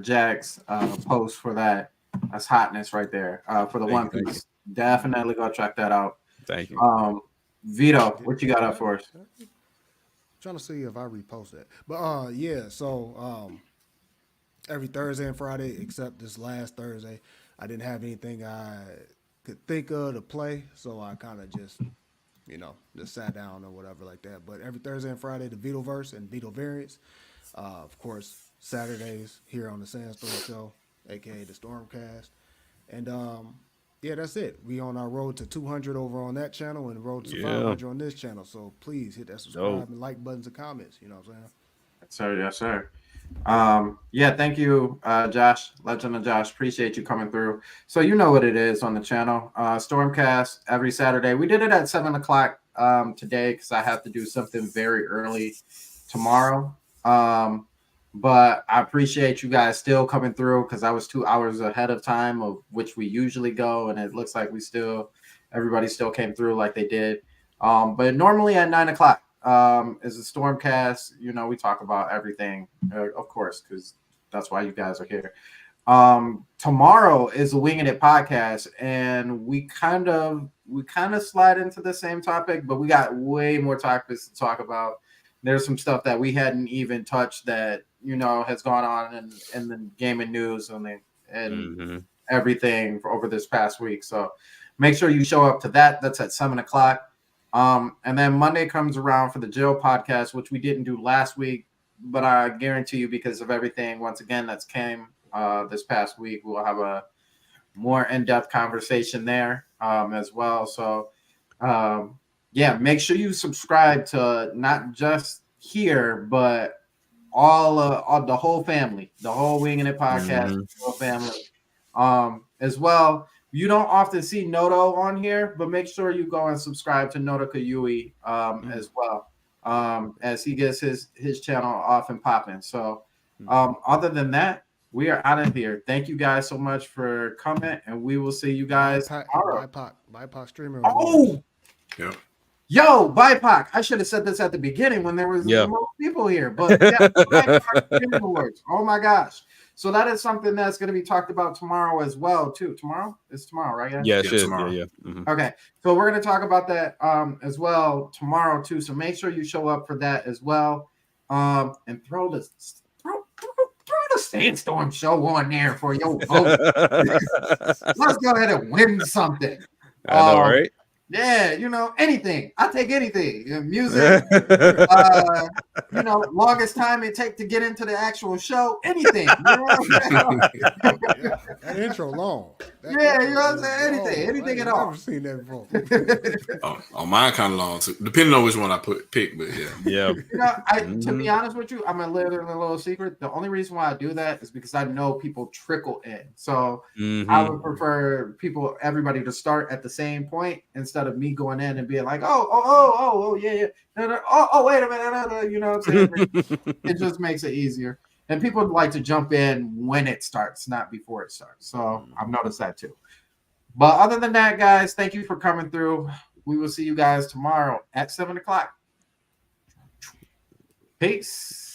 B: Jack's post for that. That's hotness right there. For the One Piece. Definitely go check that out.
D: Thank you.
B: Vito, what you got up for us?
E: Trying to see if I repost that. But yeah, so every Thursday and Friday, except this last Thursday, I didn't have anything I could think of to play, so I kind of just sat down or whatever like that. But every Thursday and Friday, the Vitoverse and Vito variants. Of course, Saturdays here on the Sandstorm Show, aka the Stormcast. And yeah, that's it. We on our road to 200 over on that channel and road to 500 on this channel. So please hit that subscribe and like buttons and comments. You know what I'm saying?
B: Yes, sir. Yeah, thank you, Josh, Legend of Josh. Appreciate you coming through. So you know what it is on the channel. Stormcast every Saturday. We did it at 7 o'clock today because I have to do something very early tomorrow. But I appreciate you guys still coming through because I was 2 hours ahead of time of which we usually go, and it looks like everybody still came through like they did. But normally at 9 o'clock is a Stormcast. We talk about everything, of course, because that's why you guys are here. Tomorrow is a Winging It podcast, and we kind of slide into the same topic, but we got way more topics to talk about. There's some stuff that we hadn't even touched that has gone on in the gaming news and everything over this past week. So make sure you show up to that. That's at 7 o'clock. And then Monday comes around for the Jill podcast, which we didn't do last week, but I guarantee you, because of everything once again that's came this past week, we'll have a more in-depth conversation there as well. So Yeah, make sure you subscribe to not just here, but all the whole family, the whole Winging It podcast,
D: Mhm.
B: the whole family. As well, you don't often see Noto on here, but make sure you go and subscribe to Noto Kayui as well, as he gets his channel off and popping. So, other than that, we are out of here. Thank you guys so much for coming, and we will see you guys tomorrow.
E: BIPOC streamer.
B: Oh,
F: Yep.
B: yo, BIPOC. I should have said this at the beginning when there was
D: Yeah.
B: more people here, but yeah, BIPOC streaming awards. Oh my gosh. So that is something that's going to be talked about tomorrow as well, too. Tomorrow? It's tomorrow, right?
D: Yeah, it
F: Yeah,
D: should.
F: tomorrow.
D: Yeah. Mhm.
B: Okay, so we're going to talk about that as well tomorrow too. So make sure you show up for that as well, and throw the Sandstorm show on there for your vote. Let's go ahead and win something.
D: I know, right?
B: Yeah, anything. I take anything. Music, longest time it take to get into the actual show. Anything.
E: That intro long.
B: Yeah, you know what I'm saying? Anything at all.
E: I've never seen that before.
F: Mine kind of long too, depending on which one I pick. But yeah,
D: Yeah.
B: To be honest with you, I'm a little secret. The only reason why I do that is because I know people trickle in. So I would prefer everybody to start at the same point instead of me going in and being like, oh, yeah. No, oh, wait a minute. No, you know what I'm saying? It just makes it easier. And people like to jump in when it starts, not before it starts. So I've noticed that too. But other than that, guys, thank you for coming through. We will see you guys tomorrow at 7:00. Peace.